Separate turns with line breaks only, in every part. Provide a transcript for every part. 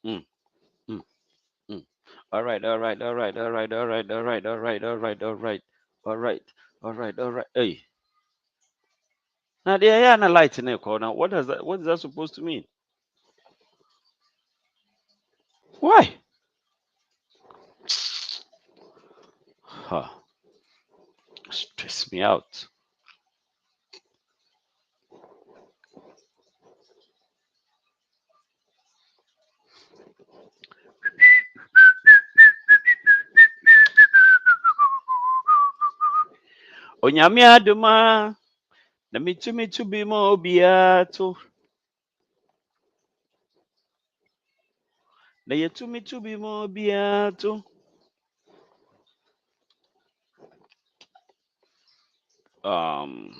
Mm, mm, mm. All right, all right, all right, all right, all right, all right, all right, all right, all right, all right, all right, all right. Hey, now they are not light in the corner. What does that? What is that supposed to mean? Why? Huh. Stress me out. Onyame adoma na mitumi to be mo biato na yetumi to be mo biato. Um.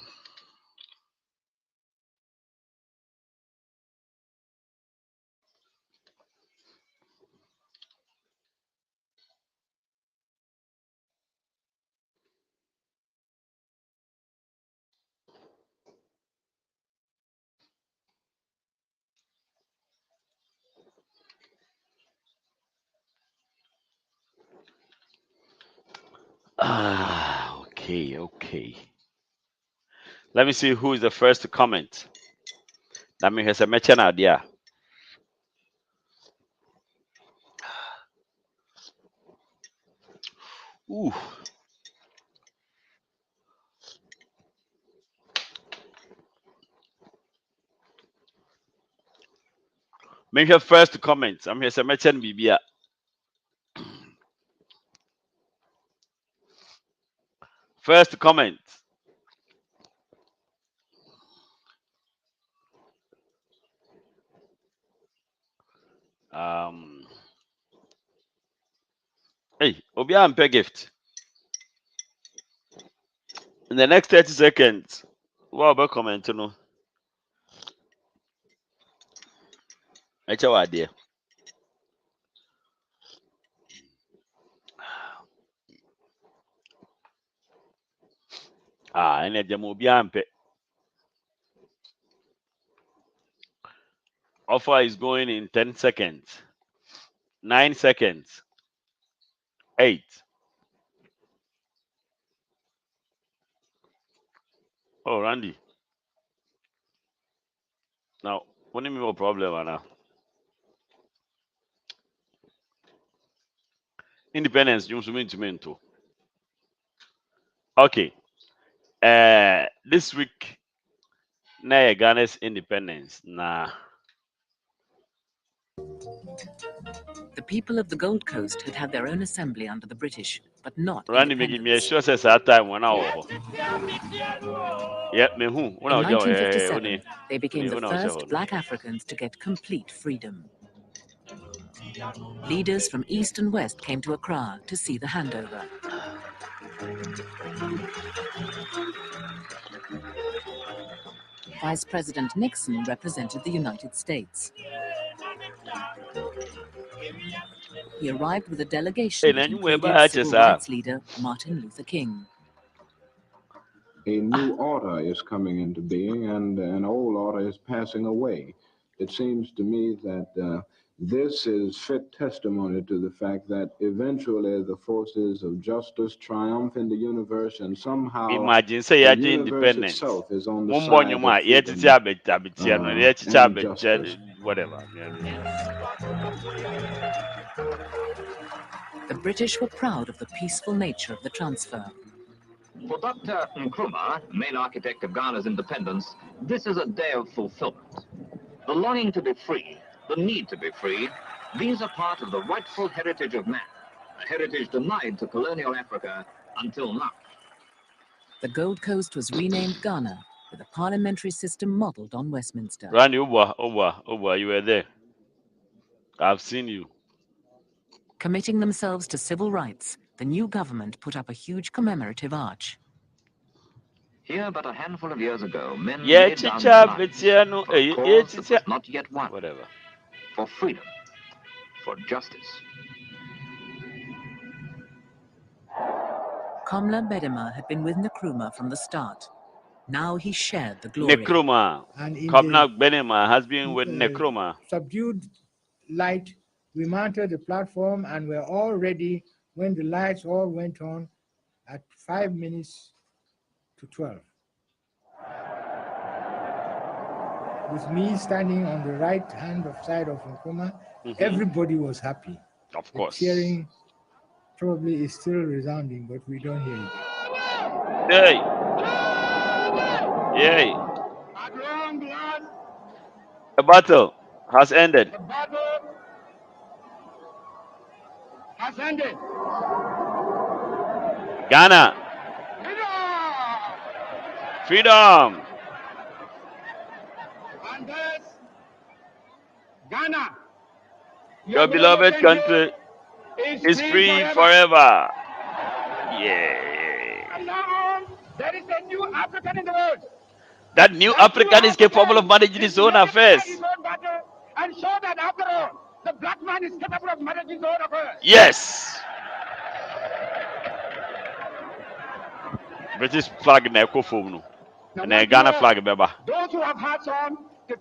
Okay, okay. Let me see who is the first to comment. That means a mention idea. Ooh. Make her first to comment. I'm here to mention Bibia. First to comment. Um. Hey, Obia and pay gift. In the next 30 seconds. What about comment? You know. I tell you idea. And then Obia and pay. Offer is going in 10 seconds. 9 seconds. 8. Oh, Randy. Now, what do you mean what problem now? Independence, you mean to mean to. Okay. This week, na Ghana's independence. Nah.
The people of the Gold Coast had had their own assembly under the British, but not
Randy making me a
independence.
sure says that time when I was. Yep, me who? When I
In
was young,
1957, they became the
when I was
first
young.
black Africans to get complete freedom. Leaders from East and West came to Accra to see the handover. Vice President Nixon represented the United States. He arrived with a delegation that included civil rights leader Martin Luther King.
A new order is coming into being and an old order is passing away. It seems to me that this is fit testimony to the fact that eventually the forces of justice triumph in the universe and somehow
imagine say
the
you're
universe
independent.
itself is on the
One born
side
your
of
mind, yet it's
and justice.
whatever.
The British were proud of the peaceful nature of the transfer.
For Dr. Nkrumah, main architect of Ghana's independence, this is a day of fulfillment. The longing to be free, the need to be free, these are part of the rightful heritage of man, a heritage denied to colonial Africa until now.
The Gold Coast was renamed Ghana, with a parliamentary system modeled on Westminster.
Randy, Oba, you were there. I've seen you.
Committing themselves to civil rights, the new government put up a huge commemorative arch.
Here, but a handful of years ago, men laid down their lives for a cause that was not yet won.
Whatever.
For freedom, for justice.
Komla Bedema had been with Nkrumah from the start. Now he shared the glory.
Nkrumah. Komla Bedema has been with Nkrumah.
Subdued light We mounted the platform and were all ready when the lights all went on at 5 minutes to 12. With me standing on the right hand side of Nkrumah, everybody was happy.
Of course.
The cheering probably is still resounding, but we don't hear it.
Yay! Yay!
At long last,
The battle has ended.
the battle has ended.
Ghana, freedom!
And thus, Ghana,
Your beloved country is free forever. Yay!
From now on, there is a new African in the world.
That new African is capable of managing his own affairs.
And show that after all, the black man is capable of managing his own affairs.
Yes! British flag na echo foam no. And Ghana flag beba.
Those who have hats on,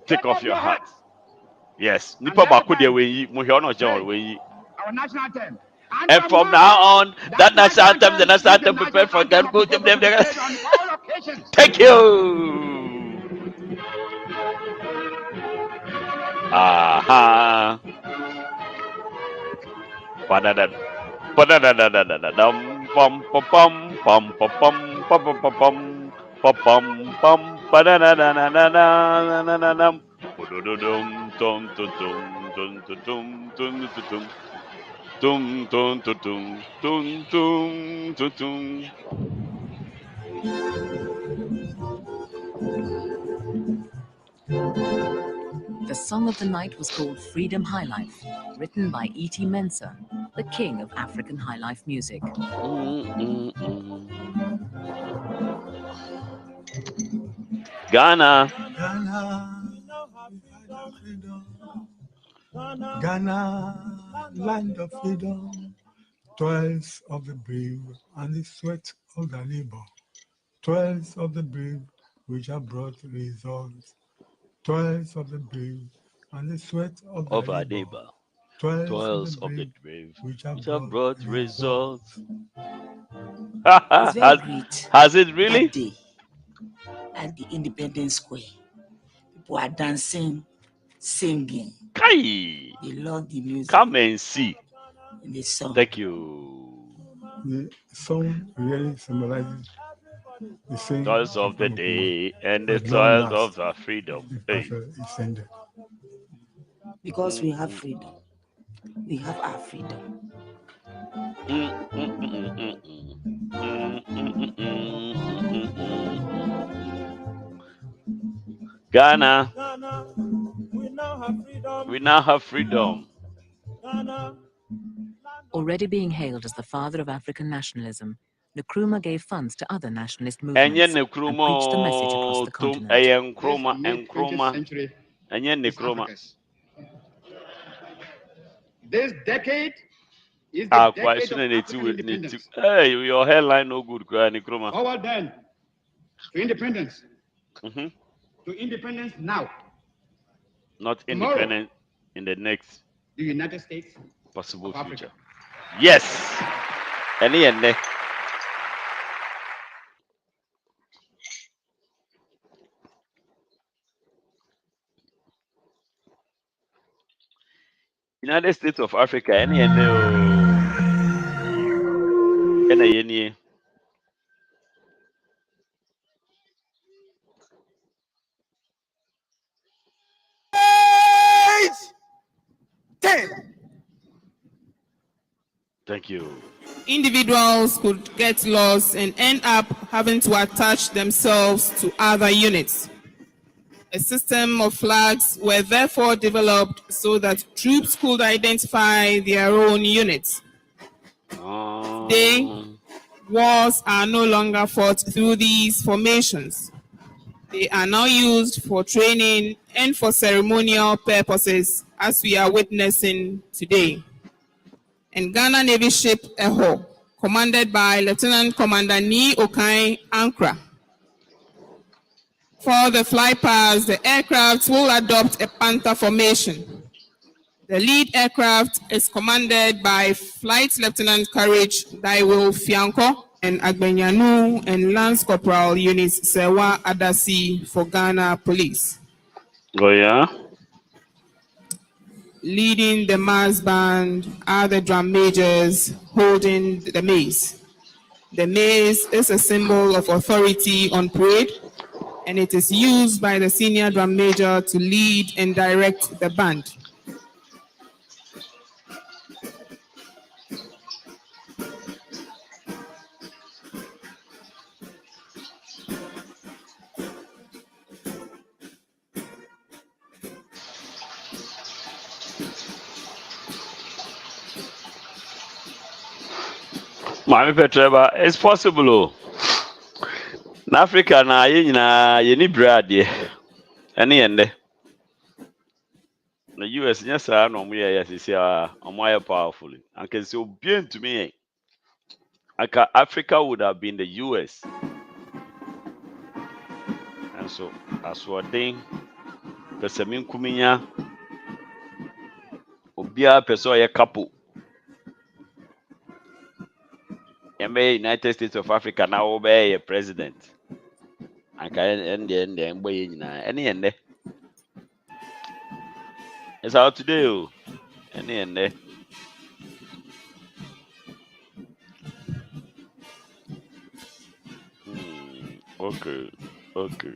Take off your hat. Yes. Nipa baku de we mo hwe no je we.
Our national anthem.
And from now on, that national anthem, the national anthem prepared for them. Go to them. Thank you. Aha. Padada. Dum pum pum pum pum pum pum pum pum pum pum pum padada na na na na na na na. Dum dum dum dum dum dum dum dum. Dum dum dum dum dum dum dum.
The song of the night was called Freedom High Life, written by E.T. Mensah, the king of African high life music.
Ghana.
Ghana, land of freedom, toils of the brave and the sweat of the labor, toils of the brave which have brought results, toils of the brave and the sweat of the labor, toils of the brave which have brought results.
It's very great.
Has it really?
That day, at the Independence Square, people are dancing, singing.
Kai.
They love the music.
Come and see.
In the song.
Thank you.
The song really symbolizes the same
Toils of the day and the toils of our freedom. Hey.
Because we have freedom. We have our freedom.
Ghana, we now have freedom.
Already being hailed as the father of African nationalism, Nkrumah gave funds to other nationalist movements and preached the message across the continent.
This decade is the decade of African independence.
Hey, your hairline no good, Nkrumah.
Forward then to independence. To independence now.
Not independent in the next
the United States
possible future. Yes. Any and ne. United States of Africa. Any and ne. Any. Thank you.
Individuals could get lost and end up having to attach themselves to other units. A system of flags were therefore developed so that troops could identify their own units. Today, wars are no longer fought through these formations. They are now used for training and for ceremonial purposes, as we are witnessing today. And Ghana Navy ship Eho, commanded by Lieutenant Commander Ni Okai Ankra. For the fly past, the aircraft will adopt a panther formation. The lead aircraft is commanded by Flight Lieutenant Courage Daiwo Fianco and Agbenyanu and Lance Corporal Eunice Sewa Adasi for Ghana Police.
Oh, yeah?
Leading the mass band are the drum majors holding the mace. The mace is a symbol of authority on parade, and it is used by the senior drum major to lead and direct the band.
Mami Petreba, it's possible. In Africa, na you need bread, any ende. The US, yes, I know me, yes, is more powerfully. And can so bien to me. Africa would have been the US. And so, as what thing, Pesamin Kuminya, Obia Peso, a couple. United States of Africa now obey a president. I can end the end and boy any end. It's how to do any end. Okay, okay.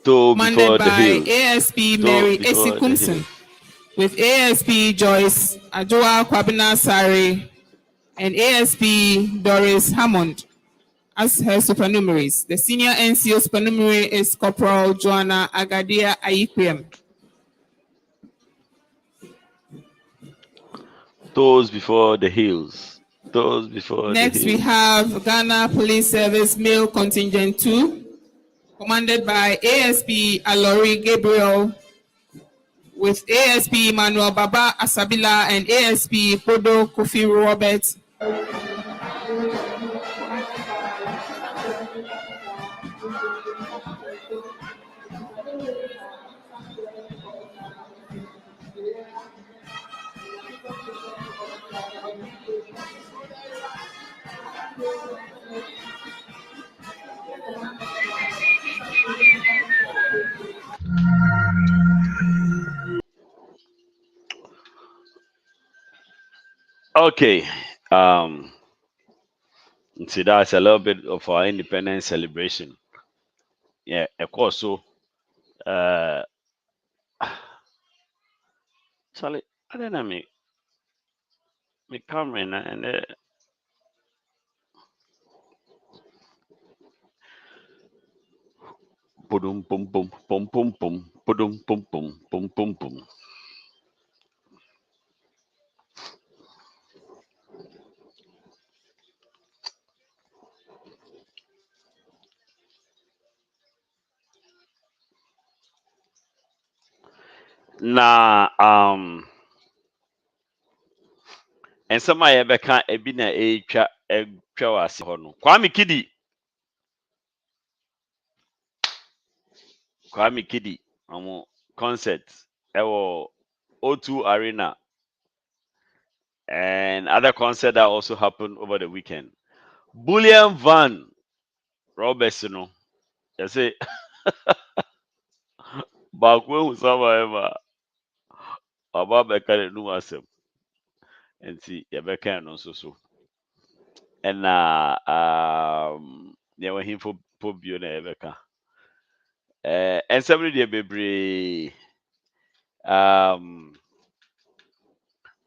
Commanded by ASP Mary Esikumson, with ASP Joyce Ajoa Kwabena Sari and ASP Doris Hammond as her supernumeraries. The senior NCO supernumerary is Corporal Joanna Agadia Ayikwem.
Those before the hills. Those before
Next,
the hills.
we have Ghana Police Service Male Contingent 2, commanded by ASP Alori Gabriel, with ASP Manuel Baba Asabila and ASP Podo Kofi Robert.
Okay. See, that's a little bit of our independence celebration. Yeah, of course. So, Charlie, I don't know me camera and pum pum pum pum pum pum pum pum pum pum pum pum. Na and somebody ever can a been a was hono. Kwame Kidi, concert, O2 Arena, and other concert that also happened over the weekend. Bullion Van Robberies, you say, back when ever about Becca new asem, and see, you can also so. And there were him for Biona Ebeka. And somebody be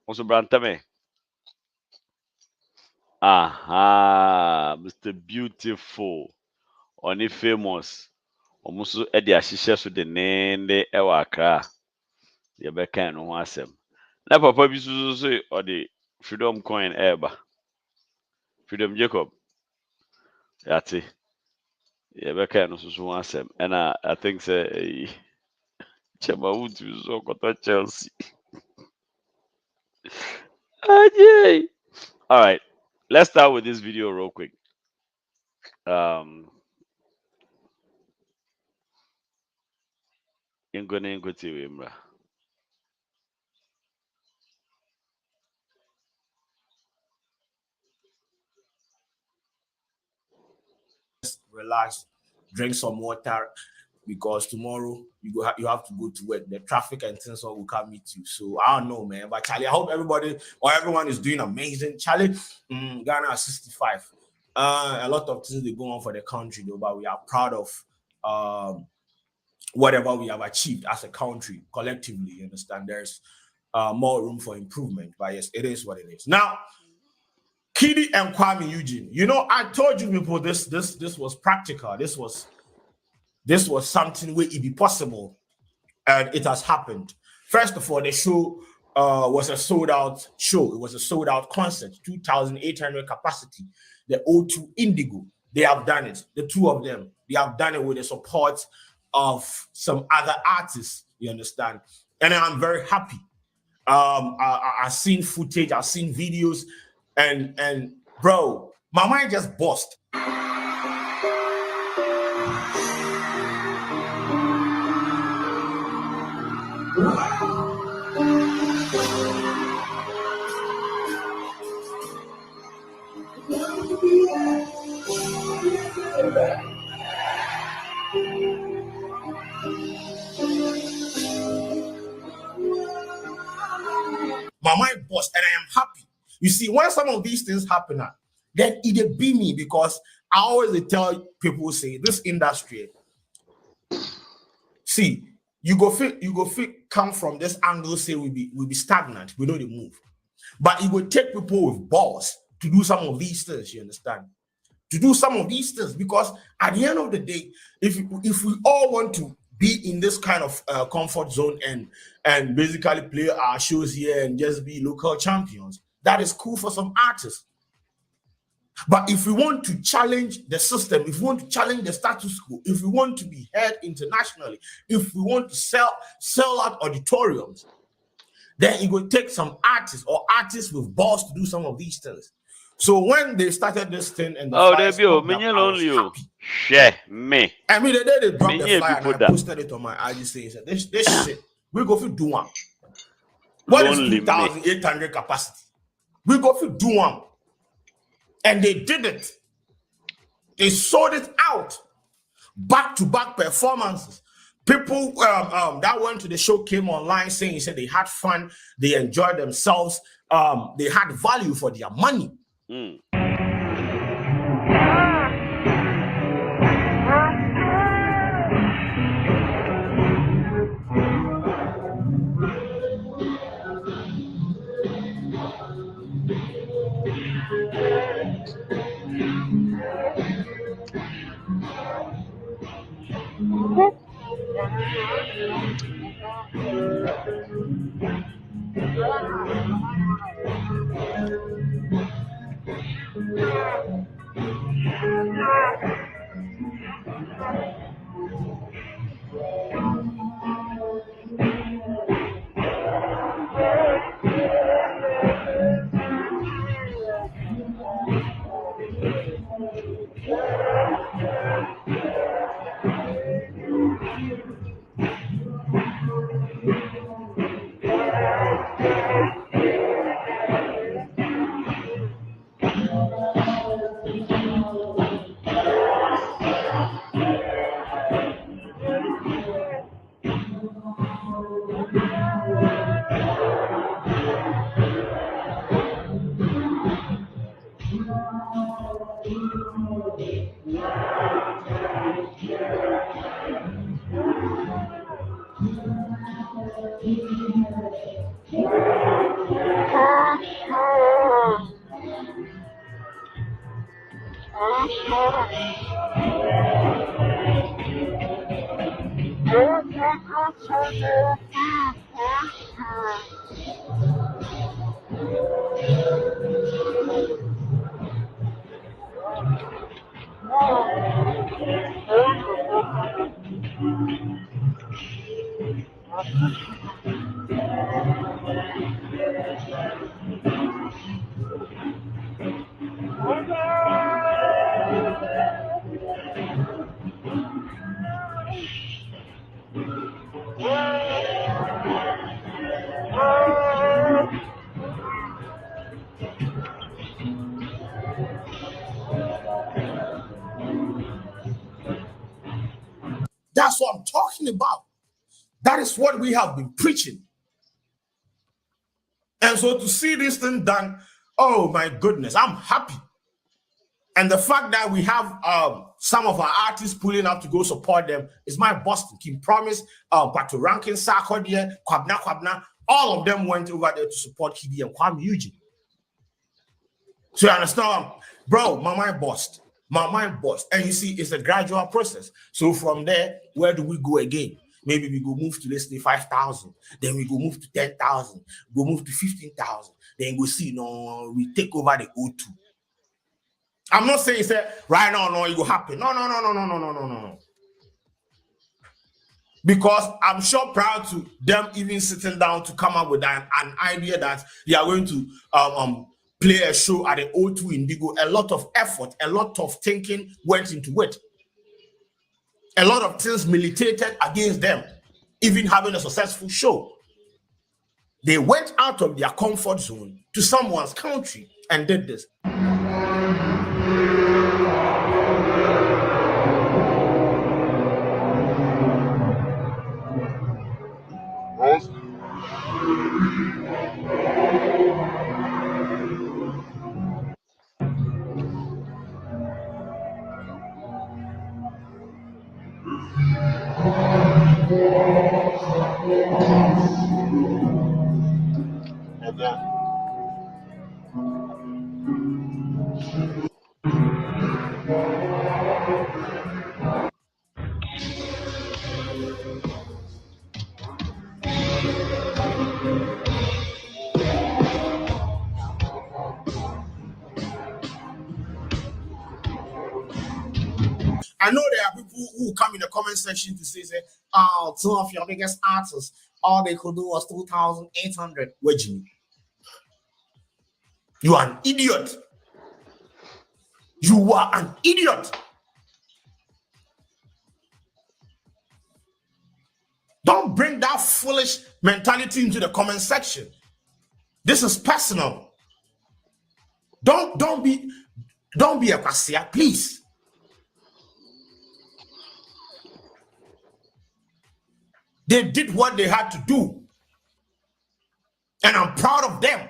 also Brantame. Aha, Mr. Beautiful, only famous. Almost at the Ashisha so the name de Ewakra. The Ebeka no asem. Na papa bi so say or the Freedom Coin Eba. Freedom Jacob. That's it. Yeah, but kind of so one sem, and I think say Chema would so got Chelsea. Ajay. All right, let's start with this video real quick. Ingo TV, Imra.
Relax, drink some water, because tomorrow you have to go to work. The traffic and things will come meet you. So I don't know, man. But Charlie, I hope everyone is doing amazing. Charlie, Ghana is 65. A lot of things they go on for the country though, but we are proud of whatever we have achieved as a country collectively. You understand? There's more room for improvement, but yes, it is what it is. Now, Kidi and Kwame Eugene. You know, I told you people this was practical. This was something where it be possible, and it has happened. First of all, the show was a sold out show. It was a sold out concert, 2,800 capacity. The O2 Indigo, they have done it. The two of them, they have done it with the support of some other artists. You understand? And I'm very happy. I've seen footage, I've seen videos, and bro, my mind just burst. My mind burst, and I am happy. You see, when some of these things happen, then it be me, because I always tell people, say this industry, see, you go fit come from this angle, say we be stagnant, we know the move. But it will take people with balls to do some of these things, you understand? To do some of these things, because at the end of the day, if we all want to be in this kind of comfort zone and basically play our shows here and just be local champions, that is cool for some artists. But if we want to challenge the system, if we want to challenge the status quo, if we want to be heard internationally, if we want to sell out auditoriums, then it will take some artists or artists with balls to do some of these things. So when they started this thing and
there be lonely. Share me.
I mean, the day they dropped the flyer and I posted it on my IG saying, this shit, we go for do one. What is 2,800 capacity? We go for do one. And they did it. They sold it out. Back-to-back performances. People that went to the show came online saying, said they had fun, they enjoyed themselves, they had value for their money. That's what I'm talking about. That is what we have been preaching. And so to see this thing done, oh my goodness, I'm happy. And the fact that we have some of our artists pulling up to go support them is my Boston. Kim Promise, Pato Rankin, Sarkodie, Kwabna, all of them went over there to support Kidi and Kwame Eugene. So you understand, bro, my mind burst. And you see, it's a gradual process. So from there, where do we go again? Maybe we go move to, let's say, 5,000. Then we go move to 10,000. Go move to 15,000. Then we see, no, we take over the O2. I'm not saying right now, no, it will happen. No. Because I'm sure prior to them even sitting down to come up with an idea that they are going to play a show at the O2 Indigo, a lot of effort, a lot of thinking went into it. A lot of things militated against them, even having a successful show. They went out of their comfort zone to someone's country and did this. I know there are people who come in the comment section to say, oh, two of your biggest artists, all they could do was 2,800. Where Jimmy? You are an idiot. You are an idiot. Don't bring that foolish mentality into the comment section. This is personal. Don't be a kwasia, please. They did what they had to do. And I'm proud of them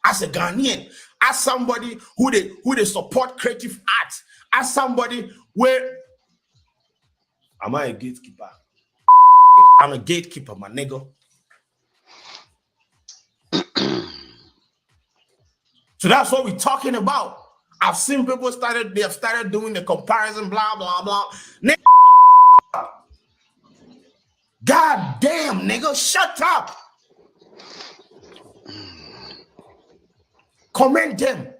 as a Ghanaian, as somebody who they support creative arts, as somebody where am I a gatekeeper? I'm a gatekeeper, my nigga. So that's what we're talking about. I've seen people they have started doing the comparison, blah, blah, blah. God damn, nigga, shut up. Comment them.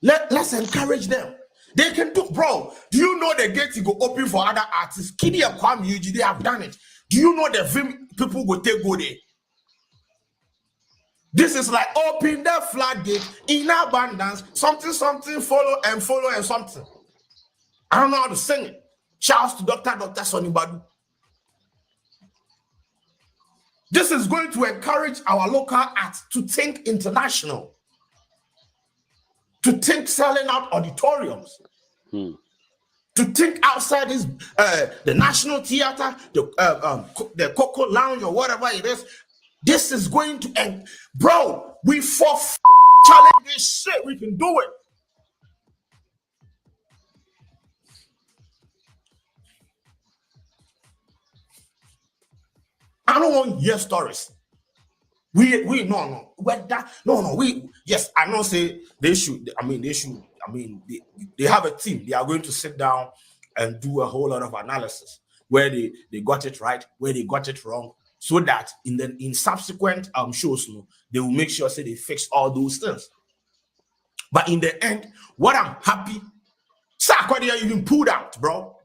Let's encourage them. They can do, bro. Do you know the gate to go open for other artists? Kidi and Kwame Eugene, they have done it. Do you know the film people go there? This is like open the floodgate in abundance. Something, follow and something. I don't know how to sing it. Shouts to Dr. Sonny Badu. This is going to encourage our local arts to think international, to think selling out auditoriums, to think outside this, the National Theater, the Coco Lounge or whatever it is. This is going to end. Bro, we challenge this shit. We can do it. I don't want to hear stories. We yes, I know say they should. They have a team. They are going to sit down and do a whole lot of analysis where they got it right, where they got it wrong, so that in subsequent shows, they will make sure say they fix all those things. But in the end, what I'm happy, Sarkodie even pulled out, bro.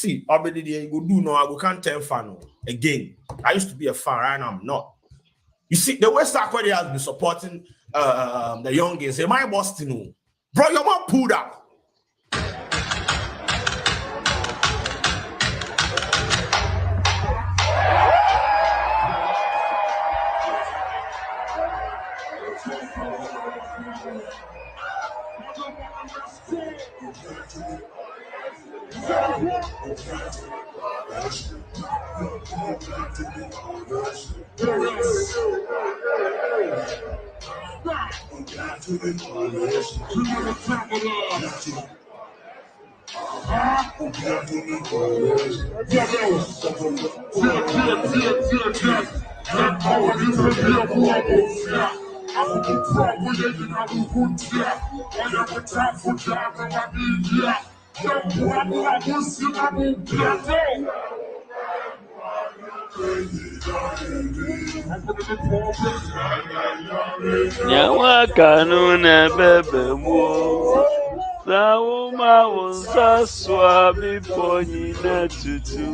See, already you go do no, I go can't tell fan again. I used to be a fan, right now I'm not. You see, the West Aquaria has been supporting the youngins. Say, my Boston, bro, your mom pulled up.
Nyawa kanuna bebe mo. Sauma wonsa swami poni na tutu.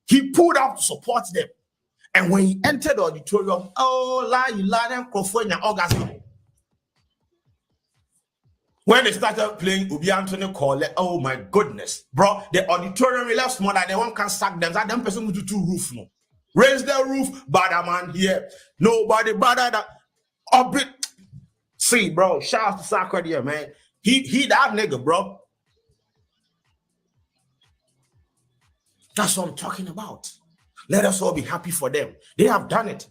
He pulled out to support them. And when he entered the auditorium, oh, you lie, and orgasm. When they started playing Ubi Anthony Cole, oh my goodness, bro, the auditorium left smaller than they one can sack them. That them person to two roof no. Raise the roof, bad man here. Nobody better than up it. See, bro, shout out to Sacred here, man. He that nigga, bro. That's what I'm talking about. Let us all be happy for them. They have done it.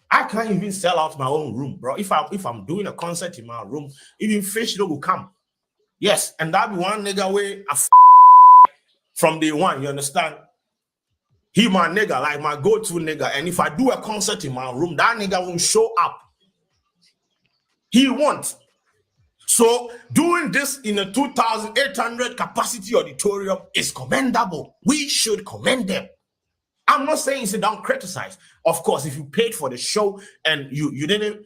I can't even sell out my own room, bro. If I'm doing a concert in my room, even Fish will come. Yes, and that be one nigga way from day one. You understand? He my nigga, like my go-to nigga. And if I do a concert in my room, that nigga won't show up. He won't. So doing this in a 2,800 capacity auditorium is commendable. We should commend them. I'm not saying sit down criticize. Of course, if you paid for the show and you didn't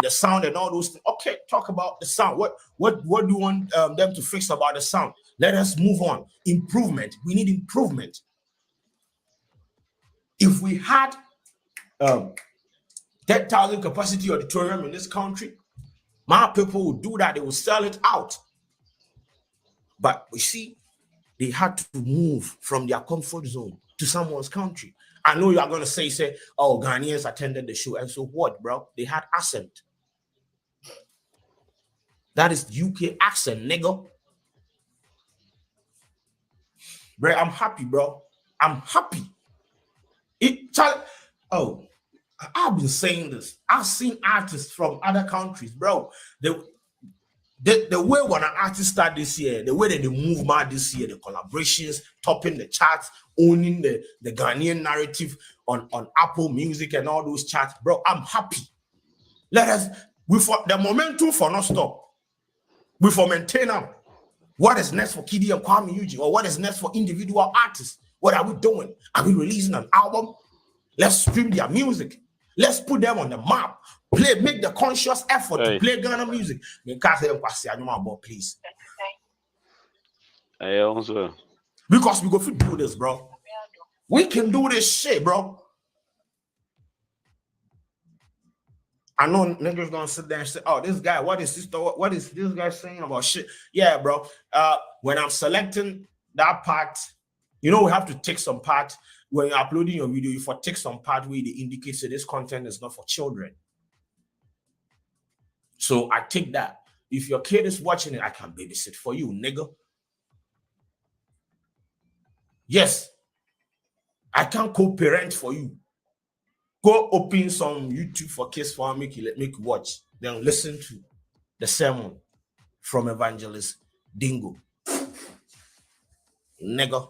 the sound and all those things, okay, talk about the sound. What do you want them to fix about the sound? Let us move on. Improvement. We need improvement. If we had 10,000 capacity auditorium in this country, my people would do that. They will sell it out. But we see, they had to move from their comfort zone to someone's country. I know you are going to say, oh, Ghanaians attended the show. And so what, bro? They had accent. That is UK accent, nigga. Bro, I'm happy, bro. I'm happy. I've been saying this. I've seen artists from other countries, bro. The way when an artist start this year, the way that they move mad this year, the collaborations, topping the charts, owning the Ghanaian narrative on Apple Music and all those charts, bro, I'm happy. The momentum for not stop. We for maintain them. What is next for Kidi and Kwame Kidi? Or what is next for individual artists? What are we doing? Are we releasing an album? Let's stream their music. Let's put them on the map. Make the conscious effort to play Ghana music. Please. Because we go to do this, bro. We can do this shit, bro. I know niggas gonna sit there and say, oh, this guy, what is this guy saying about shit? Yeah, bro. When I'm selecting that part, we have to take some part. When you're uploading your video, you take some part where they indicate that this content is not for children. So I take that. If your kid is watching it, I can babysit for you, nigga. Yes. I can co-parent for you. Go open some YouTube for kids for make you watch. Then listen to the sermon from Evangelist Dingo. Nigga.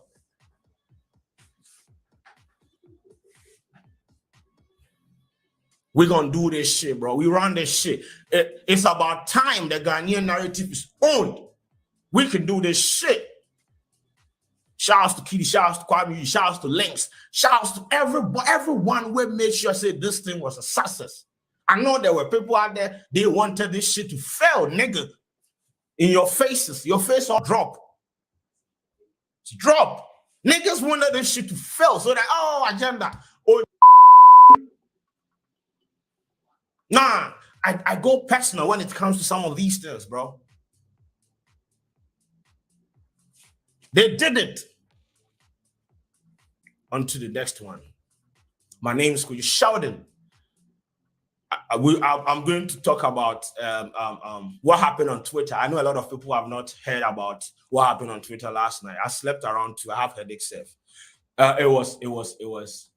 We're gonna do this shit, bro. We run this shit. It's about time the Ghanaian narrative is owned. We can do this shit. Shouts to Kidi, shouts to Kwame, shouts to Links, shouts to everyone who made sure say this thing was a success. I know there were people out there, they wanted this shit to fail, nigga. In your faces, your face all drop. Drop. Niggas wanted this shit to fail so that, oh, agenda. Oh, nah, I go personal when it comes to some of these things, bro. They did it. On to the next one. My name is Kuyi Sheldon. I'm going to talk about what happened on Twitter. I know a lot of people have not heard about what happened on Twitter last night. I slept around 2. I have headache safe. It was.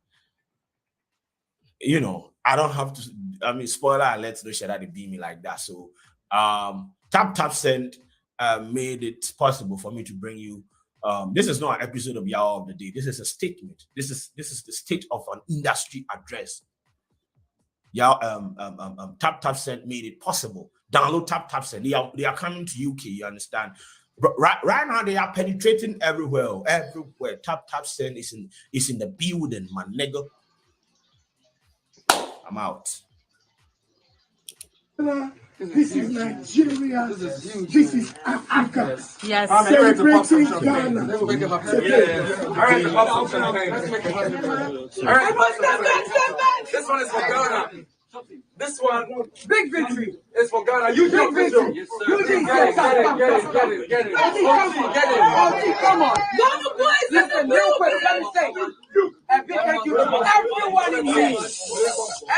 You know, I don't have to. I mean, spoiler alert, no shit that they beat me like that. So, Tap Send made it possible for me to bring you. This is not an episode of Yawa of the Day. This is a statement. This is the state of an industry address. Tap Send made it possible. Download Tap Send. They are coming to UK. You understand? Right now they are penetrating everywhere. Everywhere. Tap Send is in the building, my nigga. I'm out.
This is Nigeria. This is Africa.
Yes.
Celebrating Ghana.
This one is for Ghana. This one, big victory, is for Ghana. You big victory. Yes, sir. You did get it. Come on. Ghana boys, listen, real quick, let me say. A big thank you to everyone in here.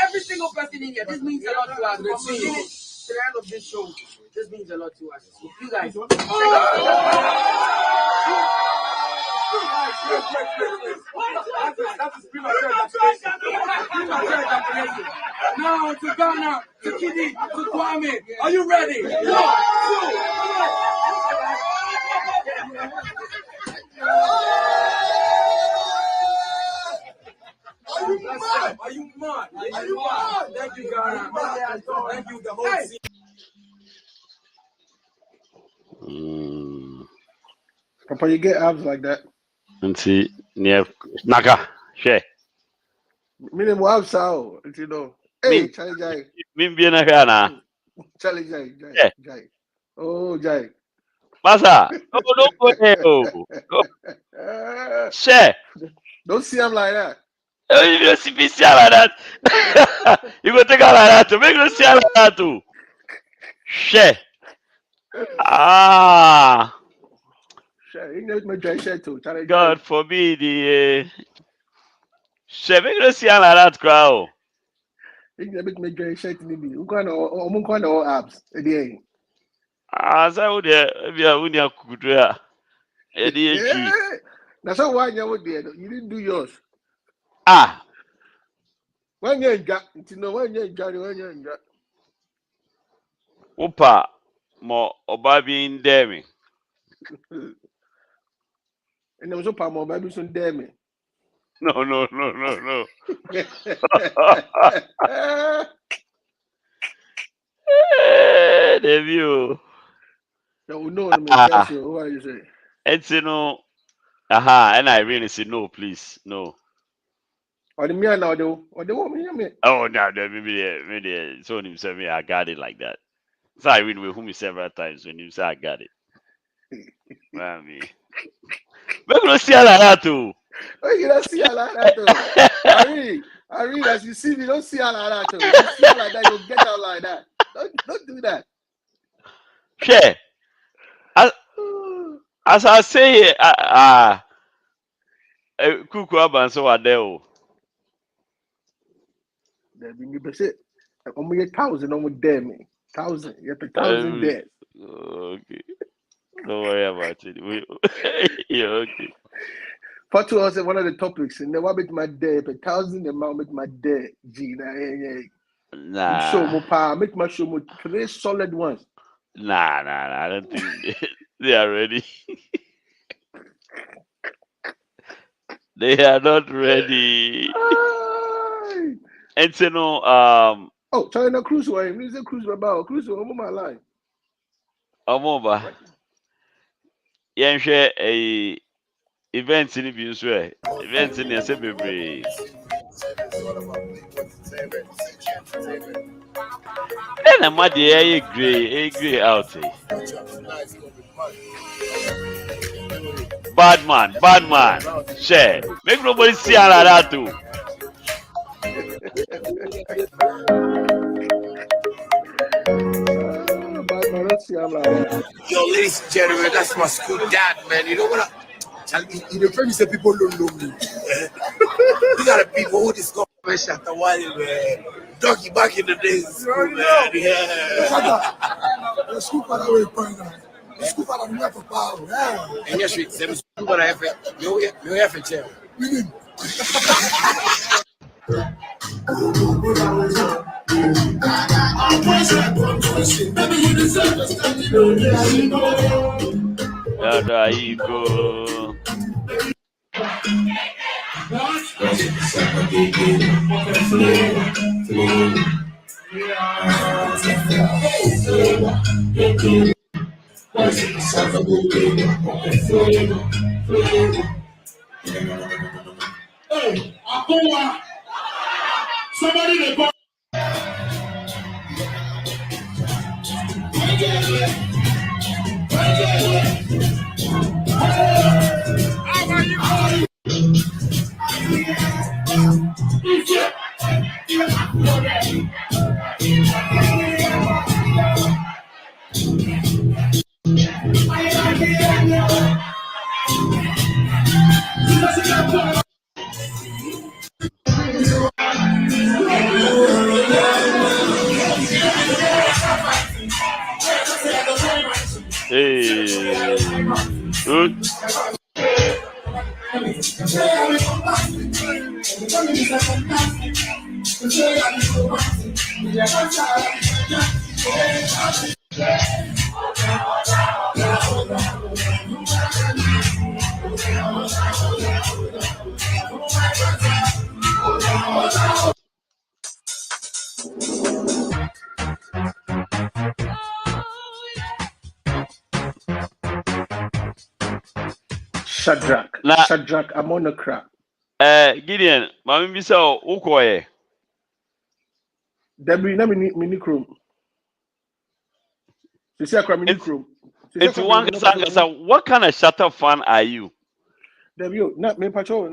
Every single person in here. This means a lot to us. From beginning to the end of this show, this means a lot to us. You guys. That's a premature ejaculation. Now to Ghana, to Kidi, to Kwame. Are you ready? Are you mad? Thank you, Ghana. Thank you, the whole
Mm.
Papa, you get abs like that.
And see, near Naka, share.
Minimum abs, you know. Hey, Charlie Jai.
Mimbiana Ghana.
Charlie Jai. Oh, Jai.
Masa, don't go there. Share.
Don't see him like that.
Oh, you don't see me like that. You go take a like that to make you see like that too. Share. Ah. God forbid the share make you see like that crowd.
You make me dry shirt in the kind of abs.
Ah, so there, we are when you could do it.
Yeah. That's how why you didn't do yours.
Ah.
When you got, when you got.
Opa, more Obabi in Demi.
And there was a paar more baby soon, damn it.
No. Debut.
No, what you say?
It's no. Aha, and I really say no, please, no.
Or the me now, though, or the woman,
oh, no, maybe so himself, I got it like that. So I win with whom several times when you say I got it. I mean, we're going to see like that too.
Oh, you don't see like that too. I read as you see me, don't see like that too. You see like that, you'll get out like that. Don't do that.
Sure. As I say, Kuku Abanso Adeo.
There be me, but only 1,000 almost there, me. 1,000. You have 1,000 there.
Okay. Don't worry about it. Yeah, okay.
Fatu was one of the topics, and then what make my day? 1,000 amount make my day.
Nah.
Show more power. Make my show more 3 solid ones.
Nah. I don't think they are ready. They are not ready. And you know,
Oh, China cruise way. Me say cruise about cruise over my line.
Omoba. Yenhwe a event in bi nso e. Event in yese bebre. Then am dey grey out. Bad man. Share. Make nobody see that too.
Yo, ladies and gentlemen, that's my school dad, man. You know what? In the family, say people don't know me. These are the people who discovered Shatta Wale, man. Doggy back in the days in school, man. Yeah. The school father will find out. The school father will for power. And yes, we say school father have you have a chair.
There you go.
Somebody they call.
Hey. Good.
Shadrach, I'm on a crap.
Gideon, mami bisa ukoye.
Debbie, na mini chrome. You see, I mini chrome.
It's one kasa. What kind of Shatta fan are you?
Debbie, not me patrol.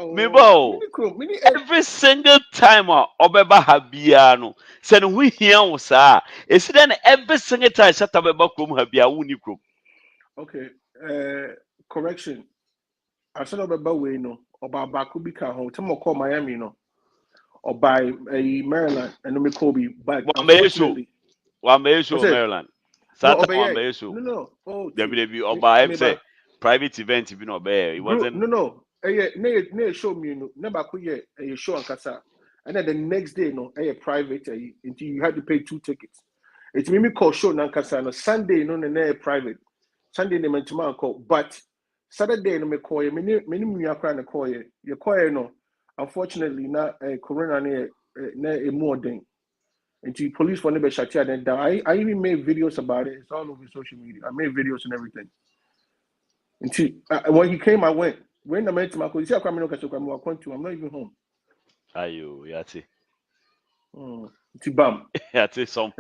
Mebo. Every single time obeba habia no. Say no we here wo sa. Is then every single time Shatta beba krom habia wo ni krom.
Okay. Correction. I said obeba we no. Oba baku bi ka ho. Tell call Miami no. Or by Maryland and me Kobe. But unfortunately,
Maryland.
No. Oh,
WW Oba say private event if you know bear. It wasn't.
No. Ne show me no. Never could a show on Kasa. And then the next day no, a private until you had to pay 2 tickets. It's me call show Nankasa no Sunday no na private. Sunday ne mentuma call, but Saturday no me call you. Many akra na call you. You call no. Unfortunately, na corona na a more thing. Until police for never shut down. I even made videos about it. It's all over social media. I made videos and everything. Until when he came, I went. When I met him, I could see I'm not even home.
Ayo, yati.
Tibam.
Yati some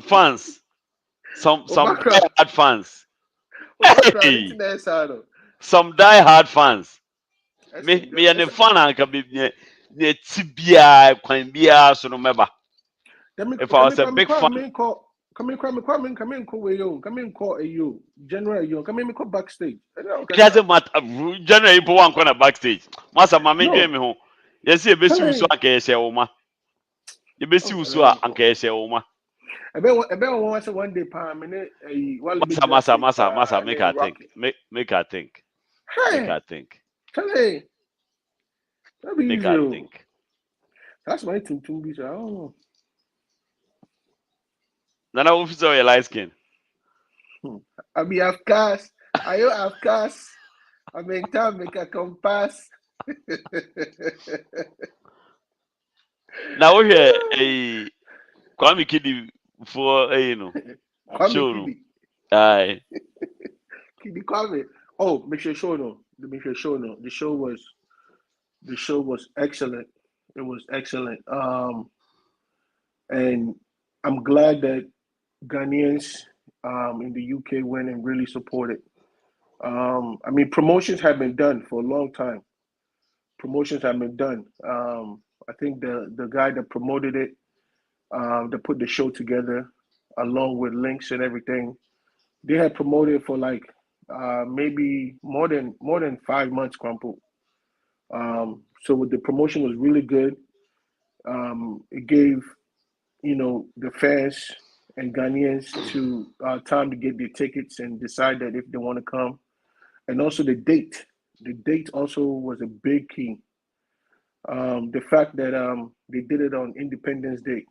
fans. Some die-hard fans. Hey. Some die-hard fans. Me and the fan anka be ne tibia kwan bia so no meba. If I was a big fan,
come in, call you, General, you come in, call backstage.
It doesn't matter. Generally, people want to backstage. Masa mama me ho. Yes, you be see so anka yese oma. You be see so anka yese oma.
Ebe one day pa me
Masa make her think. Make her think.
Hey.
Make her think.
Hey. That be
make her think.
That's my thing to be. I don't know.
Nana officer your light skin.
I be have cast. I have cast. I mean, time make a compass.
Now we hear a Kwame Kidi for
Kwame
show no.
Kidi.
Aye.
Kidi Kwame. Oh, Mr. Shono. The show was excellent. It was excellent. And I'm glad that Ghanaians in the UK went and really supported. I mean, promotions have been done for a long time. Promotions have been done. I think the guy that promoted it, that put the show together, along with links and everything, they had promoted it for like maybe more than 5 months, Crumple. So the promotion was really good. It gave the fans and Ghanaians to time to get their tickets and decide that if they want to come, and also the date. The date also was a big key. The fact that they did it on Independence Day,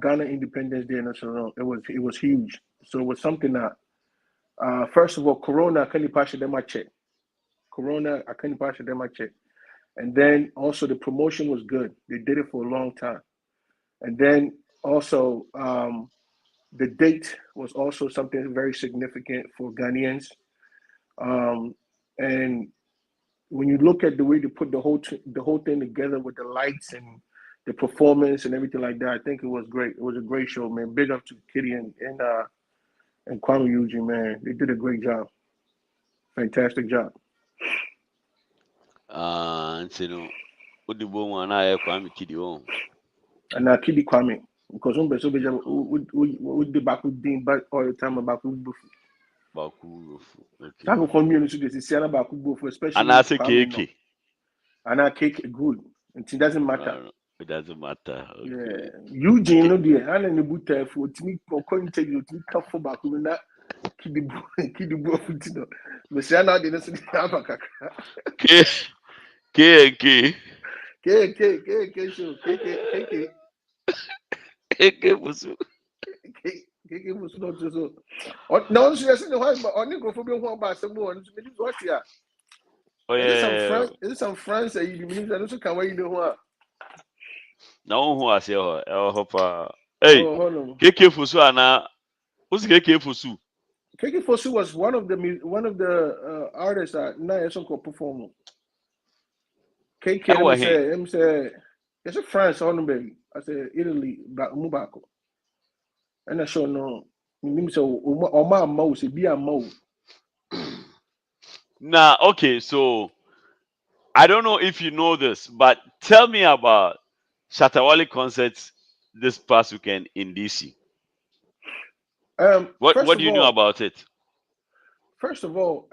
Ghana Independence Day, and so it was huge. So it was something that first of all, Corona I couldn't pass them a check. Corona I couldn't pass them a check, and then also the promotion was good. They did it for a long time, and then also the date was also something very significant for Ghanaians. And when you look at the way they put the whole thing together with the lights and the performance and everything like that, I think it was great. It was a great show, man. Big up to Kitty and Kwame Eugene, man. They did a great job. Fantastic job.
And what the one I Kwame Kidi on.
And now Kitty Kwame, because we the back with Dean but all the time about Bufu.
Baku. Okay.
That community this is about Bufu, especially
And I say
Kwame,
KK.
And I cake good. It doesn't matter.
It doesn't matter. Okay.
Yeah. Eugene no dear. I don't know for me according to you to come for back with that kid the but say now they don't say Africa.
K
Show.
KK was
Was not so. No, she has the white, but only go for being one by some more. What here?
Oh yeah.
Is it some France that you believe that also can wait you know what?
No who I say oh hey KK Fosu ana who's KK Fosu?
KK Fosu was one of the artists that now could perform. KK say it's a France on baby. I say Italy back Mubako. And I show no so Oma Mouse be a Mo.
Nah, okay, so I don't know if you know this, but tell me about Shatawale concerts this past weekend in DC. What do you know about it?
First of all,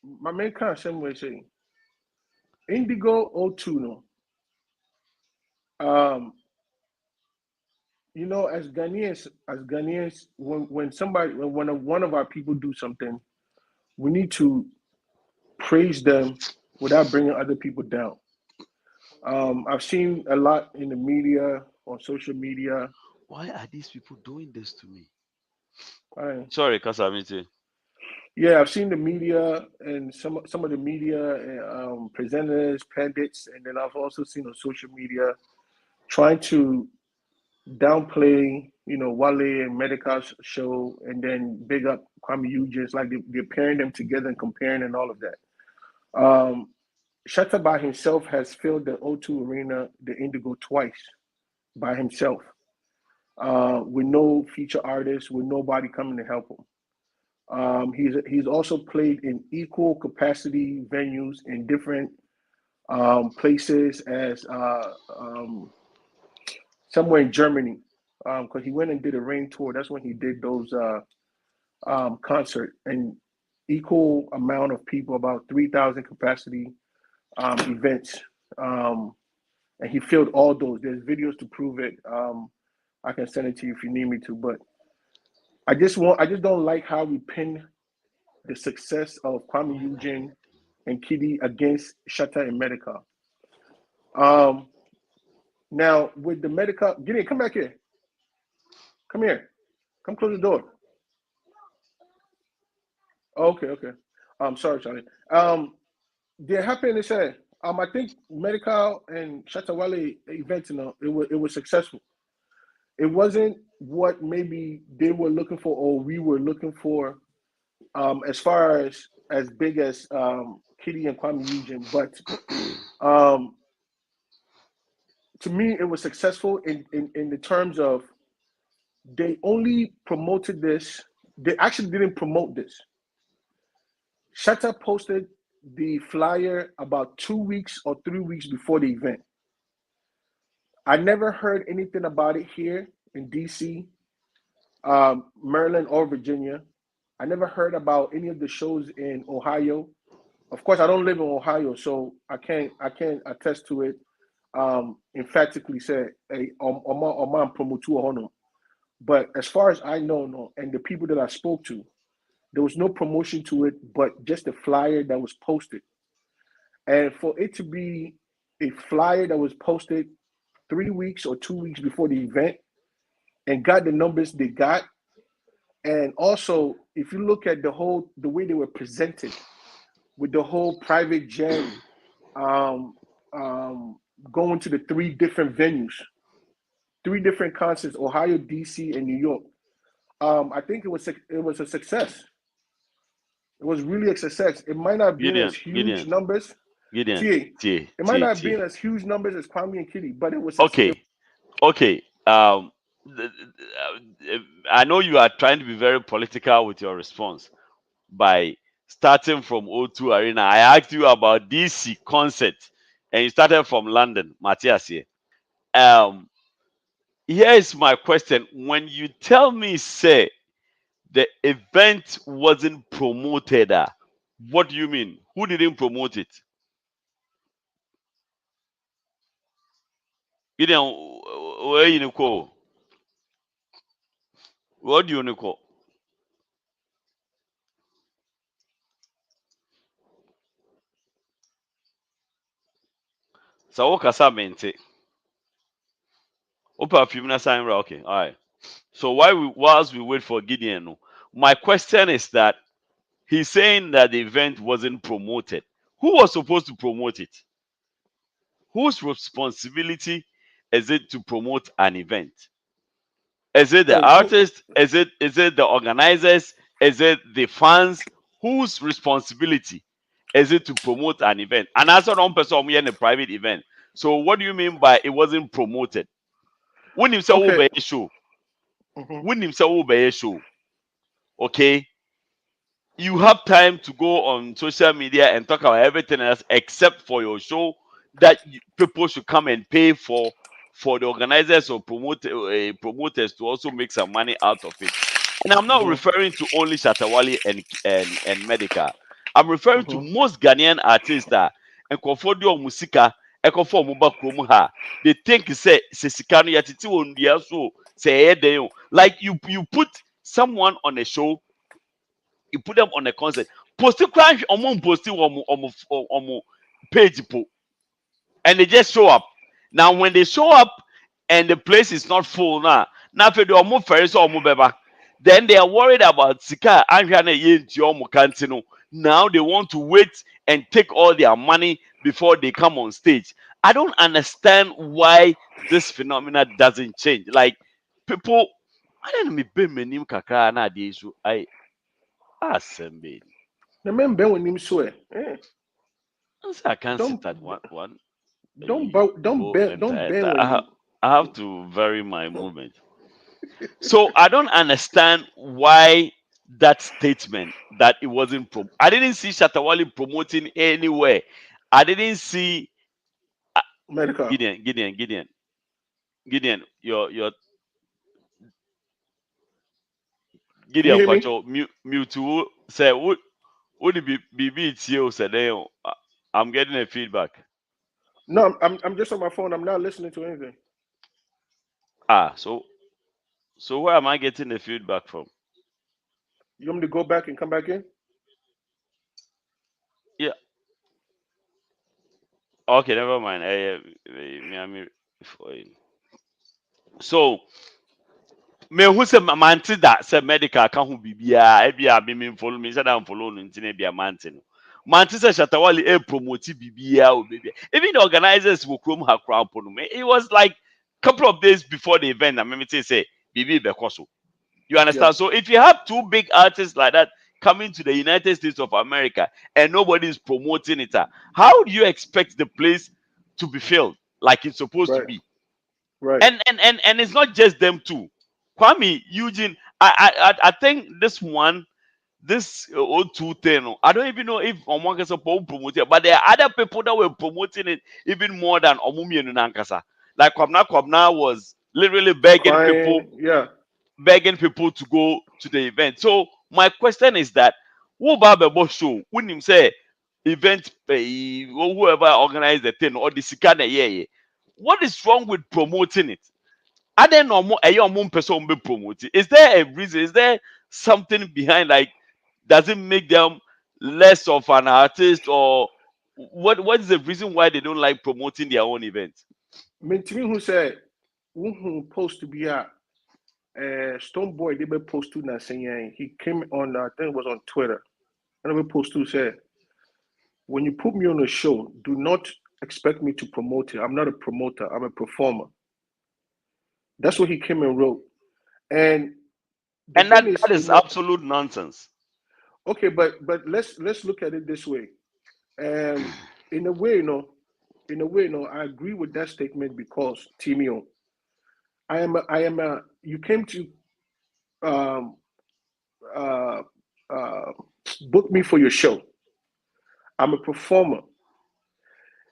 my main concern was saying Indigo O2 no. As Ghanaians, when one of our people do something, we need to praise them without bringing other people down. I've seen a lot in the media, on social media.
Why are these people doing this to me?
Sorry,
Kasamite.
Yeah, I've seen the media and some of the media presenters, pundits, and then I've also seen on social media trying to downplay, Wale and Medica's show, and then big up Kwame Eugene. It's like they're pairing them together and comparing and all of that. Shatta by himself has filled the O2 Arena, the Indigo, twice by himself, with no feature artists, with nobody coming to help him. He's also played in equal capacity venues in different places as somewhere in Germany, because he went and did a rain tour. That's when he did those concert and equal amount of people, about 3,000 capacity events, and he filled all those. There's videos to prove it. I can send it to you if you need me to, but I just don't like how we pin the success of Kwame Eugene and Kidi against Shatta and Medica. Now with the Medica, Gideon, come back here. Come here. Come close the door. Okay. I'm sorry, Charlie. There happened to say, I think medical and Shatawale event, it was successful. It wasn't what maybe they were looking for or we were looking for, as far as big as Kitty and Kwame region, but um, to me, it was successful in the terms of they only promoted this. They actually didn't promote this. Shatta posted the flyer about 2 weeks or 3 weeks before the event. I never heard anything about it here in DC, Maryland, or Virginia. I never heard about any of the shows in Ohio. Of course, I don't live in Ohio, so I can't attest to it. Emphatically say, hey, Oman promotu hono. But as far as I know, no, and the people that I spoke to, there was no promotion to it, but just a flyer that was posted. And for it to be a flyer that was posted 3 weeks or 2 weeks before the event and got the numbers they got, and also if you look at the way they were presented with the whole private jet, um, going to the three different venues, three different concerts: Ohio, DC, and New York. I think it was a success. It was really a success. It might not have been as huge numbers.
Gideon,
It might not have been as huge numbers as Kwame and Kitty, but it was.
Okay. I know you are trying to be very political with your response by starting from O2 Arena. I asked you about DC concert, and you started from London, Matthias here. Here is my question: when you tell me, say, the event wasn't promoted, what do you mean? Who didn't promote it? Gideon, where you call? What do you call? So what kasa mente? Opa film sign right. Okay, all right. So whilst we wait for Gideon, no, my question is that he's saying that the event wasn't promoted. Who was supposed to promote it? Whose responsibility is it to promote an event? Is it the artist? Is it the organizers? Is it the fans? Whose responsibility is it to promote an event? And as one person in a private event. So what do you mean by it wasn't promoted? When you say
Okay.
show,
Mhm.
when you say show, okay, you have time to go on social media and talk about everything else except for your show that people should come and pay for the organizers or promoters to also make some money out of it. And I'm not
Mhm.
referring to only Shatawali and Medical. I'm referring to
Mhm.
most Ghanaian artists that and Confordio Musica, Ecofo Muba Kromuha. They think say Sikano Yatiti on the so say like you put someone on a show, you put them on a concert, post crash on page po, and they just show up. Now when they show up and the place is not full now for the omo ferry so omo beba, then they are worried about sika anhwana ye nti omo kantino. Now they want to wait and take all their money before they come on stage. I don't understand why this phenomena doesn't change. Like people, I don't know me be menim kakra na dey so I assemble.
The man Ben with him swear.
I can't sit
Don't
at one
don't bow, don't
bow
bend
and
don't
tired.
bend when him.
I have to vary my movement. So I don't understand why that statement that it wasn't I didn't see Shatawali promoting anywhere. I didn't see
Medical.
Gideon, your
Can you
Gideon
hear me?
Pacho mute say would it be it's you said I'm getting a feedback.
No, I'm just on my phone. I'm not listening to anything.
So where am I getting the feedback from?
You want me to go back and come back in?
Yeah. Okay, never mind. Miami. So me who say manti that say medical can who be ebia me follow me say that follow no ntine bia manti no manti say Shatawale promote bibia o baby even the organizers will chrome her crowd no me it was like couple of days before the event and me say bibi bekoso you understand so if you have two big artists like that coming to the United States of America and nobody is promoting it how do you expect the place to be filled like it's supposed to be
Right.
and it's not just them two. Kwame, Eugene, I think this one, this O2 thing, I don't even know if Omwanka is promoting it, but there are other people that were promoting it even more than Omumi and Nankasa. Like Kwabna was literally begging people to go to the event. So my question is that who Babo show when him say event or whoever organized the thing or the Sikana yeah. What is wrong with promoting it? Are there no more person be promoting? Is there a reason? Is there something behind? Like, does it make them less of an artist, or what is the reason why they don't like promoting their own events?
Me to me who said who supposed to be a Stone Boy they be post to na saying he came on I think it was on Twitter and we post to say when you put me on a show, do not expect me to promote it. I'm not a promoter, I'm a performer. That's what he came and wrote. And
that is absolute nonsense.
Okay, but let's look at it this way. In a way, I agree with that statement because Timio, you came to book me for your show. I'm a performer.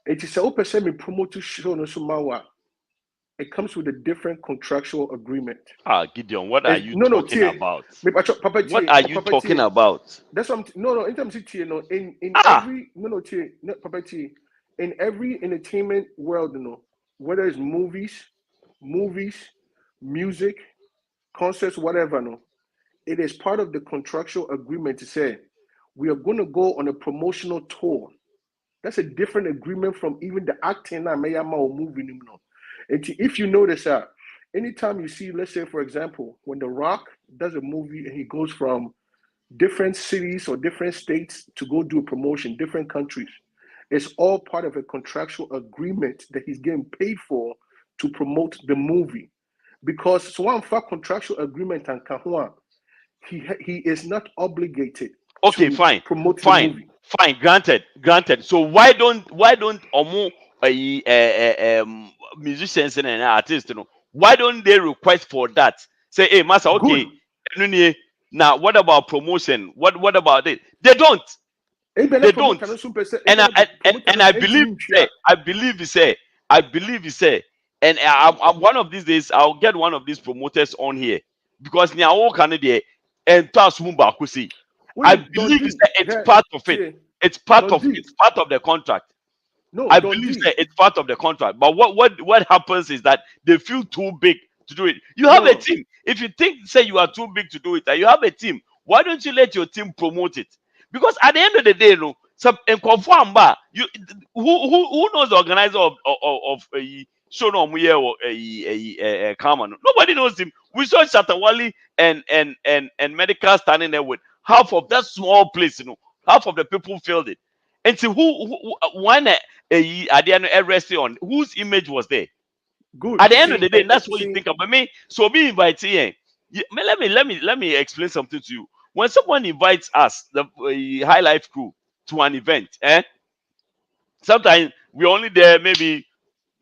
It is a person me promote to show no sumawa. It comes with a different contractual agreement.
Gideon, what are you talking about?
What
are you talking about?
That's what in terms of in every Papa T, in every entertainment world, whether it's movies, music, concerts, whatever, it is part of the contractual agreement to say we are going to go on a promotional tour. That's a different agreement from even the acting or movie. If you notice anytime you see, let's say, for example, when The Rock does a movie and he goes from different cities or different states to go do a promotion, different countries, it's all part of a contractual agreement that he's getting paid for to promote the movie. Because so one for contractual agreement and Kahua, he is not obligated
to
promote the movie.
Fine, granted. So why don't musicians and artists, why don't they request for that? Say, hey, master, okay, now what about promotion? What about it? They don't. They don't. And I believe you say, and I'm one of these days I'll get one of these promoters on here because now Canada and I believe it's part of it. It's part of the contract.
No,
I believe that it's part of the contract. But what happens is that they feel too big to do it. You have a team. If you think say you are too big to do it, and you have a team, why don't you let your team promote it? Because at the end of the day, some who knows the organizer of a show no or a Karma? Nobody knows him. We saw Shatawale and Medical standing there with half of that small place, half of the people filled it. And so when at the end arrested on whose image was there?
Good.
At the end of the day, that's what you think about me. So be invited. Let me explain something to you. When someone invites us, the High Life crew, to an event, sometimes we only there, maybe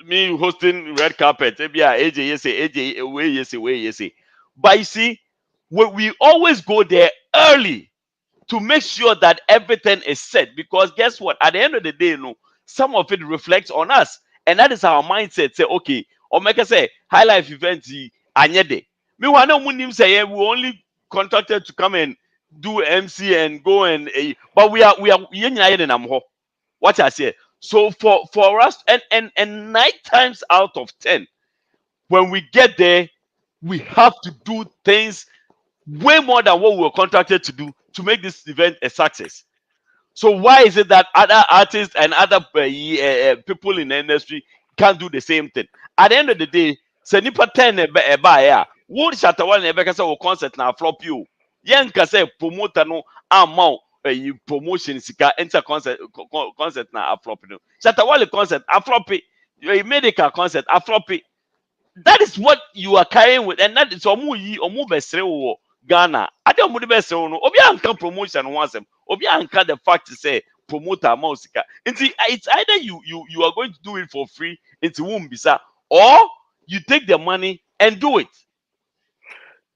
me hosting red carpet, maybe AJ, AJ, but you see, we always go there early to make sure that everything is set, because guess what? At the end of the day, some of it reflects on us, and that is our mindset. Say, okay, or make us say High Life event, anyede. Me wanna munim say we only contracted to come and do MC and go and but we are what I say. So for us and 9 times out of 10, when we get there, we have to do things way more than what we were contracted to do to make this event a success. So why is it that other artists and other people in the industry can't do the same thing? At the end of the day, say nipa 10 buy Would Shatawale Nebeka will concert now flop you. Yanka say promoter no amount a promotion sika enter concert now a flop no. Shatawale concert a flop it. A medical concert a flop it. That is what you are carrying with, and that is omu besre Ghana. I don't want to besre no. Obi anka promotion once him. Obi anka the fact to say promoter musika. It's either you are going to do it for free into womb bisa, or you take the money and do it.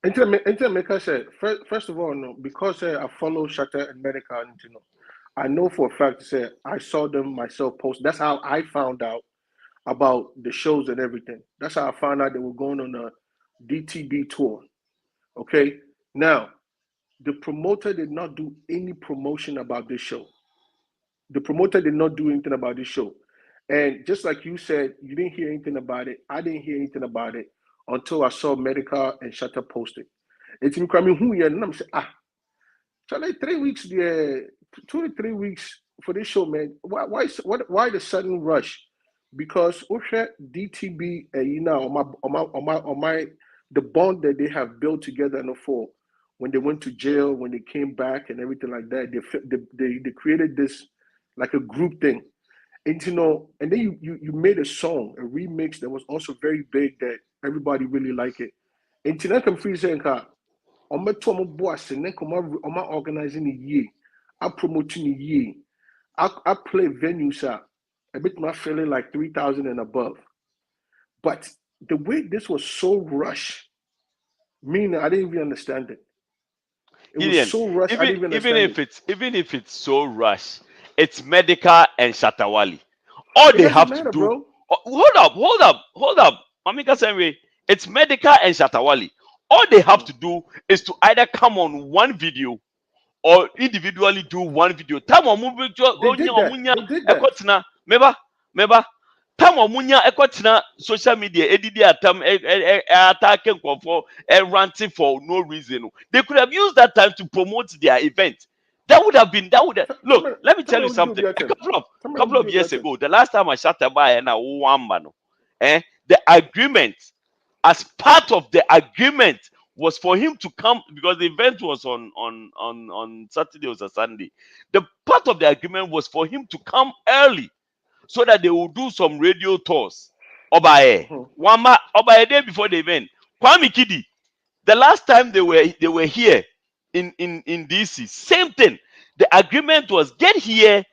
Until Meka said, first of all, no, because I follow Shatta and Medical, you know, I know for a fact say I saw them myself post. That's how I found out about the shows and everything. That's how I found out they were going on a DTB tour. Okay, now the promoter did not do any promotion about this show. The promoter did not do anything about this show. And just like you said, you didn't hear anything about it. I didn't hear anything about it until I saw Medical and Shatta post it. It's in Kwame who here, and I'm saying, so like 3 weeks there, 2 to 3 weeks for this show, man. Why the sudden rush? Because DTB, you know, on my the bond that they have built together in the fall, when they went to jail, when they came back, and everything like that, they created this like a group thing, and you know, and then you made a song, a remix that was also very big that everybody really liked it. And tonight I'm free saying, I'm boss and then come organizing a year, I'm promoting a year. I play venues a bit more feeling like 3,000 and above. But the way this was so rushed, meaning I didn't even understand it. It
Gideon,
was so rushed, I didn't even understand it.
even if it's so rushed, it's Medical and Shatawale. All
It
they
doesn't
have
matter,
to do.
bro.
Hold up. Mamika Senwe, it's Medical and Shatawale. All they have to do is to either come on one video or individually do one video. Time on movie
They did that.
Meba. Time omunya ekotina social media edidi atam attacking for ranting for no reason. They could have used that time to promote their event. That would have look, let me tell you something. A couple of years ago, the last time I shot a buy and a one man, the agreement, as part of the agreement, was for him to come because the event was on Saturday or Sunday. The part of the agreement was for him to come early so that they will do some radio tours. Obaye, Obaye day before the event. Kwame Kidi, the last time they were here in DC, same thing. The agreement was get here.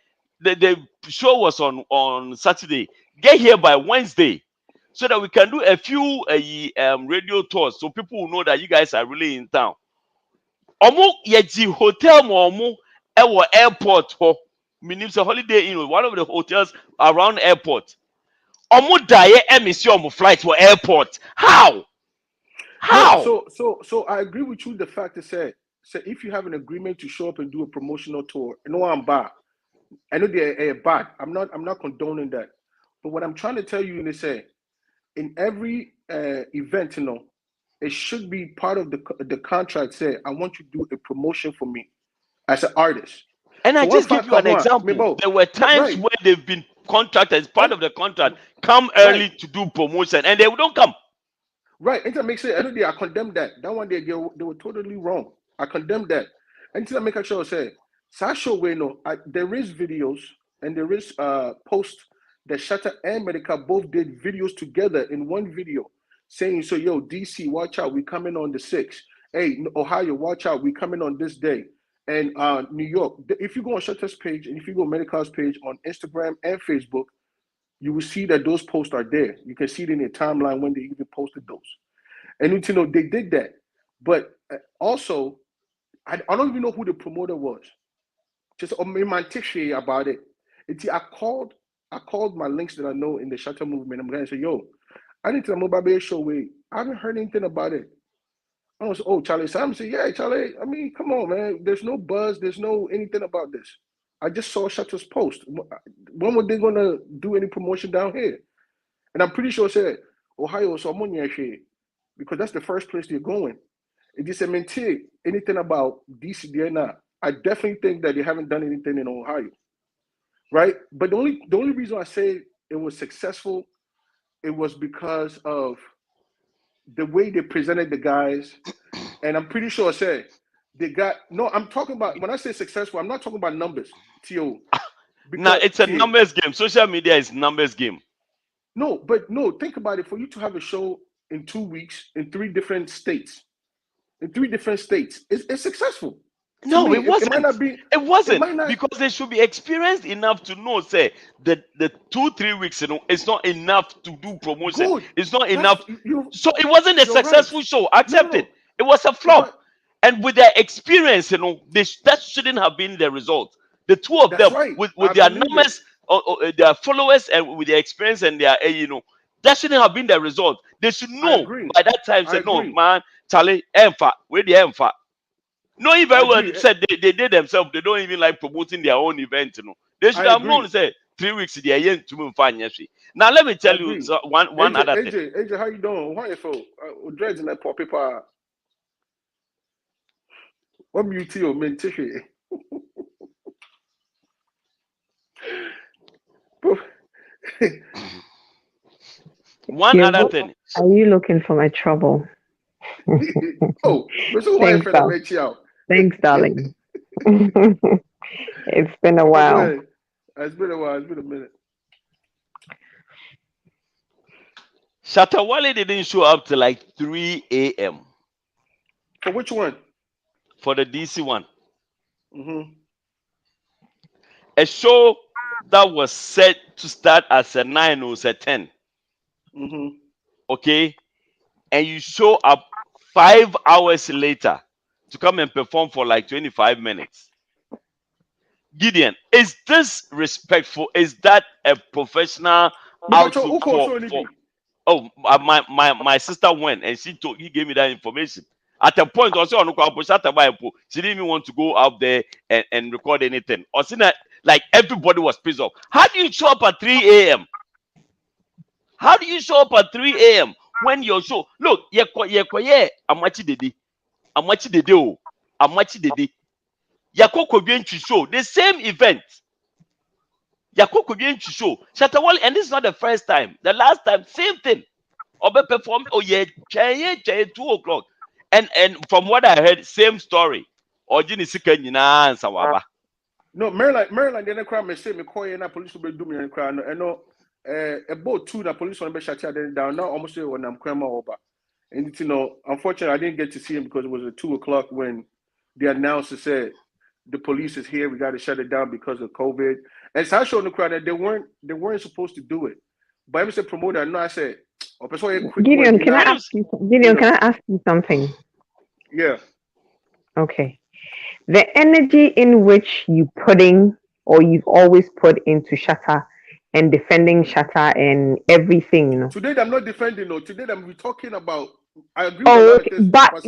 The show was on Saturday. Get here by Wednesday, so that we can do a few radio tours, so people will know that you guys are really in town. Omu yeji hotel mo omu ewo airport ho. Meaning it's a Holiday Inn, one of the hotels around airport. Omu daye emisi omu flight for airport. How?
No, so I agree with you. The fact is, say if you have an agreement to show up and do a promotional tour, no, I'm bad. I know they're bad. I'm not condoning that. But what I'm trying to tell you is, say, in every event, you know, it should be part of the contract. Say, I want you to do a promotion for me as an artist.
And I just give you an example. There were times where they've been contracted as part of the contract, come early to do promotion, and they don't come.
Right, and that makes sense. I condemn that. That one they were totally wrong. I condemn that. And to make sure say, Sasha Weno, there is videos and there is post that Shatta and Medical both did videos together in one video saying, so yo, DC, watch out, we coming on the 6th. Hey, Ohio, watch out, we coming on this day. And New York, if you go on Shatta's page and if you go on Medical's page on Instagram and Facebook, you will see that those posts are there. You can see it in their timeline when they even posted those. And you know, they did that. But also, I don't even know who the promoter was. Just in my tissue about it. I called my links that I know in the Shatta movement. I'm going to say, yo, I need to know about the show. Wait, I haven't heard anything about it. I was, oh, Charlie Sam said, yeah, Charlie, I mean, come on, man. There's no buzz. There's no anything about this. I just saw Shatta's post. When were they going to do any promotion down here? And I'm pretty sure I said, Ohio, so I'm here because that's the first place they're going. It just meant anything about DC there now. I definitely think that they haven't done anything in Ohio. Right? But the only reason I say it was successful, it was because of the way they presented the guys, and I'm pretty sure they got no. I'm talking about when I say successful, I'm not talking about numbers. T.O.
Now it's a numbers game. Social media is numbers game.
No, but no. Think about it. For you to have a show in 2 weeks in 3 different states, it's successful.
No, it wasn't. It wasn't because they should be experienced enough to know. Say the 2-3 weeks, it's not enough to do promotion.
Good.
It's not enough. So it wasn't a successful show. Accept it. It was a flop. And with their experience, that shouldn't have been the result. The two of them, with their numbers, their followers, and with their experience and their, that shouldn't have been the result. They should know by that time. Say, no, man, Charlie, where the Emfa. Knowing very well, said they did themselves. They don't even like promoting their own event. They should have known. Say 3 weeks. They are yet to move fine. Now let me tell you one other thing.
AJ, how you doing? Why you for dreads in that poor paper? What beauty or mentation?
One other thing.
Are you looking for my trouble? Thanks, darling. It's been a while.
It's been a minute.
Shatta Wale didn't show up till like 3 a.m.
For which one?
For the DC one. A show that was set to start as a 9 or a 10. Okay, and you show up 5 hours later to come and perform for like 25 minutes. Gideon, is this respectful? Is that a professional outlook for oh, my sister went and he gave me that information. At a point, also she didn't even want to go out there and record anything. Or like everybody was pissed off. How do you show up at 3 a.m.? How do you show up at 3 a.m. when your show? Look, Amachi Dede. Yako Kobienchi show, the same event. Yako Kobienchi show. Shatta Wale, and this is not the first time. The last time, same thing. Obe performed 2 o'clock. And from what I heard, same story. Ojini Sikanyina and Sawaba.
No, Maryland didn't cry me say me call you na police will be doing and cry. And no about 2 that police on be shut down now almost when I'm crying over. And unfortunately I didn't get to see him because it was at 2 o'clock when the announcer said the police is here, we got to shut it down because of COVID. And so I showed the crowd that they weren't supposed to do it. But I was a promoter, and I said,
Gideon, can I ask you something?
Yeah.
Okay. The energy in which you've always put into Shatta and defending Shatta and everything.
Today I'm not defending. No, today I'm talking about. I agree.
But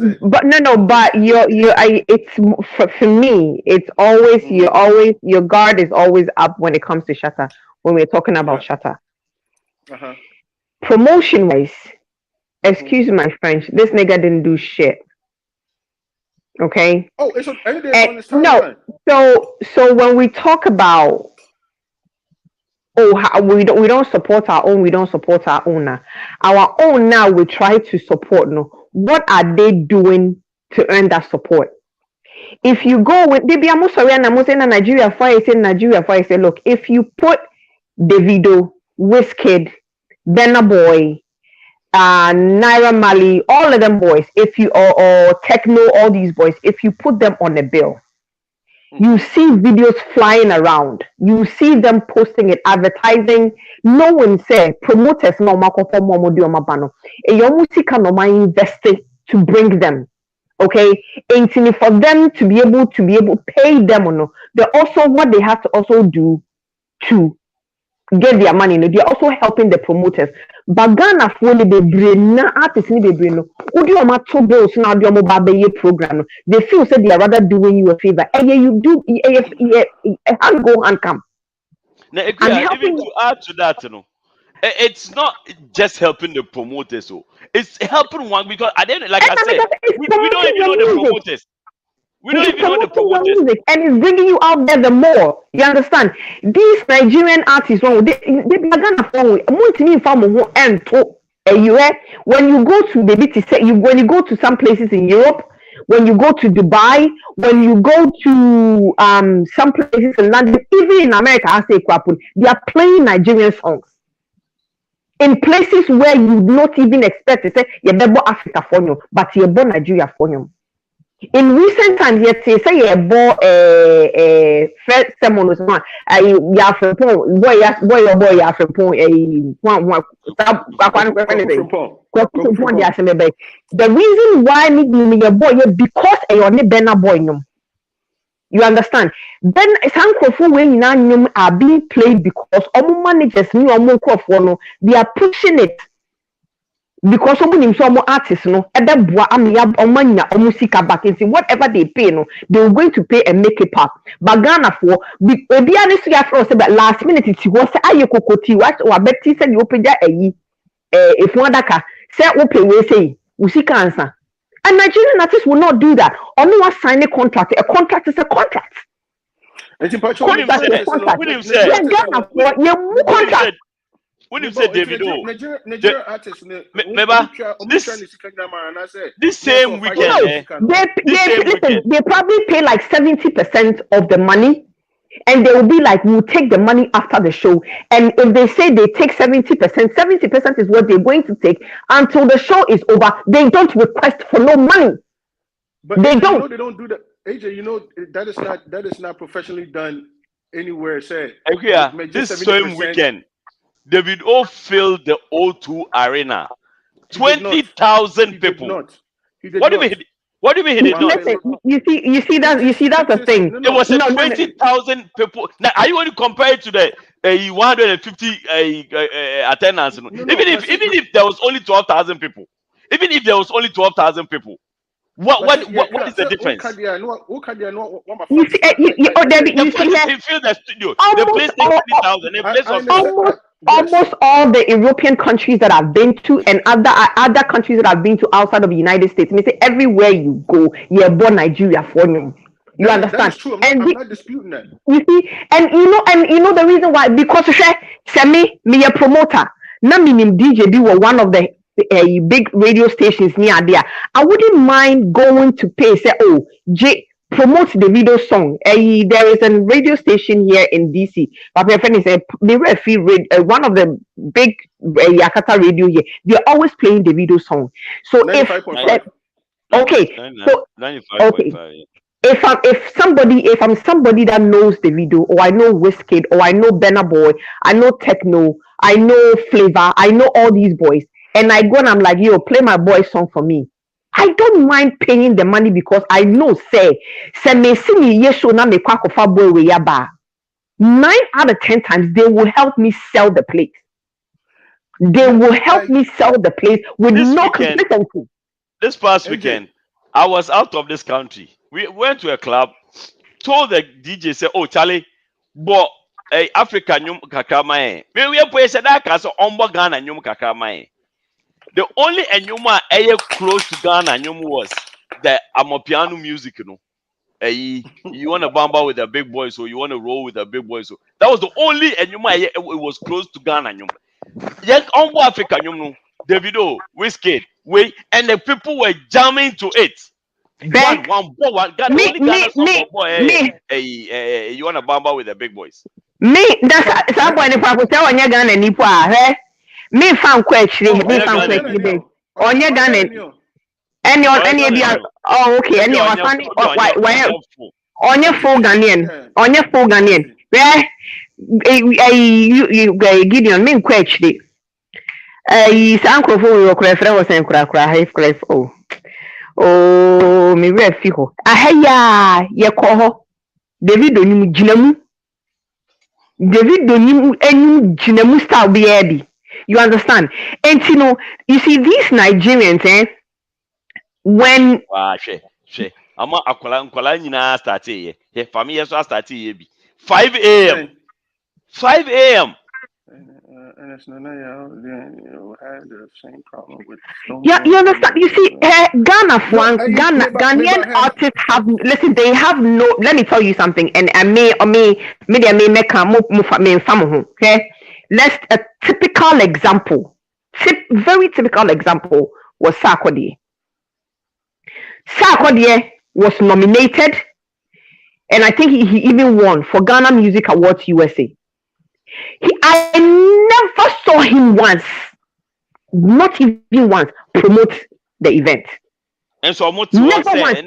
it's for me. It's always your guard is always up when it comes to Shatta. When we're talking about Shatta, promotion wise, excuse my French, this nigga didn't do shit. Okay.
Oh, it's
no. So when we talk about we don't support our own, our own now we try to support. No, what are they doing to earn that support? If you go with Nigeria fire, say look, if you put Davido, Wizkid, Burna Boy, Naira Marley, all of them boys, if you or Techno, all these boys, if you put them on a bill, you see videos flying around. You see them posting it, advertising. No one said promoters no invested to bring them. Okay, and for them to be able to pay them or no, they also what they have to also do to get their money. They're also helping the promoters. But Ghana fully be brain artists ni be brain no. Now program. They feel say they are rather doing you a favor. And you do hand go hand come.
Now, even to add to that, it's not just helping the promoters. So it's helping one because I didn't like I said we don't even know the promoters. We don't even know the promoters.
And it's bringing you out there the more. You understand? These Nigerian artists, they be Ghana phone. When you go to when you go to some places in Europe, when you go to Dubai, when you go to some places in London, even in America, I say they are playing Nigerian songs in places where you not even expect to say you're Africa for you, but you're born Nigeria for you. In recent times, yet say you bought first someone was one boy the reason why me your boy because you're ne bena boy no. You understand? Then some crofo when you are being played because all managers new no they are pushing it. Because someone in some artists no whatever they pay no they're going to pay and make it up but Ghana for be honest last minute it was ayekokoti what or betty said you open that if one daka say open we say usika answer and Nigerian artists will not do that only one sign a contract is a contract contract
When you say Davido,
Nigeria artists,
this same weekend,
they probably pay like 70% of the money, and they will be like, we'll take the money after the show. And if they say they take 70%, 70% is what they're going to take until the show is over. They don't request for no money.
But
they don't.
They don't do that. AJ, that is not professionally done anywhere. Say,
this same weekend. Davido filled the O2 arena. 20,000 people. What do you mean? What do you mean he did not?
You see that's the thing.
It was 20,000 people. Now, are you going to compare it to the 150 attendance? Even if there was only 12,000 people, what is the difference?
They
fill the studio. They place 20,000.
Almost all the European countries that I've been to and other countries that I've been to outside of the United States, I say everywhere you go, you're born Nigeria for you. You understand?
That's true. I'm not disputing that.
You see, and you know the reason why, because me a promoter. Na minim DJ be one of the big radio stations near there. I wouldn't mind going to pay. Say, promote the video song. There is a radio station here in DC. But my friend is one of the big Yakata radio here. They're always playing the video song. So if I'm somebody that knows the video, or I know Wizkid, or I know Burna Boy, I know Techno, I know Flavor, I know all these boys, and I go and I'm like, play my boy song for me. I don't mind paying the money because I know, say me see me yesho na me kwakofa boy we yaba. 9 out of 10 times they will help me sell the place. They will help me sell the place with no complacency.
This past weekend, I was out of this country. We went to a club, told the DJ, say, Charlie, but Africa nyum kakamae. We are said that because Ombo Ghana nyum kakamae. The only enyuma close to Ghana enyuma was the Amapiano music, you want to bamba with the big boys, so you want to roll with the big boys. So that was the only enyuma it was close to Ghana enyuma. Yes, Ombo Africa nyum Davido, Wizkid, and the people were jamming to it. One boy. You want to bamba with the big boys?
Me, that's that boy. If I could tell on your Ghana nipa, me found question. Me found question. On your Ghana, any okay. Any on your full Ghanaian, on your full Ghanaian. You Gideon. Me question. His uncle for your was saying cry. Oh, me refi ho. Ahaya ye ko ho. David onim ginamu. David onim enim ginamu style be. You understand? And you see these Nigerians, when
she. Ama akwala nyina start here. He family so start here be. 5 a.m. 5 a.m.
And it's not had the same problem with.
You understand? You see, Ghanaian artists have listen. They have no. Let me tell you something. And may make okay. Let's a typical example very typical example was Sarkodie. Sarkodie was nominated, and I think he even won for Ghana Music Awards USA. I never saw him once, not even once, promote the event.
And so much
never once.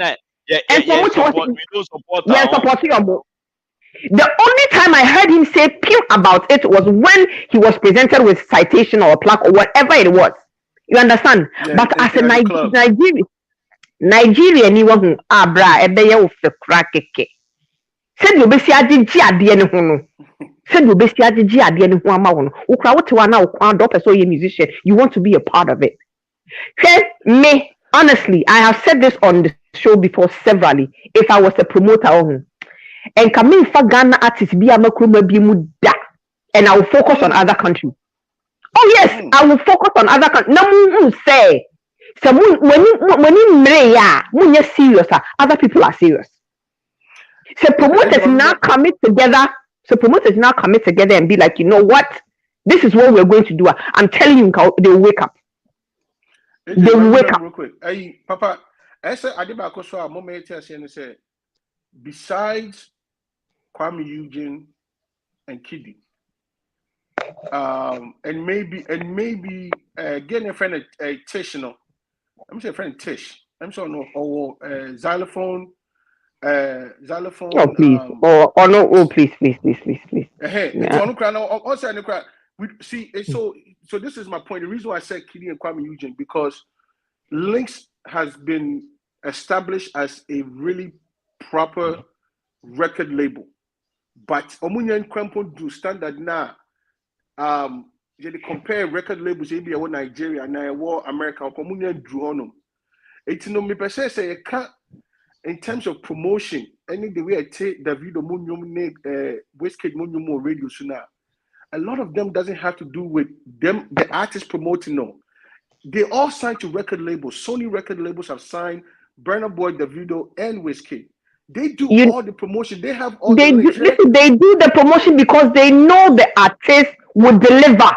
The only time I heard him say pew about it was when he was presented with citation or a plaque or whatever it was. You understand?
Yeah,
but as a
Nigeria,
ni wahu abra ebeye wo fe kra keke. Said you besi agye ade ne ho no. Said you besi agye ade ne ho ama wo no. Wo kra wo te wa na wo kwan do person ye musician, you want to be a part of it. Me, honestly, I have said this on the show before severally. If I was a promoter, and coming for Ghana artists be a makruma bi mu da, and I will focus on other countries. Oh yes, I will focus on other countries. No mu say, so when you mreya, when you're serious, other people are serious. So promoters now commit together. So promoters now commit together and be like, you know what, this is what we're going to do. I'm telling you, they will wake up. They will wake up.
Real quick. Hey, Papa, I said I did my question. I'm going to say, besides Kwame Eugene and Kidi, and maybe getting a friend Tish, you know, I'm saying friend Tish. I'm sorry, no, or xylophone.
Oh please, please.
Hey, yeah. See, so this is my point. The reason why I said Kidi and Kwame Eugene, because Lynx has been established as a really proper record label, but Omunyan Krempo do standard now. They compare record labels maybe in Nigeria and America. Omunyan drew on them. It's no me per se say in terms of promotion. Any the way I take Davido Munyum Wizkid Munyum radio now. A lot of them doesn't have to do with them, the artists promoting. No, they all signed to record labels. Sony record labels have signed Burna Boy, Davido, and Wizkid. They do all the promotion. They have all
they do the promotion because they know the artist will deliver.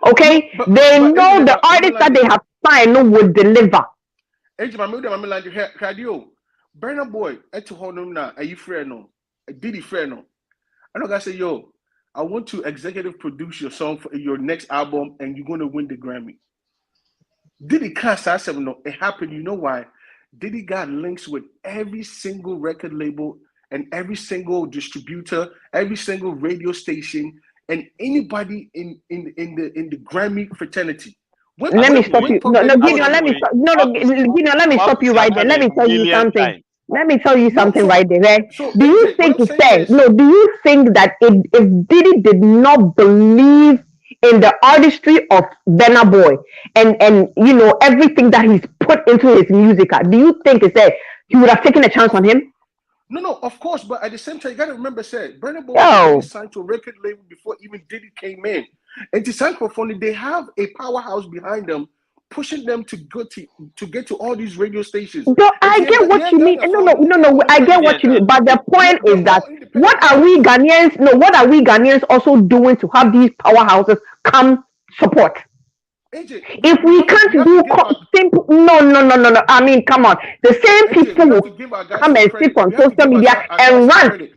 Okay, they know the artists that they have signed will deliver.
Burna Boy, are you friend no? Diddy friend no? I don't gotta say yo. I want to executive produce your song for your next album, and you're going to win the Grammy. Diddy can't say no. It happened. You know why? Diddy got links with every single record label and every single distributor, every single radio station, and anybody in the Grammy fraternity.
Let me stop you. Gideon, let me stop you right there. Let me tell you something. Let me tell you something right there. Right? So do you think do you think that if Diddy did not believe in the artistry of Burna Boy and you know everything that he's put into his music, do you think he would have taken a chance on him?
No, of course, but at the same time, you gotta remember, Burna Boy was signed to a record label before even Diddy came in. And to sign for Funny, they have a powerhouse behind them, pushing them to get to all these radio stations.
No, I get what you mean. No, I get what you mean. But the point is that what are we Ghanaians also doing to have these powerhouses come support? If we can't do simple, no. I mean, come on. The same people will come and sit on social media and run.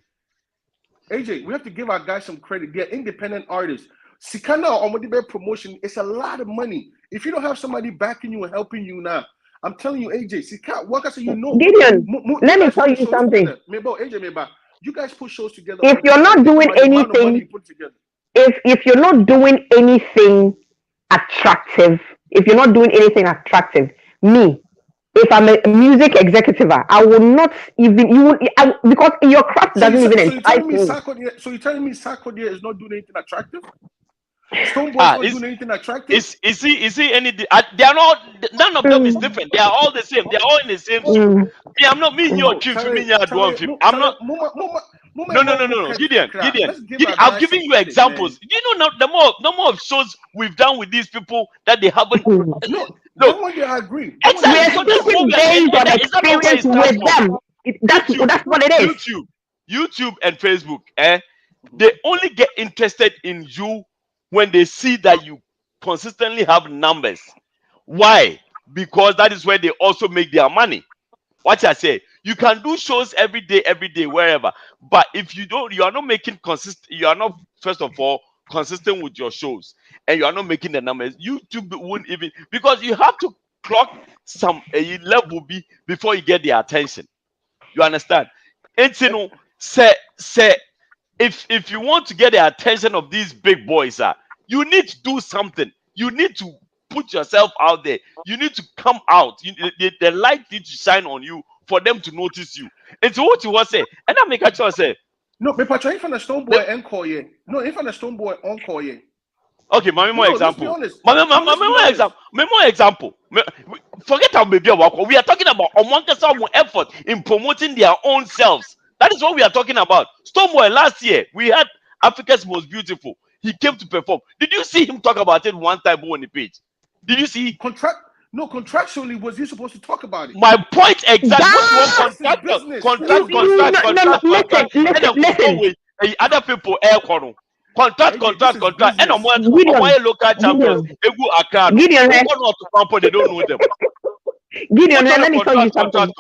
AJ, we have to give our guys some credit. They're independent artists. Sikana or Modibe promotion is a lot of money. If you don't have somebody backing you and helping you now, I'm telling you, AJ, Sika, what I say, you know.
Gideon, let me tell you something.
You guys put shows together.
If you're not doing anything, if you're not doing anything attractive, me, if I'm a music executive, I will not even because your craft doesn't even entice me.
So you're telling me Sarkodie is not doing anything attractive? Stonebwoy not doing anything attractive?
Is he any? They are not. None of them is different. They are all the same. They are all in the same soup. I'm not me. Your chief. I'm not. No. Gideon. I'm giving you examples. You know, the more shows we've done with these people that they haven't.
No, I agree.
Exactly. We're based on experience with them. That's what it is.
YouTube and Facebook. They only get interested in you when they see that you consistently have numbers. Why? Because that is where they also make their money. What I say, you can do shows every day, wherever. But if you don't, you are not making consistent. You are not, first of all, consistent with your shows, and you are not making the numbers. YouTube won't even, because you have to clock some a level before you get their attention. You understand? It's, you know, say if you want to get the attention of these big boys, you need to do something. You need to put yourself out there. You need to come out. The light needs to shine on you for them to notice you. And so what you want to say, and I make a choice say,
no, me patch if on a stone boy encore ye. No, if on a stone boy encore ye.
Okay, my more example. My more example. Forget our baby work. We are talking about some effort in promoting their own selves. That is what we are talking about. Stoneboy last year, we had Africa's Most Beautiful. He came to perform. Did you see him talk about it one time on the page? Did you see?
Contractually, was he supposed to talk about it?
My point exactly. Contract. Other people air corner. Contract. And on local champions,
Gideon,
they don't know them.
Gideon, let me tell you something.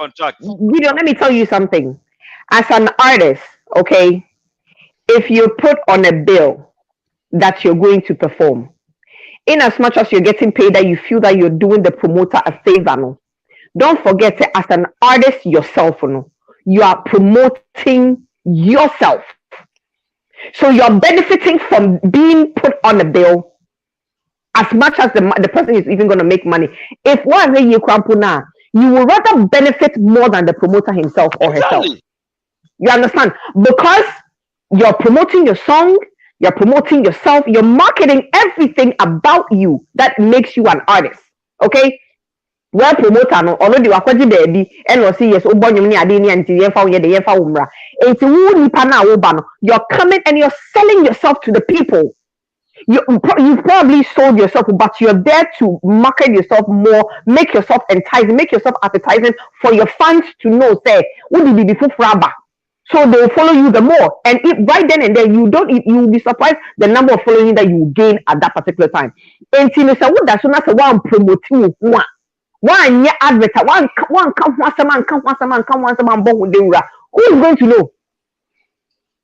Gideon, let me tell you something. As an artist, okay, if you put on a bill that you're going to perform, in as much as you're getting paid, that you feel that you're doing the promoter a favor, no? Don't forget that as an artist yourself, no? You are promoting yourself. So you're benefiting from being put on a bill as much as the person is even going to make money. If one day you now, you will rather benefit more than the promoter himself or herself. You understand? Because you're promoting your song, you're promoting yourself, you're marketing everything about you that makes you an artist. Okay? Well, promoter no already wakwaji baby and was yes obonyum ni ade ni anti yefa wo ye de yefa wo mra. Enti wo nipa na wo ba no, you're coming and you're selling yourself to the people. You've probably sold yourself, but you're there to market yourself more, make yourself enticing, make yourself appetizing for your fans to know, say, what did you be for fraba? So they will follow you the more. And if right then and there, you'll be surprised the number of following that you gain at that particular time. And so what that's one promoting one year advertise, one come once a man, who is going to know?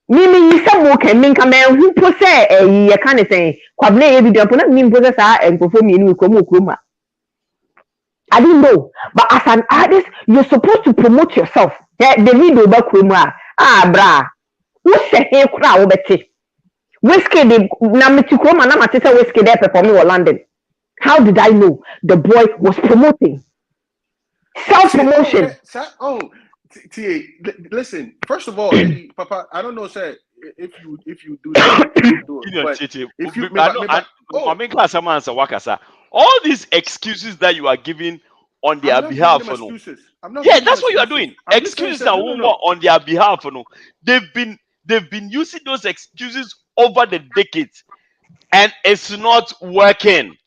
Mimi you say more can mean come who possess a kind of saying Kwame video put mean possess and perform in Kroma. I didn't know, but as an artist, you're supposed to promote yourself. The video about Kroma, bra, who say hey crowd betty whiskey the Namitu Kroma Namatisa whiskey there performing in London. How did I know? The boy was promoting self-promotion.
Listen, first of all, Papa, I don't know, sir, if you do that,
all these excuses that you are giving on their behalf, yeah, that's what you are doing. Excuses on their behalf, they've been using those excuses over the decades, and it's not working.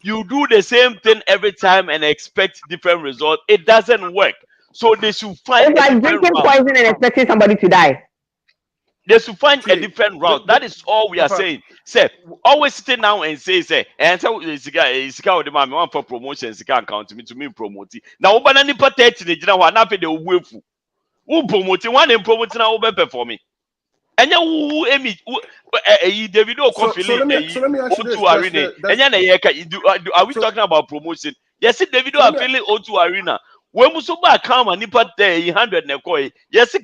You do the same thing every time and expect different results. It doesn't work. So they should find.
It's like drinking poison and expecting somebody to die.
They should find a different route. That is all we are saying. Say, always sit down and say, and so the man want for promotion, account to me promote. Now, open any patent, the general one up in the willful. Who promoting one and promoting our better for me. And you, David,
let me ask you this.
Are we talking about promotion? Yes, David, are feeling O2 Arena. When we saw come and nipa there 100 nekoi, yes, a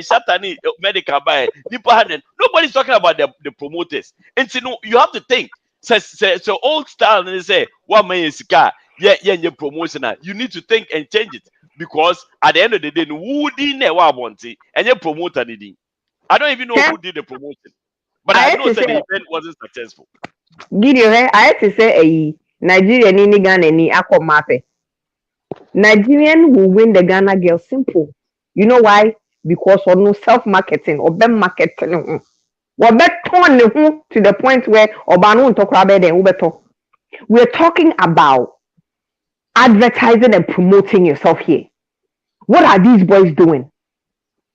satani medical by nipa 100. Nobody's talking about the promoters. And so you have to think. So old style and they say, what man is car? Yeah, promotion. You need to think and change it because at the end of the day, who didn't want it and your promoter did. I don't even know who did the promotion, but I know that the event wasn't successful.
Gideon, I had to say, Nigerian in Ghana ni ako mape. Nigerian will win the Ghana girl simple. You know why? Because of no self-marketing or them marketing. To the point where we're talking about advertising and promoting yourself here. What are these boys doing?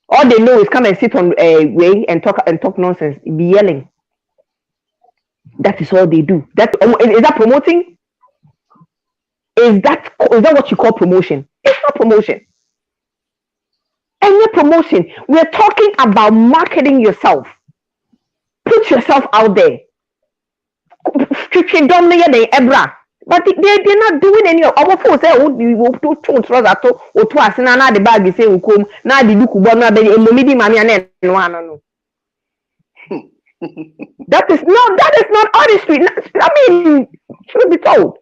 All they know is come and sit on a way and talk nonsense, be yelling. That is all they do. Is that promoting? Is that what you call promotion? It's not promotion. Any promotion. We're talking about marketing yourself. Put yourself out there. Strictly dominate the Ebra. But they're not doing any of our folks. Say, oh, to trust or to us, na the bag is saying, come, now the look one, and mommy, mammy, and no. That is not artistry. I mean, should be told.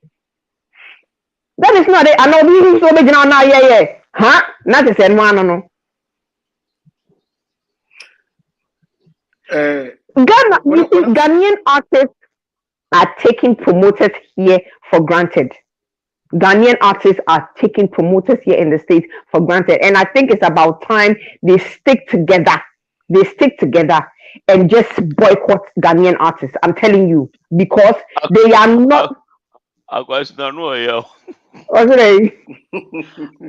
That is not it. I know we so big now, yeah. Huh? Not the same one, no. Ghanaian artists are taking promoters here for granted. Ghanaian artists are taking promoters here in the States for granted. And I think it's about time they stick together. They stick together and just boycott Ghanaian artists. I'm telling you, because they are not.
I know, yeah.
Okay.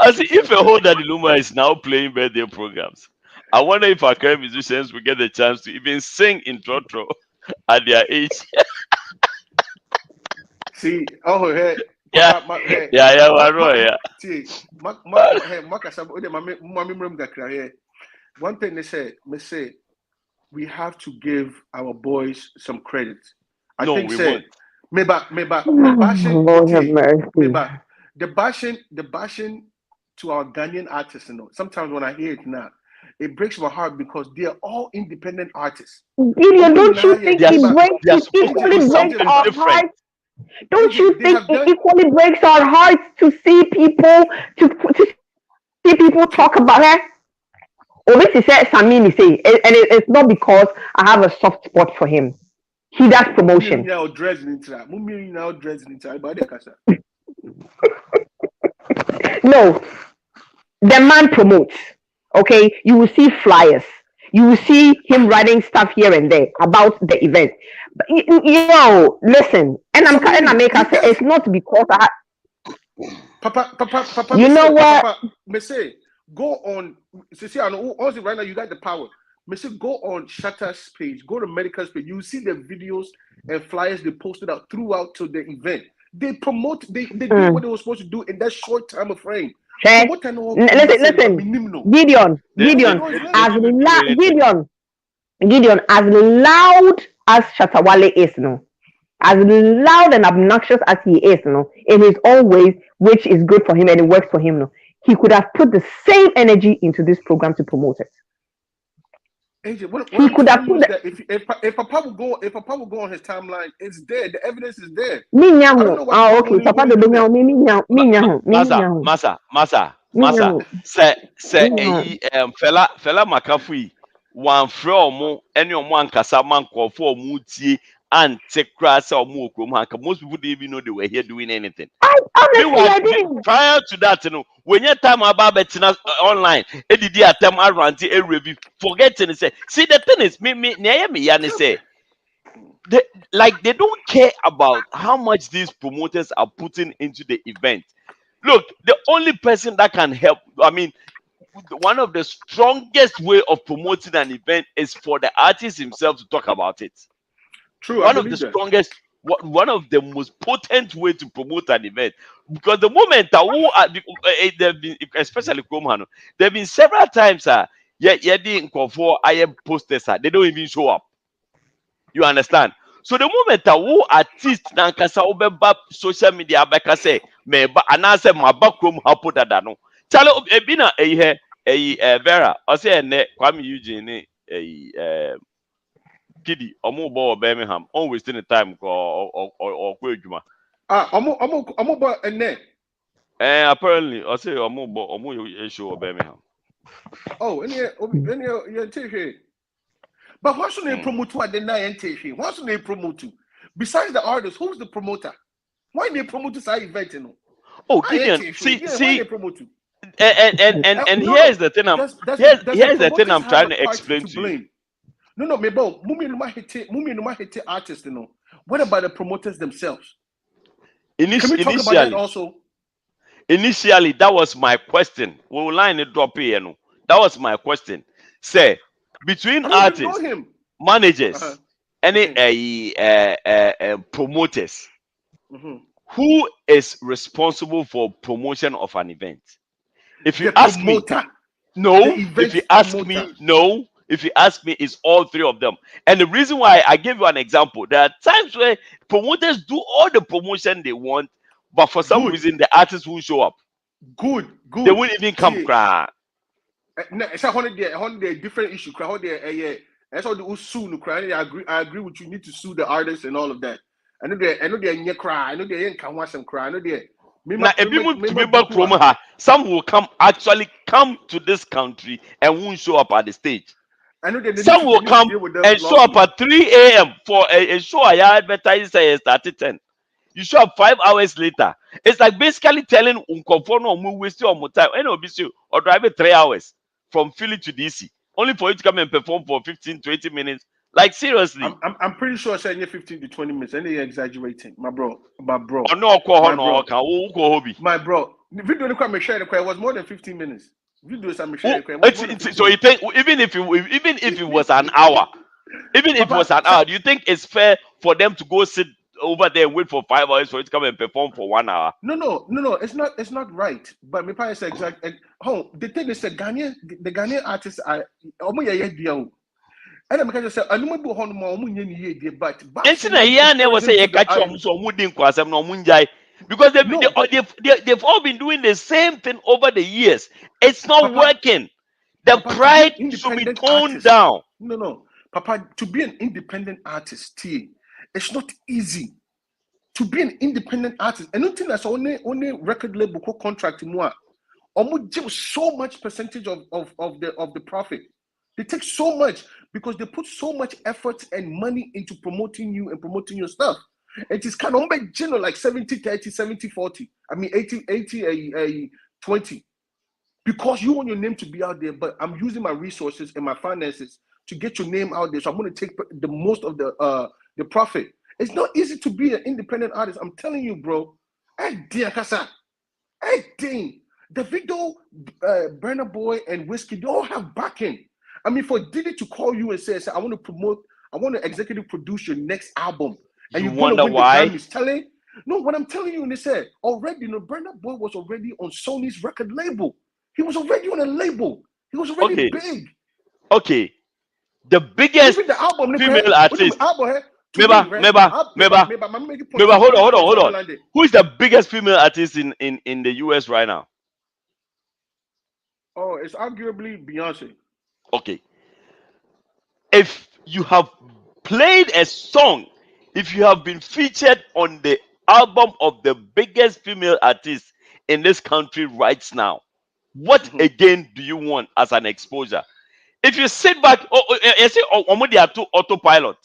I see if a whole Daddy Luma is now playing birthday programs, I wonder if our current musicians will get the chance to even sing in Trotro at their age.
See, oh, hey.
Yeah,
one thing they say, we have to give our boys some credit. I
no,
think
we
say,
won't.
the bashing to our Ghanaian artists, you know. Sometimes when I hear it now, it breaks my heart because they are all independent artists.
Gideon, don't you think it equally breaks our hearts? Don't you think it equally breaks our hearts to see people talk about her? Or this is Samini say, and it's not because I have a soft spot for him. He does promotion. No, the man promotes. Okay, you will see flyers. You will see him writing stuff here and there about the event. But, listen, and I'm making say it's not because I.
Papa,
you know what?
Papa, me say go on. See, I know also right now you got the power. Me say go on Shutter's page, go to Medical's page. You see the videos and flyers they posted out throughout to the event. They promote. They did what they were supposed to do in that short time of frame.
Okay. Listen, Gideon, as loud as Shatawale is, no, as loud and obnoxious as he is, no, in his own ways, which is good for him and it works for him, no, he could have put the same energy into this program to promote it.
AJ, what he could have put that if Papa would go on his timeline, it's there. The evidence is there.
Okay. Papa the
Masa. Say fella makafui one from any one kasaman call for muti and take grass or more. Most people didn't even know they were here doing anything.
I didn't.
Prior to that, when your time about betina online, edidi atem around a review, forgetting say. See, the thing is, me yani say, they don't care about how much these promoters are putting into the event. Look, the only person that can help, I mean, one of the strongest way of promoting an event is for the artist himself to talk about it.
True.
One of the strongest, one of the most potent way to promote an event, because the moment they've been, especially Kromano, there have been several times I am posters, they don't even show up. You understand? So the moment artist nankasa obeba social media beka say me ba anase maba krom hapo dada no chale ebina Vera o say ne Kwame Eugene Kidi omo bo Birmingham on wasting the time or kwa adwuma
omo bo ene
apparently I say omo show Birmingham.
Oh, any you but why should they promote what they not? Why should they promote? Besides the artist, who's the promoter? Why they promote this event? You know?
Oh, Gideon, see, and here's the thing. Here's the thing I'm trying to explain to you.
No, maybe Mumi no hit artists. You know, what about the promoters themselves? Can we talk about that also?
Initially, that was my question. We will line it drop here. That was my question. Say, between artists, managers, any promoters.
Mm-hmm.
Who is responsible for promotion of an event? If you
The
ask
promoter.
me, no.
The
If you
event
ask
promoter.
me, no. If you ask me, it's all three of them. And the reason why I gave you an example, there are times where promoters do all the promotion they want, but for some reason the artists won't show up.
Good.
They won't even come cry.
It's a hundred different issue. Yeah. That's all the sue. I agree with you. You need to sue the artists and all of that. I know they cry. I know they can't watch them cry. I know they.
Now, some will actually come to this country and won't show up at the stage.
I know
Some will come and show up at 3 a.m. for a show I advertised started 10. You show up 5 hours later. It's like basically telling Unkonforno waste your time or drive it 3 hours from Philly to DC, only for you to come and perform for 15-20 minutes. Like seriously.
I'm pretty sure I said 15 to 20 minutes. And they're exaggerating, my bro. My bro.
My
bro. The video it was more than 15 minutes. Video
so you think even if it was an hour, even if it was an hour, do you think it's fair for them to go sit over there and wait for 5 hours for you to come and perform for 1 hour?
No. It's not right. But my parents exact. The thing is, the Ghanaian artists are and I'm just say, I know but
because they've all been doing the same thing over the years. It's not working. The pride should be toned down.
No, Papa, to be an independent artist, it's not easy. To be an independent artist, and nothing that's only record label contract more. Almost give so much percentage of the profit. They take so much because they put so much effort and money into promoting you and promoting your stuff. It is kind of like 70-30, 70-40. I mean 80-20. Because you want your name to be out there, but I'm using my resources and my finances to get your name out there. So I'm going to take the most of the profit. It's not easy to be an independent artist. I'm telling you, bro. Hey, Davido, Burna Boy, and Whiskey, they all have backing. I mean, for Diddy to call you and say, I want to executive produce your next album. And
you wonder why?
What I'm telling you, and they said already, Burna Boy was already on Sony's record label. He was already on a label. He was already big.
Okay. The biggest female artist. Hold on. Who is the biggest female artist in the US right now?
Oh, it's arguably Beyonce.
Okay. If you have played a song, if you have been featured on the album of the biggest female artist in this country right now, what again do you want as an exposure? If you sit back, you say, they are two autopilot.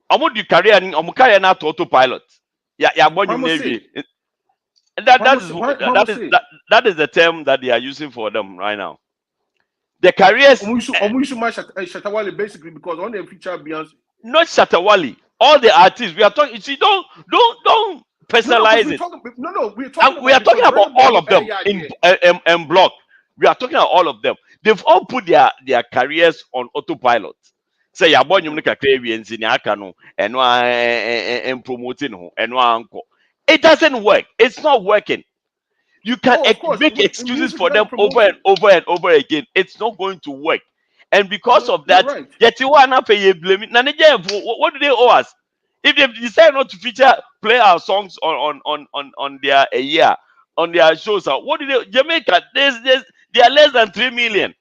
Career not to autopilot. That is the term that they are using for them right now. The careers.
Basically, because on the feature Beyonce.
Not Shatawali. All the artists we are talking. See, don't personalize it. We are talking about all of them in block. We are talking about all of them. They've all put their careers on autopilot. Say you're born, you make a and promoting and it doesn't work. It's not working. You can make excuses for them over and over and over again. It's not going to work. And because of that, what do they owe us? If they decide not to play our songs on their on their shows, what do they? Jamaica, they are less than 3 million.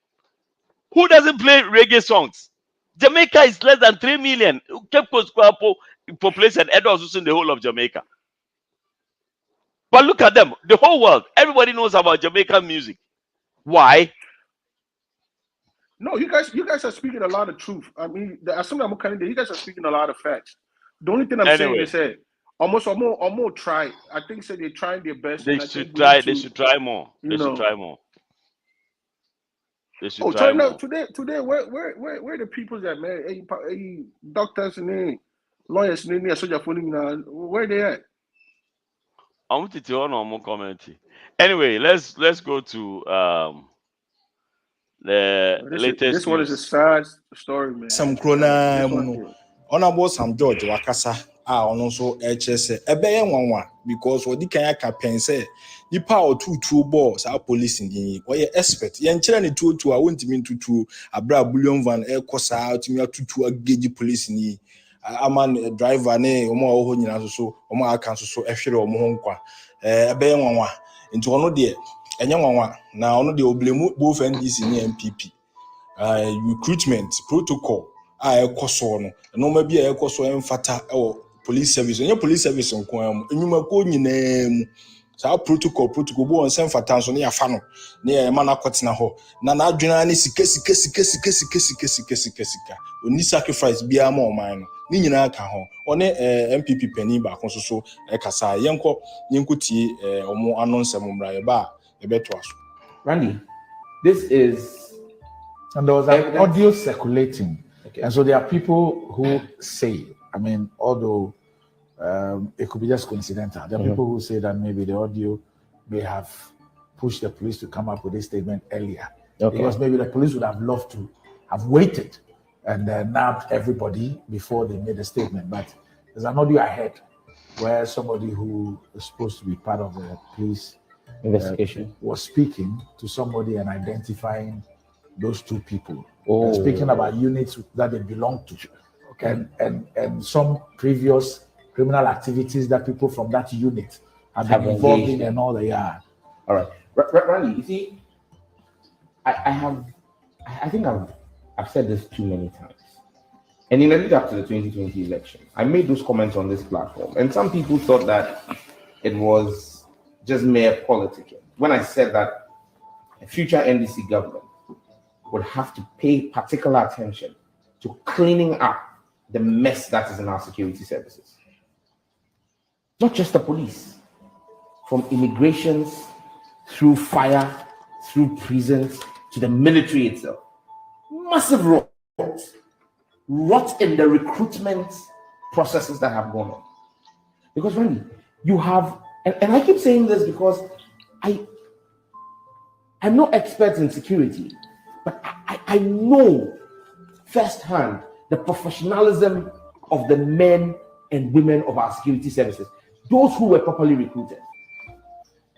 Who doesn't play reggae songs? Jamaica is less than 3 million. Population adults in the whole of Jamaica. But look at them, the whole world, everybody knows about Jamaican music. Why?
No, you guys are speaking a lot of truth. I mean, you guys are speaking a lot of facts. The only thing I'm saying is that almost try. I think they're trying their best.
They should try more. They should try more.
Today, where the people that man? Hey, doctors and lawyers and soldier phone, where they at?
I want to tell no community. Anyway, let's go to the latest.
This one is a sad story, man.
Some corona, Honorable Sam George Wakasa ono so HSA ebeye nwanwa because odi kan campaign say nipa o tutu ball sa police ndin oye expert ye nkyere ne tutu a wontimi tutu abra Bullion Van kosa otimi atutu agege police ni aman driver ne omo a ho nyina so omo aka so ehwere omo ho nkwa ebeye nwanwa nti ono de enye nwanwa na ono de oblemu both NDC ni MPP recruitment protocol ekoso no ma bia ekoso emfata police service onye police service nko am enyuma ko nyina mu sa protocol bo on sem fata nso ne yafa no ne e ma na kotena ho na adwena ne sika oni sacrifice bia ma o man no ne nyina ka ho one MPP pani ba ko so kasa yenko tie omo announce mumra ye ba e beto aso.
Randy, this is
and there was an audio circulating. Okay. And so there are people who say, I mean, although it could be just coincidental, there are people who say that maybe the audio may have pushed the police to come up with this statement earlier. Okay. Because maybe the police would have loved to have waited and nabbed everybody before they made a statement. But there's an audio ahead where somebody who is supposed to be part of the police investigation was speaking to somebody and identifying those two people. And speaking about units that they belong to, okay, and some previous criminal activities that people from that unit have been involved in and all they are.
All right, Randy, you see, I think I've said this too many times. And in the lead up to the 2020 election, I made those comments on this platform, and some people thought that it was just mere politicking. When I said that a future NDC government would have to pay particular attention to cleaning up the mess that is in our security services. Not just the police, from immigrations, through fire, through prisons, to the military itself. Massive rot in the recruitment processes that have gone on. Because really, you have, and I keep saying this because I'm not expert in security, but I know firsthand the professionalism of the men and women of our security services, those who were properly recruited.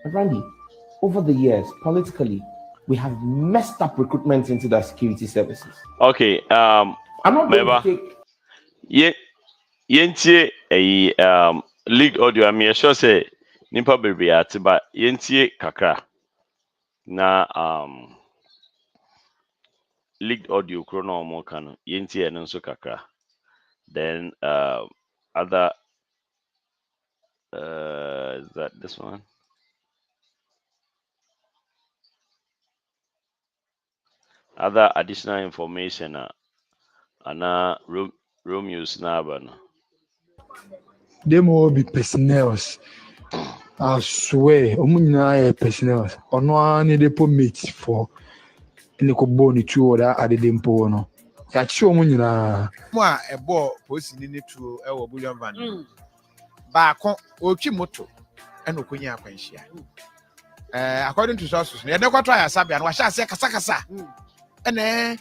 And Randy, over the years, politically, we have messed up recruitment into the security services.
Okay,
I'm not going to take...
Yentie a leaked audio. I mean, I sure say nipa baby at, but yentie kakra na leaked audio chrono mo kano yentie and so kakra. Then other is that this one? Other additional information ana Romeo's Naban.
They will be personnel. I swear, personnel. On one they put meat for in the coboni two or at the dimpo. No, that's so many.
Moi, a ball posting in it to our Bullion Van. Back on Ochimoto and Okunya Quenchia. According to sources, they never try a Sabian, was I say Casacasa. And then,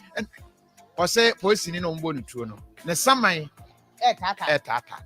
or say posting in on Boni Tuno. The summer at Tata.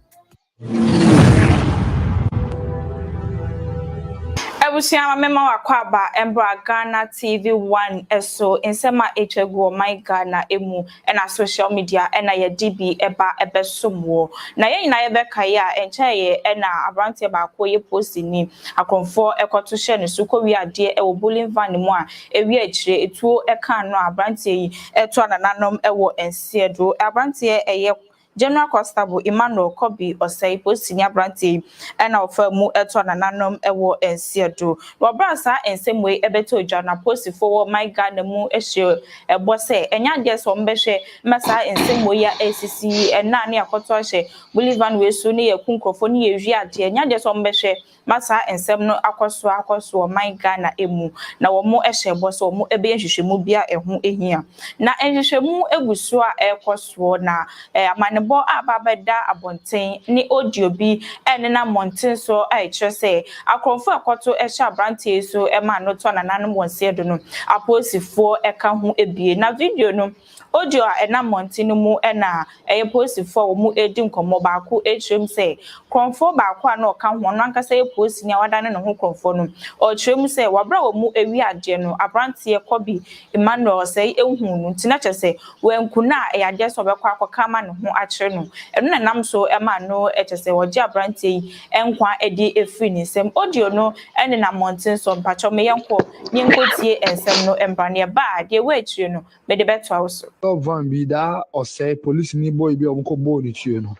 Ebusia mema wakwaba Embra Ghana TV1 eso insema echegu my Ghana emu na social media na ye DB eba ebesomwo na ye nyina ye beka ya encheye na abrantie ba ko ye post ni akonfo ekoto hye ne so ko wi ade e wo Bullion Van mu a ewi akire etuo eka no abrantie yi eto anananom ewo ensiedo abrantie eye General Constable Emmanuel Kobi Osei Posinia Branti and offer mu eto nananom ewo ensiedo. Robrasa ensemwe ebeto jana posi forward my Ghana mu ehye ebo se enya de so mbehwe masa ensemwe ya ACC ena ne akoto hye Bullion Van we so ne yakunkrofo ne yewi ade enya de so mbehwe masa ensem no akoso my Ghana emu na wo mu ehye ebo so mu ebe nhwehwemu bia eho ehia na nhwehwemu eguso a ekoso na amane bo ababeda abonten ni audio bi ene na monten so ai kire say akonfo akoto ehye abrantie so e ma no to nananom wonse do no aposifo eka ho ebie na video no audio a ɛna monte no mu ɛna ɛyɛ polisifoɔ wɔn edi nkɔmɔ baako etwem sɛ krɔnfoɔ baako a na ɔka ho no ankasa yɛ polisi ni a wadane ne ho krɔnfoɔ no ɔkyerɛm sɛ wabra wɔn ewi adeɛ no aberanteɛ kɔbi Emmanuel sɛ ehu no ntina kyɛ sɛ wɔnkuna a ɛyɛ adeɛ sɛ ɔbɛkɔ akɔka ma ne ho akyerɛ no ɛno na nam so ɛma no ɛkyɛ sɛ wɔgye aberanteɛ yi ɛnkwa ɛde efiri ne nsam audio no ɛne na monte so mpatwɔ meyɛnkɔ nyenkotie nsɛm no mbra ne ba deɛ wɔ akyire no mede bɛto awso
van bi da ɔsɛ police ni boy bi ɔmo kɔ bɔɔl ne tue no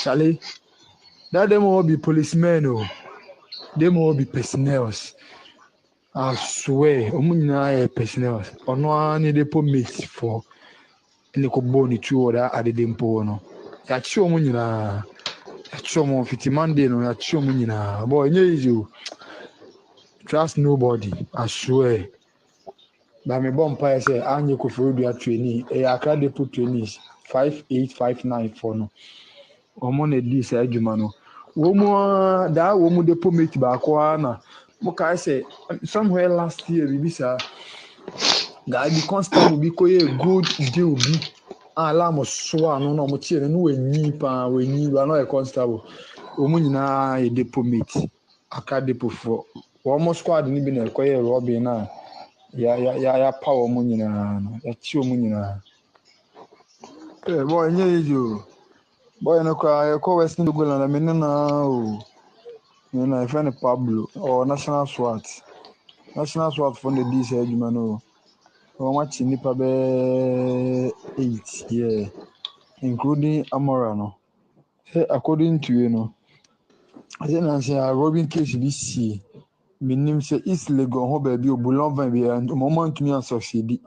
Charlie, that them all be policemen oh, them all be personnels. I swear, ɔmo nyinaa yɛ personnels. Ɔno ara ne de po mate for ne kɔ bɔɔl ne tue wɔ da adede mpo no. Yɛakye ɔmo nyinaa. Yɛakye ɔmo fiti Monday no yɛakye ɔmo nyinaa. Boy, nye easy o. Trust nobody. I swear. But me bɔ mpaeɛ sɛ anye Koforidua trainee ɛyɛ Accra Depot trainees 5859 for no. Ɔmo na di saa adwuma no. Wɔn daa wɔn depot mate baako ara na mo kae sɛ somewhere last year bibi saa guy bi constable bi kɔ yɛ good deal bi a alarm so ano na ɔmo tie no no wɔnyi paa wɔnyi ba na ɔyɛ constable wɔn nyinaa yɛ depot mate Accra Depot for wɔn squad ni bi na ɛkɔ yɛ robin na ya pa wɔn nyinaa no yɛkyi wɔn nyinaa boy nye yi o boy no kɔ yɛkɔ Western Dogoland na me ne na o me na friend Pablo or National SWAT for the D sɛ adwuma no wɔn akyi nipa bɛɛ 8 yeah including Amora no say according to you know I say na say Robin case bi sie menim sɛ East Legon ho baabi o Bullion Van bi and mo ntumi asɔsidi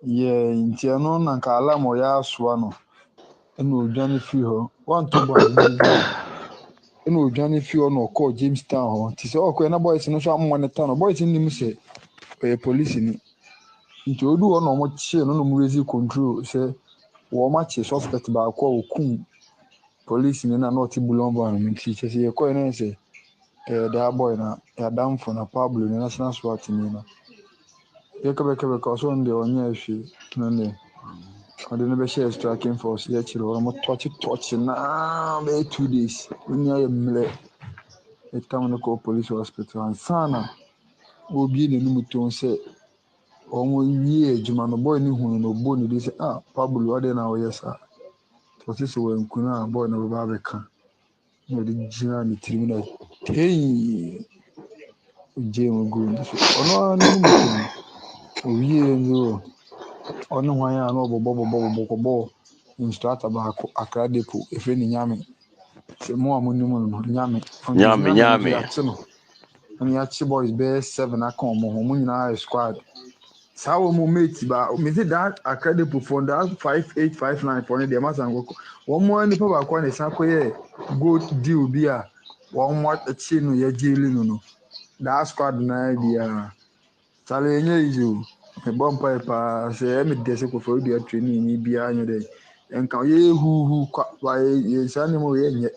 yeah nti ɛno na nka alarm ɔyɛ asoa no ɛna odwane firi hɔ wanto bɔ ade ɛna odwane firi hɔ na ɔkɔɔ Jamestown hɔ nti sɛ ɔkɔɛ na boys no nso amonitor no boys nim sɛ ɔyɛ police ni nti odu hɔ na ɔmo kyee no na ɔmo raise control sɛ wɔn akye suspect baako a okum police ni na ɔte Bullion Van no nti kyɛ sɛ yɛkɔɛ na sɛ that boy na yɛadamfo na Pablo ne National SWAT ni no yɛkɛbɛkɛbɛka ɔso no deɛ ɔnyɛ ahwee no ne ɔde no bɛhyɛ striking force yɛkyerɛ hɔ ɔmo tɔkye na bɛyɛ 2 days ɔni ayɛ mmerɛ ɛtam no kɔ police hospital ansa na obie n'anim tɔn sɛ ɔmo wie adwuma no boy ne hu no ɔbɔ ne de sɛ Pablo ɔde na ɔyɛ saa ɔte sɛ wɔnkunu a boy no bɛba abɛka na ɔde gyina ne tirim na tei ogye mu gu ne so ɔno ara n'anim tɔn owie nso ɔne hwan a na ɔbɔbɔ instructor baako Accra Depot ɛfrɛ ne Nyame sɛ mo a monim no Nyame yɛakye no ɛne yɛakye boys bɛyɛ 7 aka ɔmo ho mo nyinaa yɛ squad saa wɔ mo mate ba me say that Accra Depot for that 5859 for ne deɛ masa nkɔkɔ wɔn mo nipa baako na ɛsan kɔyɛ gold deal bi a wɔn mo akyi no yɛgyeli no that squad na bia sale enye easy o ɛbɔ mpae paa sɛ ɛmi deɛ sɛ Koforidua training ni bia nyɛ dɛ ɛnka yɛ huhu kwa yɛ saa ne mo yɛ nyɛ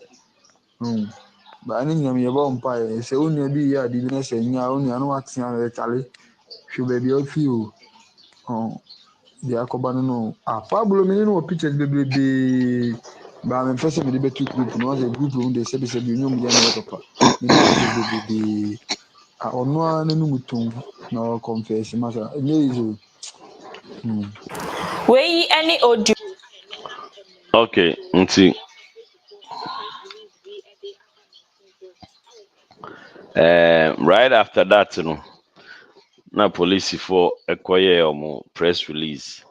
ba ne nyam yɛbɔ mpae sɛ onua bi yɛ ade bi na sɛ nya onua no atea no ɛtale hwɛ baabi afi o deɛ akɔba no Pablo me no pictures bebrebe ba me fɛ sɛ mede bɛto group no ɔsɛ group mu de sɛbi onyom deɛ na yɛ papa me no pictures bebrebe ɔno ara n'anim tɔn na ɔkɔmfɛsi masa ɛnyɛ easy
wei any audio
okay nti right after that no na police for acquire press release.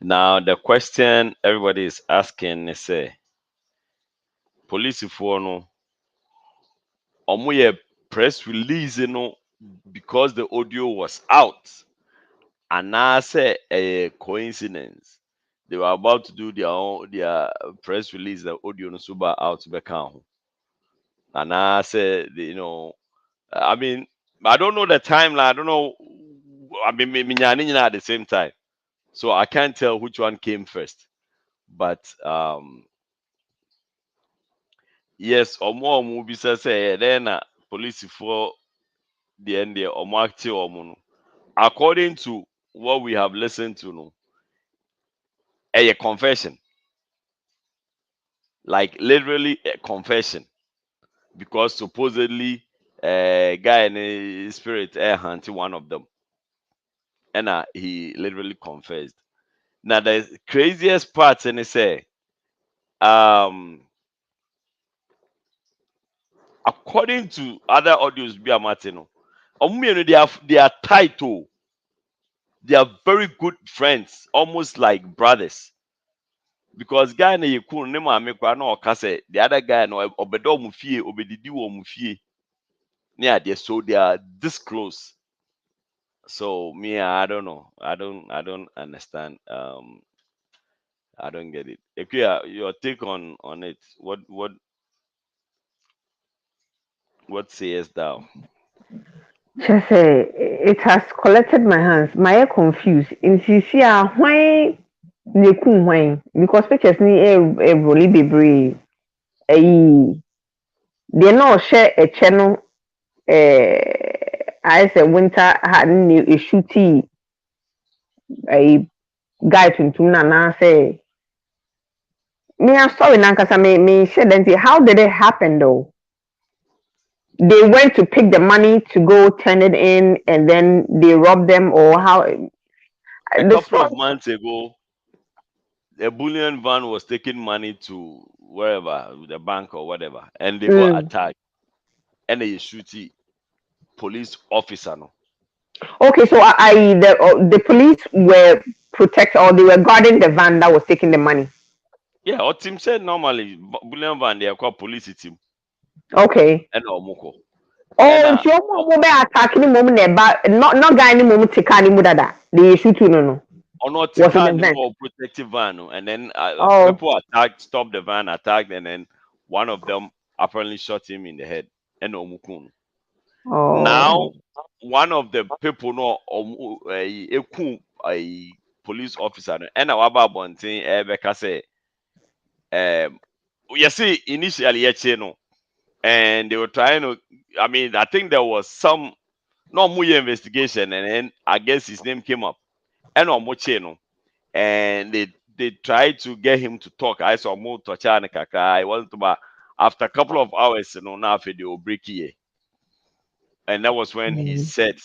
Now the question everybody is asking is police for no press release no because the audio was out and now say a coincidence they were about to do their press release the audio no super out to account and I said I mean I don't know the timeline. I don't know. I mean, at the same time, so I can't tell which one came first. But yes, or more movies say then police for the end there or mark according to what we have listened to, no, a confession, like literally a confession, because supposedly guy in the spirit hunting one of them, and he literally confessed. Now the craziest part, and they say, according to other audios, be Martino, they are tight to. They are very good friends, almost like brothers. Because guy na yekun ne ma me kwa na okase the other guy no obedo mu fie obedidi wo mu fie. Yeah, so they are this close. So me, I don't know. I don't understand. I don't get it. Ekuya, your take on it. What sayest thou?
Just say it has collected my hands. My confused. In Sisia, why they could why? Because pictures ni a really be they not share a channel. I say winter had new a shooty a guy to na say me. I'm sorry, Nankasa me said and say how did it happen though? They went to pick the money to go turn it in, and then they robbed them, or how?
A couple of months ago, a Bullion Van was taking money to wherever, the bank or whatever, and they got attacked, and they shoot the police officer. No.
Okay, so the police were protected, or they were guarding the van that was taking the money.
Yeah, our team said normally Bullion Van they are called police team.
Okay.
And Omoko.
Oh, so you be attacking the moment not guy any moment take any mudada. They shoot you no.
Or not to protective van, and then people attacked, stopped the van, attacked, and then one of them apparently shot him in the head. And Omukun. Now, one of the people know a police officer, and our Babontin Ebeka say, you see, initially, and they were trying to. I mean, I think there was some no more investigation, and then I guess his name came up, and and they tried to get him to talk. I saw more Tochana Kaka. I wasn't about after a couple of hours, now they will break here. And that was when he said,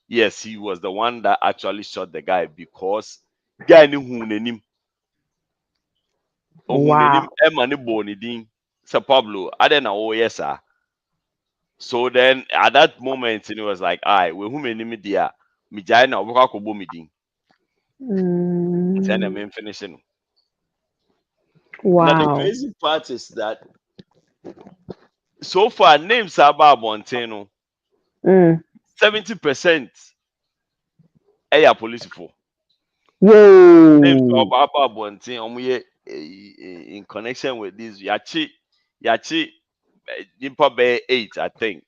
yes, he was the one that actually shot the guy because guy knew who him.
Wow.
Sir Pablo, I don't know. Oh, yes, sir. So then at that moment, it was like, I we whom enemy dear, Mijana, Wakakobo meeting. And I'm finishing.
Wow.
Now, the crazy part is that so far, names are about Montano. 70% are police for. Names are about Montano in connection with this. Yachi, Nimpa Bay 8, I think.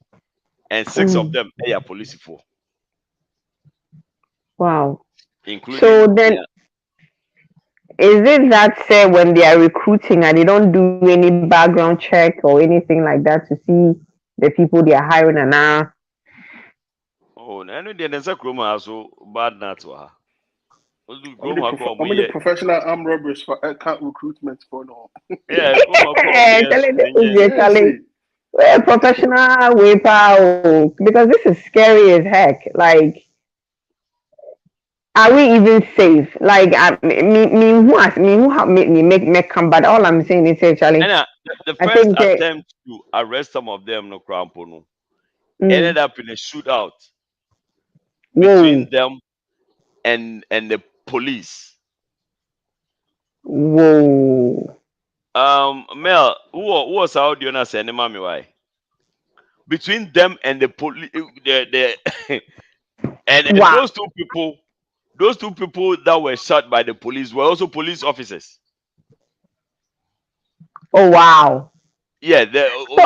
And 6 of them are police for.
Wow.
Including,
so then, is it that say when they are recruiting and they don't do any background check or anything like that to see the people they are hiring and now?
Oh, I know there's a chroma also bad not to her.
I'm the professional armed robbers for account recruitment for no.
Yeah,
we're professional way power because this is scary as heck. Like, are we even safe? Like, me make come, but all I'm saying is actually.
The first attempt to arrest some of them, no crampo, ended up in a shootout between them and the police.
Whoa.
Mel, who was out doing us and mommy why? Between them and the police, and those two people that were shot by the police were also police officers.
Oh wow.
Yeah,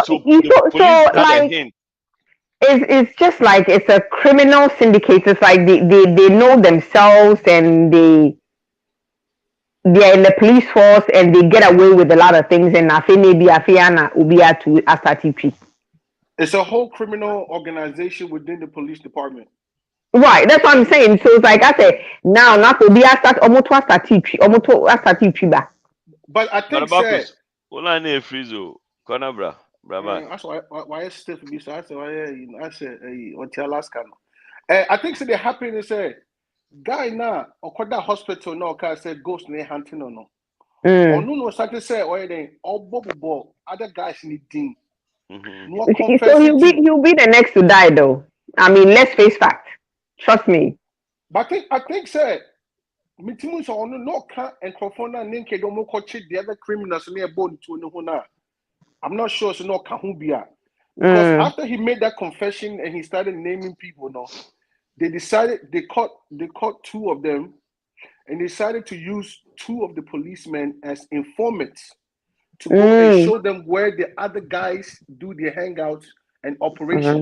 so like it's just like it's a criminal syndicate. It's like they know themselves and they're in the police force and they get away with a lot of things and
it's a whole criminal organization within the police department.
Right, that's what I'm saying. So it's like I said, now not to be a start almost back.
But I think say
Marabacus. Ola ne frizo. Kona bra. Brava.
that's why it's stiff me. So I said I said what Alaska. I think so. The happiness say guy now or that hospital no can say ghost ne hunting or no. Or no started say or then all bubble other guys need ding. No
So he'll be the next to die though. I mean, let's face fact. Trust me.
But I think say Mitimus on no can and Crofona Ninke don't coach the other criminals near bone to no. I'm not sure so no Kahubia. Because after he made that confession and he started naming people, no, they decided they caught two of them and decided to use two of the policemen as informants to go and show them where the other guys do their hangouts and operations.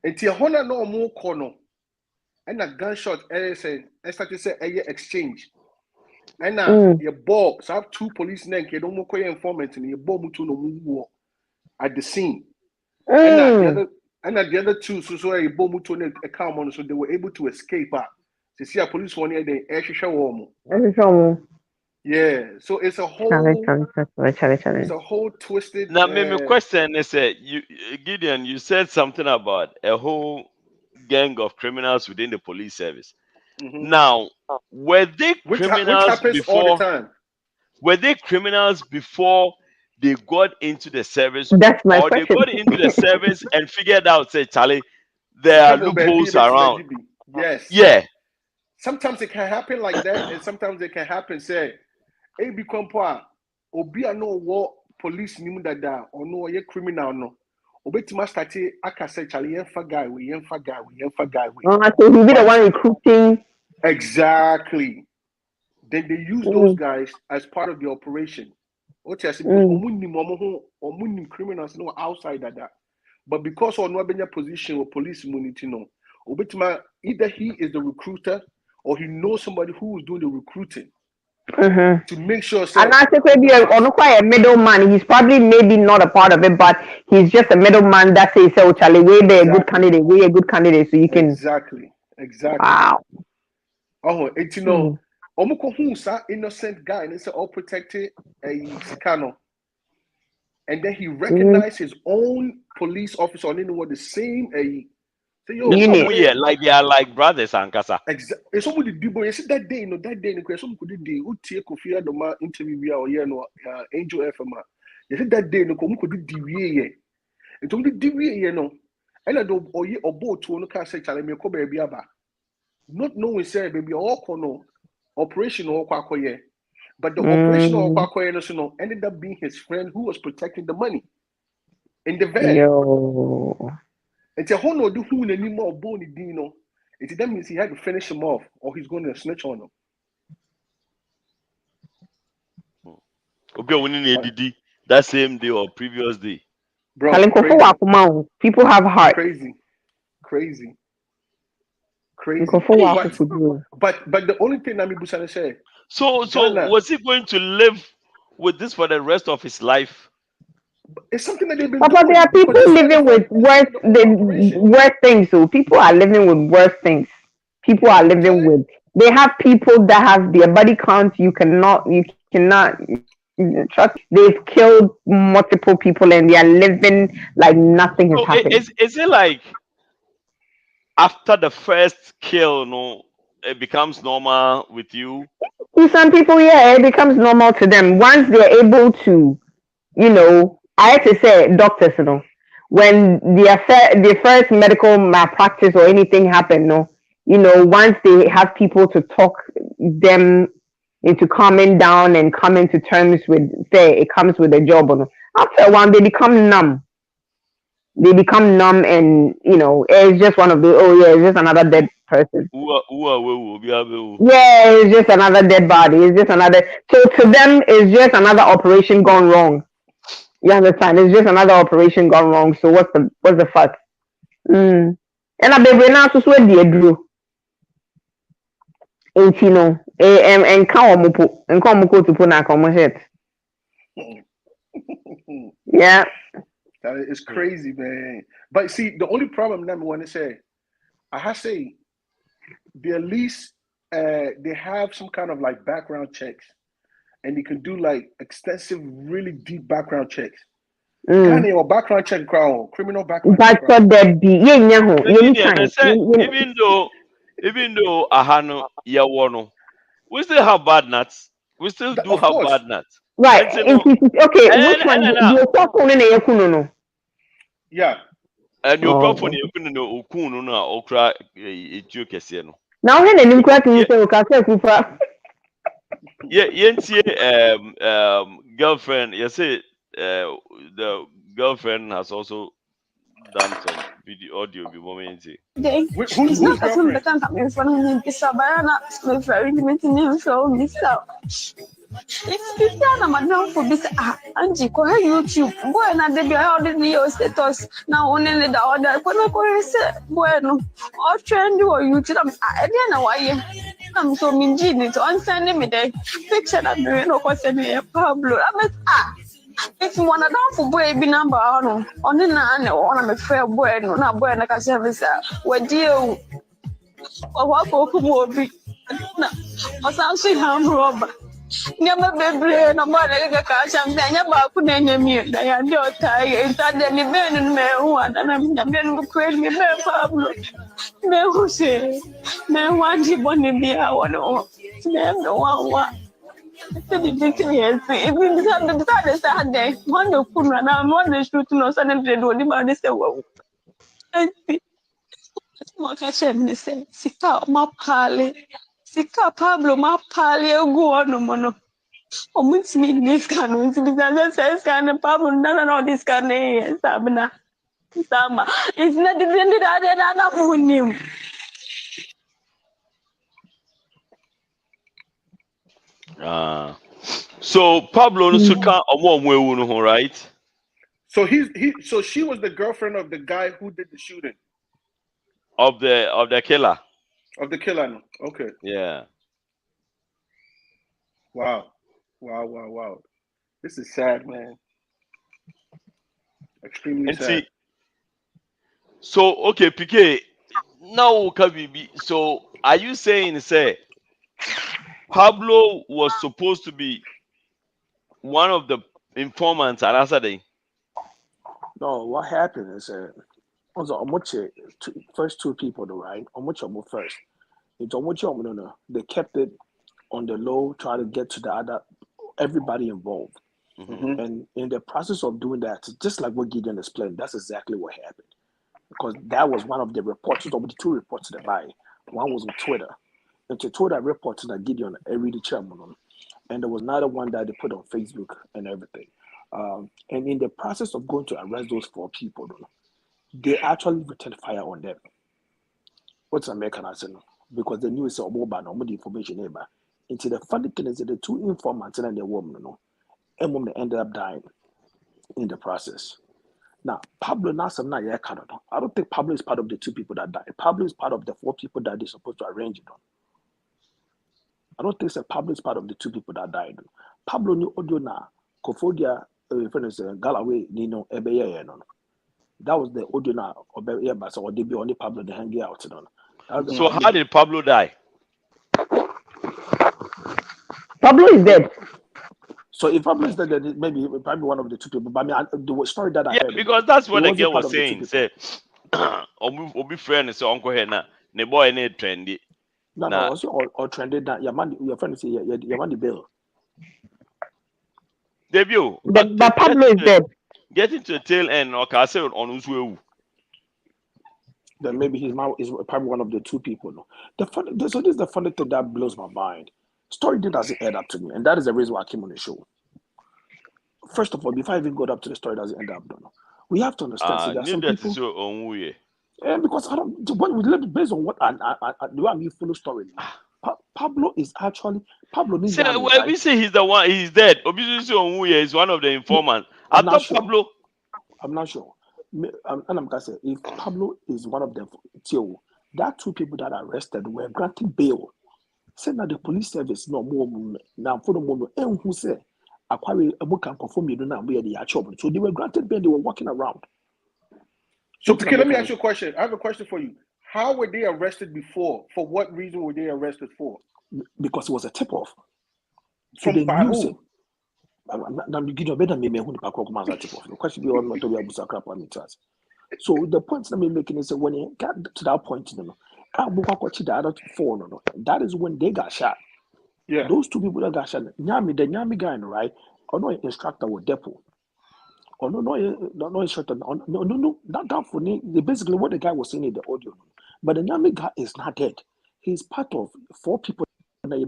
And Tiahona no more corner. And a gunshot say started to say a exchange. And your ball, so I have two policemen don't more informants and your ball to no at the scene. And the other two, so a bomb to a calm on, so they were able to escape out. To see a police one here, they actually show yeah, so it's a whole twisted.
Now, my question is, you Gideon, you said something about a whole gang of criminals within the police service. Now, were they criminals
which happens
before?
All the time.
Were they criminals before they got into the service,
That's my
or
question.
they got into the service and figured out, say, Charlie, there are loopholes around?
Yes.
Yeah.
Sometimes it can happen like that, and sometimes it can happen. Say, "Hey, become poor. Obi no what police nimu dada or no ye criminal no. Obi to start aka say Charlie yenfa guy we.
So he'll be the one recruiting.
Exactly. Then they use those guys as part of the operation. What I say because criminals no outside of that. But because on no position or police immunity no, either he is the recruiter or he knows somebody who is doing the recruiting to make sure.
And I think maybe on quite a middleman. He's probably maybe not a part of it, but he's just a middleman that says, "Oh, Charlie, we're a good candidate. We're a good candidate." So you can
exactly.
Wow.
Oh, it's Omoko who's that innocent guy and it's all protected a Sicano. And then he recognized his own police officer on anyone the same
Like they are like brothers and Kasa.
Exactly. Somebody do boy. See that day, that day, some could do who take Kofi no interview or Angel FM. You see that day, no could do DVA. It only DVA, no. And I don't or boat to no car say Charlie me ko baby aba. Not knowing say baby all kono operation or kwakoye. But the operation or kwakoye no ended up being his friend who was protecting the money in the van.
Yo.
It's a whole no do who any more bony dino. That means he had to finish him off or he's going to snitch on him.
Okay, winning ADD that same day or previous day.
Bro,
people have heart.
Crazy. But the only thing Nami Busana said.
So was he going to live with this for the rest of his life?
It's something that they've been
doing. But there are people living with worse things. So people are living with worse things. People are living with. They have people that have their body count. You cannot trust. They've killed multiple people and they are living like nothing has happened.
Is it like after the first kill, no, it becomes normal with you?
To some people, yeah, it becomes normal to them once they're able to, I have to say, doctors, when the first medical malpractice or anything happen, once they have people to talk them into calming down and coming to terms with, say, it comes with a job, after a while they become numb. They become numb, and it's just one of the it's just another dead person. Yeah, it's just another dead body. It's just another. So to them, it's just another operation gone wrong. You understand? It's just another operation gone wrong. So what's the fuck? And a baby now to sweat the drew. And come to put na come head. Yeah.
It's crazy, man. But see, the only problem that I want to say, I have to say, they at least they have some kind of like background checks, and you can do like extensive, really deep background checks. Kind of your background check crowd, criminal background check crowd.
Even though ahano yawono, we still have bad nuts. We still do
Of
have
course.
bad nuts.
Right.
Okay,
Which one?
Yeah.
And your company you know okunu no okra etuo kese no.
Now when an inquiry say okay,
Yeah, girlfriend, you say the girlfriend has also done some video audio before me.
Who's girlfriend?
It's na madam for this Angie ko YouTube boy na dey be all this your status na one in the order ko say boy no all trend or YouTube am na why am so minji ni to send me the picture that do no ko say me Pablo am if one of them boy be number no on na one me fair boy no na boy na ka service we deal wa ko mo bi na osanso ham roba Nyama bebre na mwana ga ka shambe nyaba ku na nyami da ya ndio tai intade mi benu me huwa na nyambe ngu kweli mi be Pablo me huse me wandi boni bia wono me ndo wa tedi dikiyesi ibi bisa sa de wanda kunwa na wanda shoot no sanen de do ni ma de se wo mo ka chemne se sika mapale sika Pablo mapale ego mono Omuntimi niskan untimi says can Pablo no this can sabna sama it's not different that na munim
So Pablo no suka omo no right?
So so she was the girlfriend of the guy who did the shooting.
Of the killer.
Of the killer. Okay.
Yeah.
Wow. This is sad, man. Extremely sad.
So okay, PK. Now Kabibi. So are you saying say Pablo was supposed to be one of the informants at Asadeh?
No, what happened is first two people though, right? First. They kept it on the low, try to get to everybody involved.
Mm-hmm.
And in the process of doing that, just like what Gideon explained, that's exactly what happened. Because that was one of the reports, of the two reports that I one was on Twitter. And to Twitter reports that Gideon read the chairman on. And there was another one that they put on Facebook and everything. And in the process of going to arrest those four people, they actually returned fire on them. What's American accent? Because they knew it's a mobile, no more information ever. Into the funny thing is that the two informants and the woman, and woman ended up dying in the process. Now, Pablo Nassim, I don't think Pablo is part of the two people that died. Pablo is part of the four people that they're supposed to arrange it on. I don't think Pablo is part of the two people that died. Pablo knew audio na Kofodia, Galaway, Nino, Ebeye, that was the audio na or they be only Pablo the hanging out.
So how did Pablo die?
Pablo is dead.
So if Pablo is dead, then maybe probably one of the two people. But I mean, the story that I heard.
Because that's what the girl was saying. Say, Obi friend is Uncle Henna, the boy need trendy.
No, also or trended that your friend say your money bill.
Debut.
But Pablo is dead.
Get into the tail end or castle on Uzwe.
Then maybe his mom is probably one of the two people. No, this is the funny thing that blows my mind. Story doesn't add up to me, and that is the reason why I came on the show. First of all, before I even go up to the story, doesn't end up. We have to understand. There are some people. Because I don't. Based on what the way you follow story. Pablo is actually Pablo.
We say he's the one. He's dead. Obviously, is one of the informants.
I'm not sure.
Pablo.
I'm not sure. And I'm gonna say if Pablo is one of them, that two people that are arrested were granted bail. Said that the police service no more now for the moment. And who said acquire a book and conform you do not wear the actual. So they were granted bail. They were walking around.
So let me ask you a question. I have a question for you. How were they arrested before? For what reason were they arrested for?
Because it was a tip-off. So
From
they
by
knew
who?
So the point I'm making is that when it got to that point, that is when they got shot.
Yeah.
Those two people that got shot, the Nyami guy, right? Or no instructor with depot. Or no instructor. No, not for me. Basically, what the guy was saying in the audio. But the Nyami guy is not dead. He's part of 4 people.
Me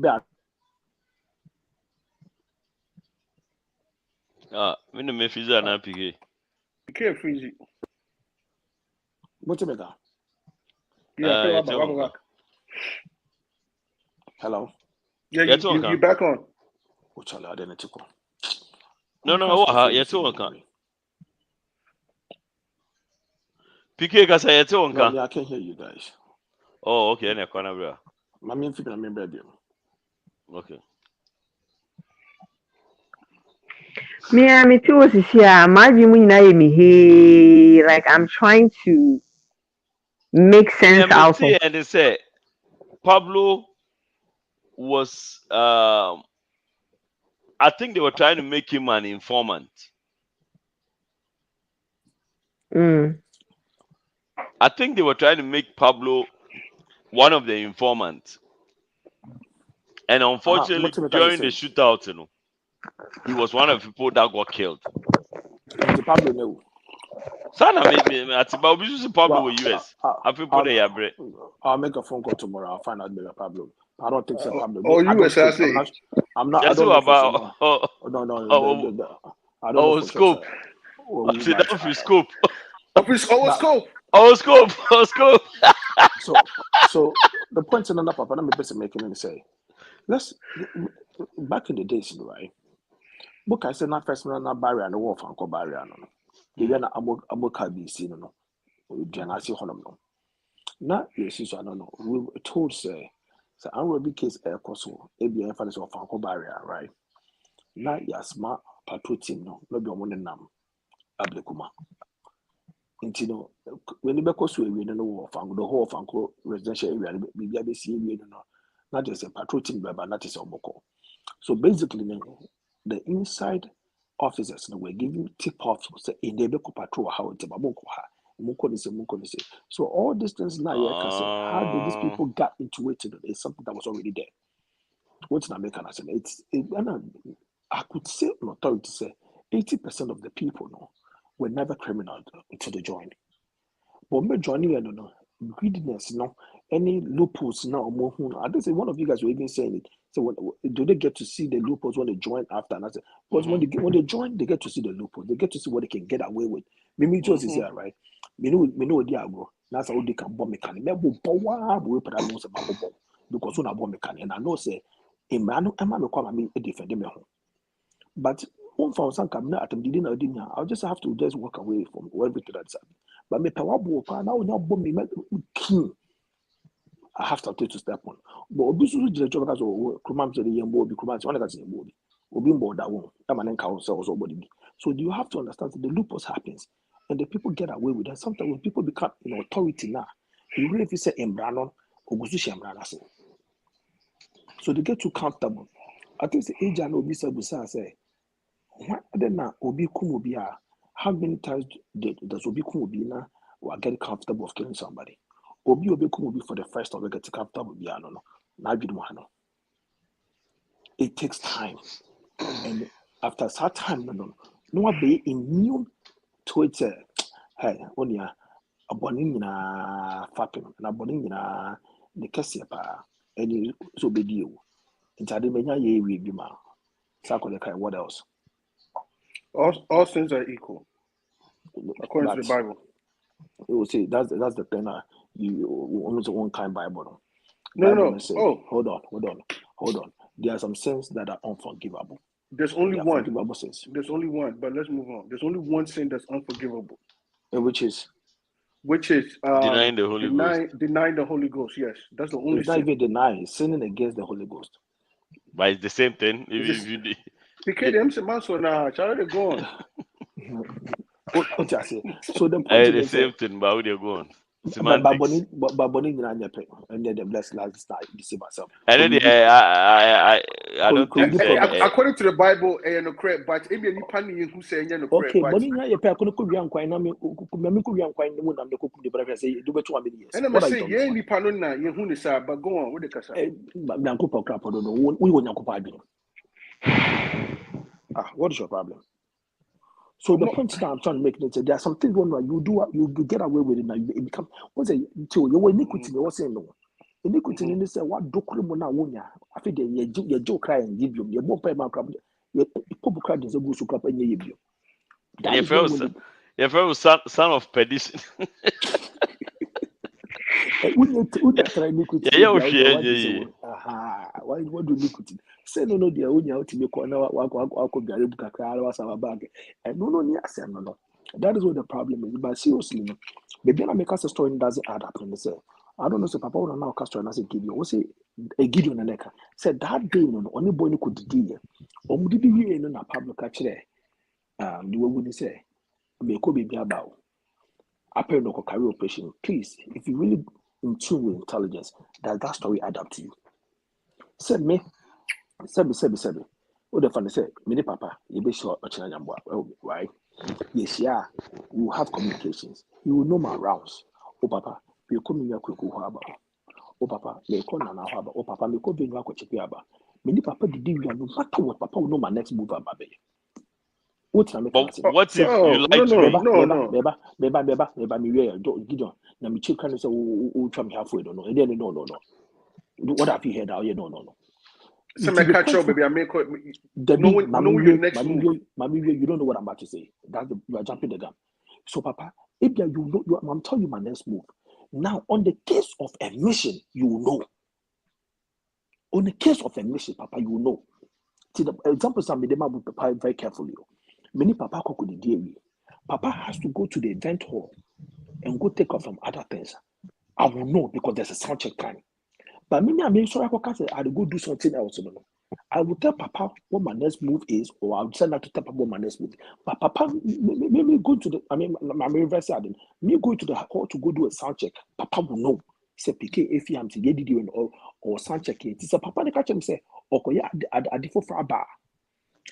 no me fiza na PK.
PK freezy.
What's it matter?
Yeah, back.
Hello.
Yeah, you back on.
No, you too on. PK ka say you too on.
No, I can't hear you guys.
Oh, okay, na kwana bra.
My main figure na baby.
Okay.
Me too was here. Like I'm trying to make sense out of.
And they say Pablo was I think they were trying to make him an informant. I think they were trying to make Pablo one of the informants. And unfortunately, during the shootout, he was one of the people that got killed.
Pablo no.
Sana Pablo with US.
I'll make a phone call tomorrow. I'll find out about Pablo. I don't think so, Pablo.
Oh, USA.
I'm not. I don't know about. No. I don't know.
Scope.
Scope.
Scope.
So the point in another papa, let me basically making and say, let's back in the days, right? Book I said not first na barrier and the wolf and barrier no. You na aboka BC no. Janasi honum no. Now yes, so I don't know. We were told say unruly case air coso, ABN fans of Fanco barrier, right? Now yasma patrol team no be on nam ablekuma. Intino when the Becos we know of the whole Fanco residential area, maybe see no, not just a patrol team, but not as a boko. So basically, the inside officers were giving tip-offs in the Beko patrol how it's about Moko. So all these things now you can say, how did these people get into it? It's something that was already there. What's not making us? I could say an authority say 80% of the people were never criminal until they joined. But me joining greediness, any loopholes now. I don't say one of you guys were even saying it. So do they get to see the loopholes when they join after? And I said, because when they join, they get to see the loopholes. They get to see what they can get away with. Maybe just is here, right? Me know the agro. That's how they can bomb mechanic. Because when I bomb mechanic, and I know say, defend me. But one for some cabinet at the I'll just have to just walk away from everything that's happening. But me power now bomb me king. I have to take to step on. But obviously, the job has Krumam said the Yambo, Krumam, one that's in Bobby. Obimbo that one, Tamanen Council, or body. So you have to understand that the loopholes happens and the people get away with that. Sometimes when people become authority now, even if you say Embranon, Ogusushi Embrana. So they get too comfortable. I think the age and Obi Sabusa say, what then now Obi Kumubia? How many times does Obi Kumubina or get comfortable of killing somebody? Obi will be for the first time we get to comfortable piano. It takes time, and after that time, no one be immune to it. Hey, only a boning in a fapping and a boning in a the Cassiapa, and you so be you. Inside the mania ye we be ma. What else?
All sins are equal, according to the Bible.
It will say that's the thing. You almost one kind Bible.
No.
Say, hold on. There are some sins that are unforgivable.
There's only one.
Sins.
There's only one, but let's move on. There's only one sin that's unforgivable.
And which is
denying the Holy Ghost.
Denying the Holy Ghost, yes. That's the only sin.
Not even denying, sinning against the Holy Ghost.
But it's the same thing.
Because them say man so now, Charlie go on.
So the
point is the same thing, but how they go on? Semantics.
Baboni and then the blessed last night deceive myself.
And then I don't think
according to the Bible, no correct, but if you pani who say no correct.
Okay, but in your pair could be unquine, and the cook the say do better 1 million years.
And I say, yeah, ni panona, you who is but go on with the casa.
Nankupa crap, I don't know. We will Nankupa. What is your problem? So the point that I'm trying to make is that there are some things when you get away with it now, you become what's it? So you were iniquity, you were saying no. Iniquity in this what documona wunya. I think your joke cry and give you your more pay my crap. Your people cry is a good crap and you give you.
Your first son of perdition.
Why do iniquity? Say no, dear, when you're to be corner, walk be a car, was our bag. And no, yes, no. That is what the problem is. But seriously, maybe I make us a story doesn't add up. And they say, I don't know, say, Papa, will now cast and I say, Gideon. What's a Gideon and Necker? Said that day, no, only boy could do it. Or would it be in a public catch there? The way we say, may could be about. I pay no career operation. Please, if you really in tune with intelligence, does that story add up to you? Said me. What the funny say, Mini Papa, you be sure right? Yes, yeah, we will have communications. You will know my rounds. Oh, Papa, you come in your quick harbor. Oh, Papa, may call Nana harbor. Oh, Papa, may call being like Chipiaba. Mini Papa, did you no matter what Papa will know my next move, baby. What
if you like to
Beba, me, Gideon, now me chicken is a tram halfway, no. What have you heard out here? No.
Some catch up, baby. I make no your next move.
Mammy, you don't know what I'm about to say. You are jumping the gun. So, Papa, if you know, I'm telling you my next move. Now, on the case of admission, you will know. On the case of admission, Papa, you will know. See, the examples I made them up very carefully. Many Papa could the dairy. Papa has to go to the event hall and go take off from other things. I will know because there's a sound check time. But me, I mean, sorry, I will go do something else. I will tell Papa what my next move is, or I'll send her to tell Papa what my next move is. But Papa, me go to the, my university, me go to the hall to go do a sound check. Papa will know. Say, PK, if you am to get it or sound check it. It's a Papa, they catch him say, okay, yeah, I differ for a bar.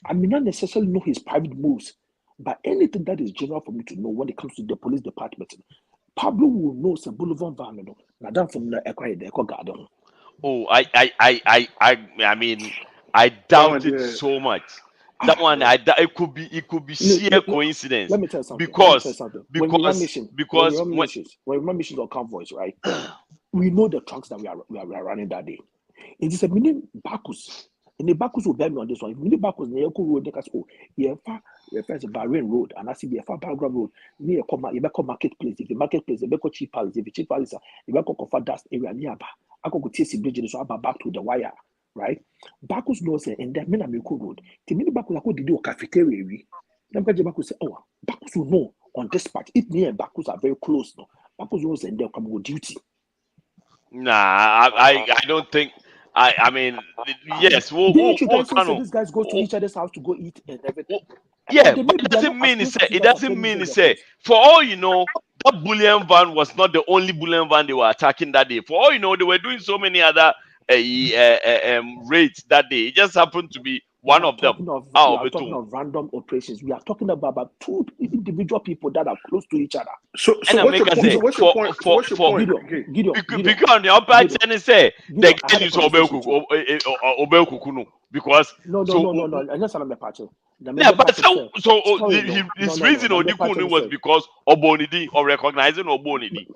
I may not necessarily know his private moves, but anything that is general for me to know when it comes to the police department, Pablo will know some Bullion Van Robberies. Now, that from the acquired the garden.
Oh, I mean, I doubt it so much. That one, it could be sheer coincidence.
Let me tell you something.
Because
when we run missions on convoys, right? We know the trucks that we are running that day. It is a mini Bacchus. And the Bacchus will bear me on this one. If mini Bacchus near road, they can say, yeah, refers to Bahrain Road, and I see the far background road near marketplace. If the marketplace, if you cheap palace, if you cheap palace, if you go for dust area nearby. I go to bridge so back to the wire, right? Bacchus knows and that mean I'm road. The mini Bacchus I could do a cafeteria. Then Bacchus say, oh, Bacchus will know on this part. If me and Bacchus are very close, no, Bacchus knows and they'll come with duty.
Nah, I don't think. I mean, yes,
these guys go to each other's house to go eat and everything.
Yeah, but it doesn't mean it say. For all you know, that Bullion Van was not the only Bullion Van they were attacking that day. For all you know, they were doing so many other raids that day. It just happened to be one of them.
We are talking of random operations. We are talking about two individual people that are close to each other.
So what's your point?
Gideon,
because the upper channel say the guy is Obel because
no. I'm not saying the
yeah, but his reason was because Obonidi or recognizing Obonidi.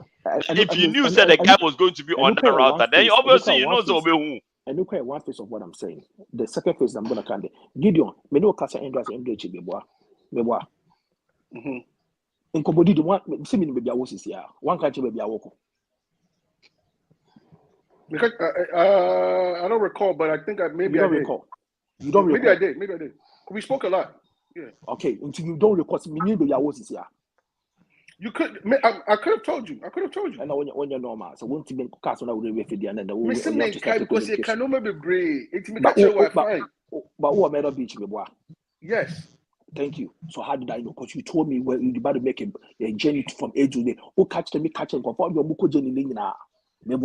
If you knew that the guy was going to be on that route, then obviously you know Obel.
And look at one phase of what I'm saying. The second phase I'm gonna come. Gideon, me no kasa endras MDH beboa. In Kobodi the one see me baby awo is here. One country baby awoko.
Because I don't recall, but I think maybe I did.
Recall. You don't recall.
Maybe I did. We spoke a lot. Yeah.
Okay, until you don't recall, me baby awo is here.
You could. I could have told you.
I know when you're normal. So when you cast on that we for the end, and
because you can maybe break. It's me catch you fine.
But who made a beach, me boy?
Yes.
Thank you. So how did I know? Because you told me when you're about to make a journey from A to B. Oh, catch me, conform your muko journey now.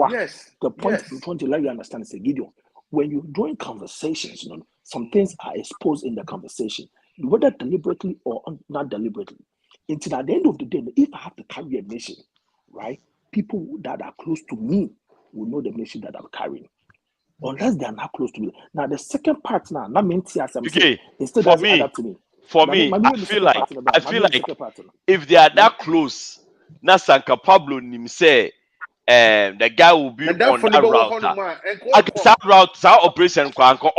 Yes.
The point
Yes.
I'm trying to let you understand is, Gideon, when you're doing conversations, some things are exposed in the conversation, whether deliberately or not deliberately. Until at the end of the day, if I have to carry a mission, right, people that are close to me will know the mission that I'm carrying. Unless they are not close to me. Now, the second part now, not meant to
Okay,
it still
for
doesn't add
me,
up to me.
I feel like if they are that close, na Sanka Pablo nim say the guy will be
And that
on
from the
that
go
route.
on man and
I guess that route, that operation uncle.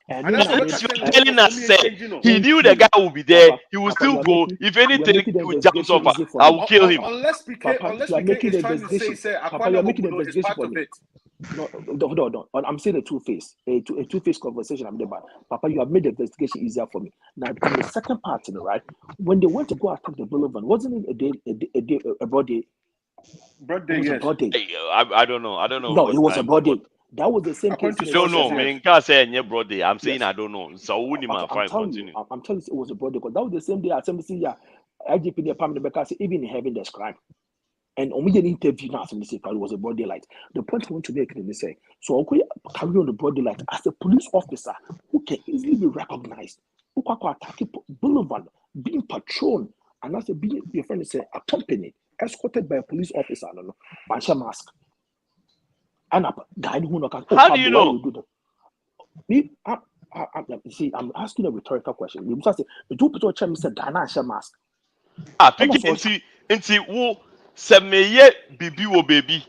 and that's what
Unless
I'm
you're
saying.
telling us, say he knew the guy will be there, he will still go. If anything, he will jump off. I will kill him.
Unless PK is trying to say Akwana Mobudo is part of it.
No, hold on. I'm saying a two-face conversation. I'm there, but Papa, you have made the investigation easier for me. Now, in the second part, right? When they went to go attack the Bullion Van, wasn't it a broad day?
Broad day,
It was a
yes.
broad day.
I don't know.
No, it was a broad day. That was the same case.
I don't know. Me can't say any broad day. I'm saying I don't know. So
Okay, I'm telling you, it was a broad day because that was the same day. At Assembly, IGP, the Pam, the even in heaven, there's crime. And immediate interview now, it was a broad daylight. The point I want to make is say, so okay, carry on the broad daylight as a police officer who can easily be recognized, who can attack Boulevard, being patrolled, and as a being your friend say accompanied, escorted by a police officer, no, no, mask. And up guy who knock.
How do you know?
Me, see, I'm asking a rhetorical question. You must say the two people check me said Ghana mask.
Inti wo se meye bibi wo baby.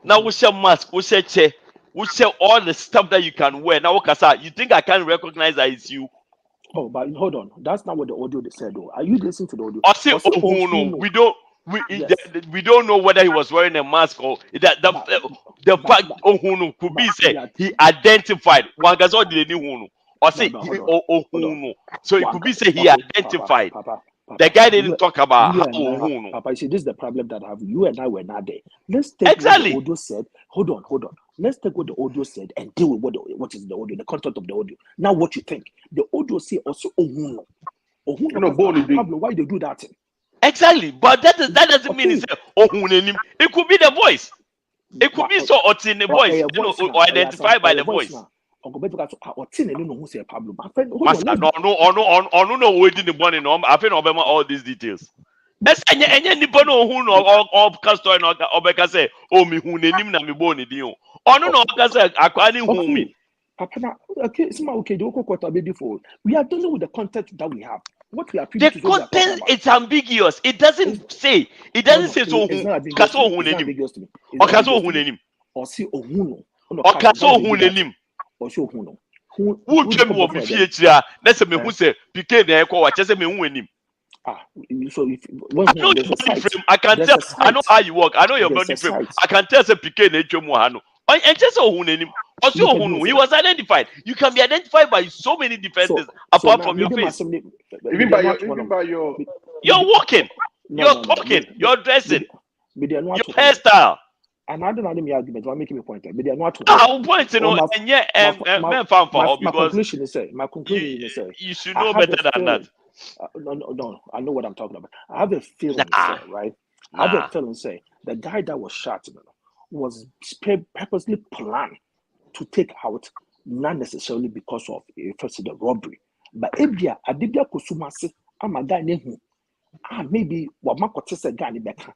Now we share mask, we share chair, we share all the stuff that you can wear. Now you think I can't recognize that it's you?
Oh, but hold on. That's not what the audio they said though. Are you listening to the audio?
We don't know whether he was wearing a mask or the fact could be said he identified one guy saw the new or say so it could be said he identified. The guy didn't talk about how
Papa, you see, this is the problem that I have. You and I were not there. Let's take what the audio said. Hold on. Let's take what the audio said and deal with what is the audio, the content of the audio. Now, what you think? The audio say also Pablo, why they do that?
Exactly, but that doesn't mean it's it could be the voice. It could be so in the voice, or identified by the voice. No, waiting the money. No, I think Obama all these details. Yes, and nipa no who no or castor no obeka say oh me hu nenim na me bo ne din o ono no oka say akwani hu me.
Papa, okay, it's my okay. We are dealing with the content that we have. What we are the
content is ambiguous. It doesn't say. It doesn't say so. Kaso hu nenim. O kaso hu nenim.
Or see ohuno.
O kaso hu nenim.
Or see ohuno.
Who came over me feature? Let's say me who say PK na ekwa wa chese me hu enim.
So if
I know your body frame. I can tell. I know how you work. I know your body frame. I can tell. Say PK na echo mu hano. And just he was identified. You can be identified by so many defenses apart from your face.
Even by your.
You're walking. You're talking. You're dressing. Your hairstyle.
And I don't know the argument. I'm making a point. But they are not.
I'm pointing on and yet,
my conclusion is say.
You should know better than that.
No, I know what I'm talking about. I have a feeling, right? I have a feeling, say the guy that was shot was purposely planned to take out, not necessarily because of first the robbery, but Ebia Adibia Kusumasi, I'm a guy named maybe what Marco said, guy back,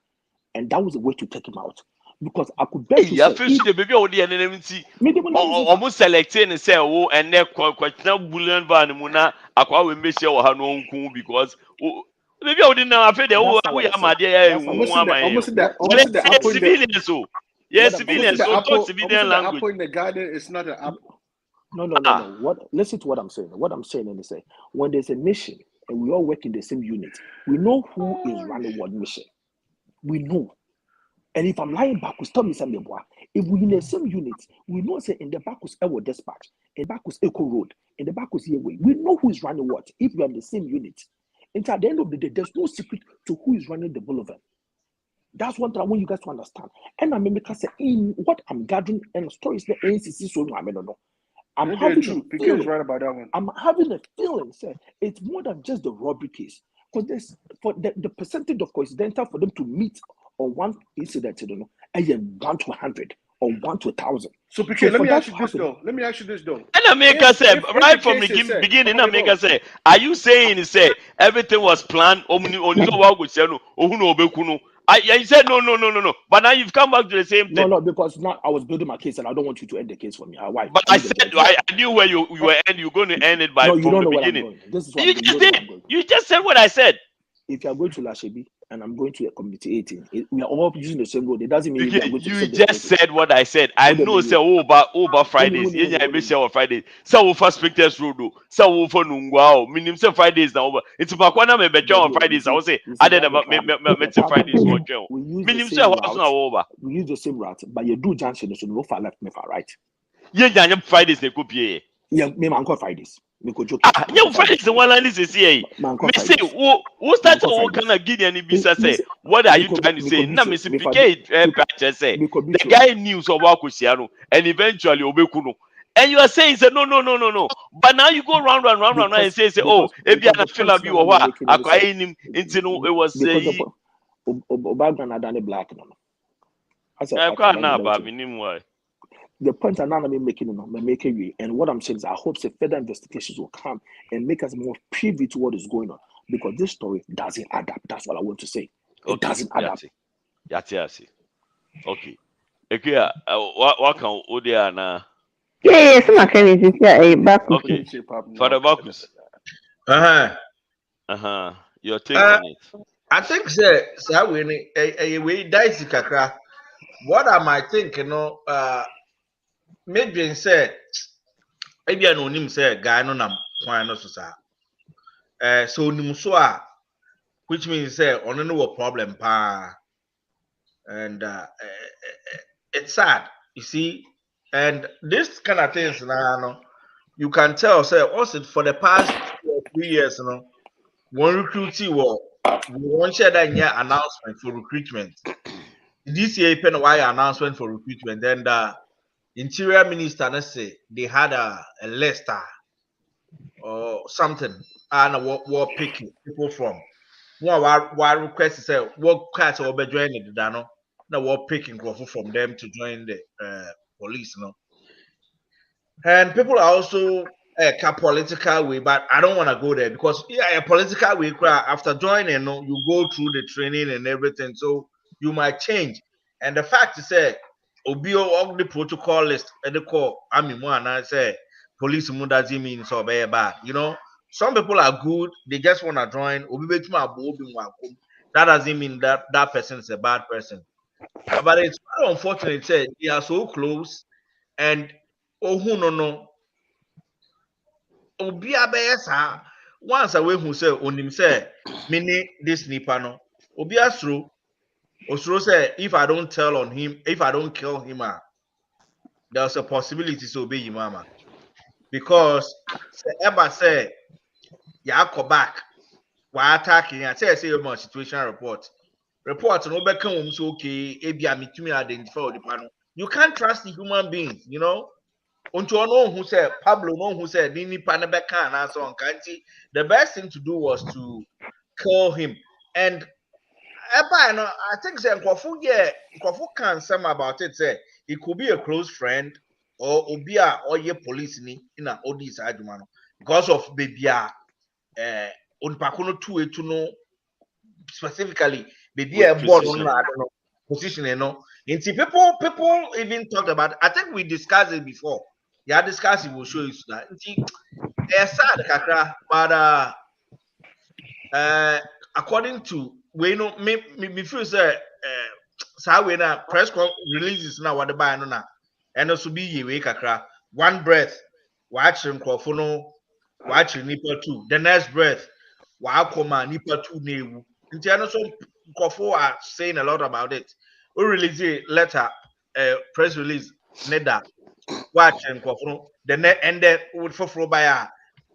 and that was the way to take him out. Because I could bet you
the baby almost selecting and say, oh, and then question Bullion Van Muna, Aqua will make sure her own cool because maybe I didn't know. I feel we are my dear, civilians. So, yes, civilians, so talk civilian language.
In the garden is not an apple.
No. Listen to what I'm saying. What I'm saying is say when there's a mission and we all work in the same unit, we know who is running what mission. We know. And if I'm lying back, tell me something. If we in the same unit, we know say in the back was our dispatch, in the back was Echo Road, in the back was here way. We know who is running what. If we are in the same unit, and at the end of the day, there's no secret to who is running the Boulevard. That's what I want you guys to understand. And I mean, because in what I'm gathering and stories the NCC so I don't know. I'm
That's
having
true.
a
PK is
feeling.
right about that one.
I'm having a feeling, say, it's more than just the robbery case. Because there's for the percentage of coincidental for them to meet on one incident, you know, and 1 to 100 or 1 to 1,000.
So PK,
So
let
for
me
that
ask
to
you this
happen,
though. Let me ask you this though.
And America said
If the
right from the
case is said,
beginning,
hold
America
on.
said, are you saying say everything was planned? I said no. But now you've come back to the same thing.
no, because now I was building my case and I don't want you to end the case for me. Why?
But
I
I
need the
said
judge.
I knew where you were end. You're going to end it by
No, you
from
don't
the
know where I'm
beginning.
going. This is what
You
I'm going. You
just
don't know where
did.
I'm going.
You just said what I said.
If you are going to Lashebi and I'm going to a community 18, we are all using the same road. It doesn't mean we are
Okay,
going to the
you
same
just
destination.
said what I said. I
What do you
know
mean?
say over Fridays. Yeah, I be share on Fridays. So for Specters Road, so for Nungwa. Minim say Fridays now over. It's Bakwana me betcha on Fridays. I will say I did
That's the
about
problem.
me
The
say
problem
Fridays
is
for jail.
we use the
Minim say
same
house now
route.
over.
We use the same route, but you do junction, so no far left, me far right.
Yeah, Fridays they could be.
Yeah, me man call Fridays. Me go joke.
Yeah, Fridays the one line is here.
Man
Me
call
say
Fridays.
who
Man
start
call
what
Fridays.
kind of Guinea and bisa say what are you trying to say? Na me say PK say the guy knew so what Kusiano and eventually Obekuno. And you are saying say no. But now you go round and say oh if you are feel
point
like you or what acquiring him into it was
because the Obama na done black no. As
I
a
can't know about minimum why.
the point I'm not making, you know, making you. And what I'm saying is, I hope the further investigations will come and make us more privy to what is going on because this story doesn't add up. That's what I want to say. It doesn't add up.
Yati. Okay. Okay. What can Odia na?
Yeah, some can is yeah, back.
Okay. Father Bakus. Your take on it.
I think we dicey kakra. What am I thinking? No, maybe say maybe I know him say guy no nam kwan no so sa. So nim so a, which means say on no problem pa, and it's sad. You see, and this kind of things now, no, you can tell say also for the past 2 or 3 years, you know, one recruitee we won't share that announcement for recruitment. This year, pen why announcement for recruitment. Then the interior minister say they had a list or something, and what picking people from. One request is say what class will be joining the dano. Now what picking from them to join the police, no. And people are also a political way, but I don't want to go there because yeah, a political way. After joining, no, you go through the training and everything, so you might change. And the fact is, say, Obio all the protocol list, and the call. I mean, one I say police doesn't mean so very bad. You know, some people are good; they just want to join. That doesn't mean that that person is a bad person. But it's very unfortunate. Say they are so close, and oh no obia bɛyɛ saa once a wehu sɛ onim sɛ mene this nipa no obia osuro sɛ if I don't tell on him, if I don't kill him, there's a possibility sɛ obeyi mama because sɛ ɛba sɛ yɛakɔ back wɔattack yɛn a sɛ yɛma situation report no wobɛka wɔm sɛ okay ebia metumi identify onipa no you can't trust the human beings, you know. Unto ono who said Pablo no who said Nini Panabeka and so on Kanti, the best thing to do was to kill him. And I think say Nkwafu can some about it say it could be a close friend or obia or ye police ni in a odis adumano because of baby unpakuno to know specifically baby a board on I don't know position, you know. And see people even talked about I think we discussed it before. Yeah, discuss it will show you that. It's sad, kakra, but according to we know me feel say so we na press releases now what the buy no na and also be ye we kakra one breath watch nkrofo no watch nipa two the next breath wa akoma nipa two na ewu nti ano so nkrofo are saying a lot about it we release a letter press release neda watch nkrofo the net and then with for buy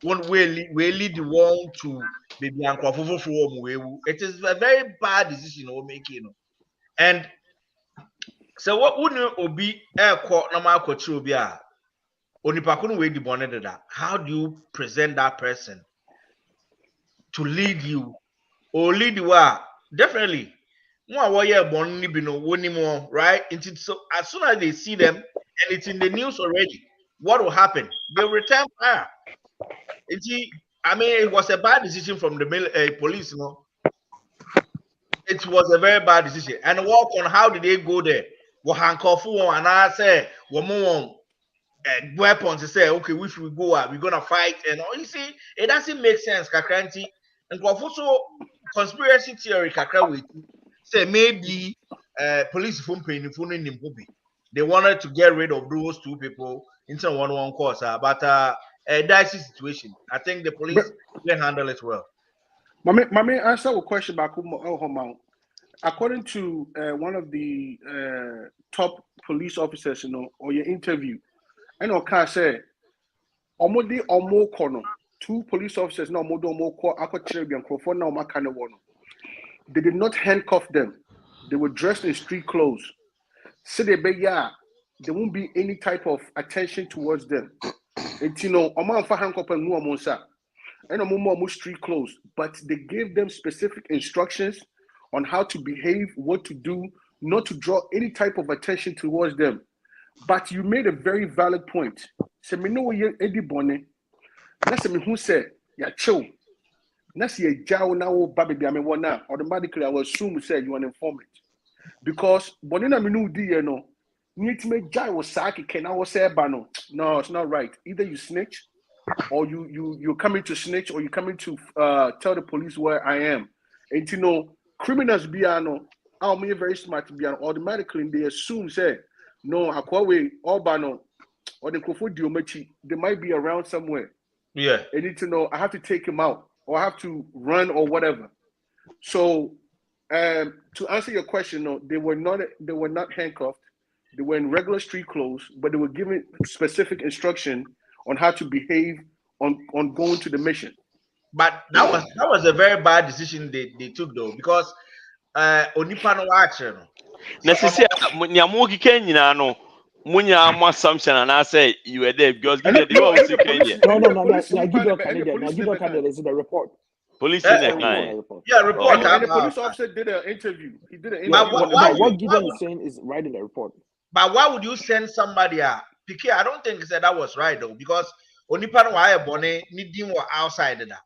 one way lead the one to baby nkrofo for it is a very bad decision we're making and so what would obi air court no ma obi a Onipakunu we di bonnet that. How do you present that person to lead you or lead you? Definitely. More warrior born more, right? So as soon as they see them and it's in the news already, what will happen? They'll return fire. I mean, it was a bad decision from the police, you know. It was a very bad decision. And work on how did they go there? What handcuff one and I say, more weapons to say, okay, which we go at, we're gonna fight, and all you see, it doesn't make sense, Kakranti. And also conspiracy theory, Kakra with say maybe police phone paying phone in Nimpobi. They wanted to get rid of those two people into one course, but a dicey situation. I think the police can handle it well.
My answer a question back according to one of the top police officers, you know, or your interview, I know can say omodi omo kono 2 police officers now omodo omo ko akotire bi ankrofo na omaka ne wono. They did not handcuff them. They were dressed in street clothes. So there won't be any type of attention towards them. And you know, omo handcuff and no omonsa. And omo street clothes, but they gave them specific instructions on how to behave, what to do, not to draw any type of attention towards them. But you made a very valid point. So me know you Eddie Bonnet. That's me who said, yeah, chill. That's your jaw now, baby. I mean, one now automatically I will assume say you are an informant because Bonina Minu di you know need to make jaw was saki can I was say bano. No, it's not right. Either you snitch or you're coming to snitch or you're coming to tell the police where I am. And you know, criminals be I'm very smart to be automatically they assume say no akwawe or bano or the Kofu Diomechi, they might be around somewhere.
Yeah.
I need to know I have to take him out or I have to run or whatever. So to answer your question, no, they were not handcuffed. They were in regular street clothes, but they were given specific instruction on how to behave on going to the mission.
But that was a very bad decision they took though, because Onipa no action.
Necessary nyamuki Kenya no munya mo assumption and I say you were there because give the was Kenya.
No, give your candidate is the report.
Police in the kind.
Yeah, report.
And the police officer did an interview. He did an interview.
What Gideon is saying is right in the report.
But why would you send somebody PK? I don't think that was right though, because Onipa no wire bonnet needing were outside that.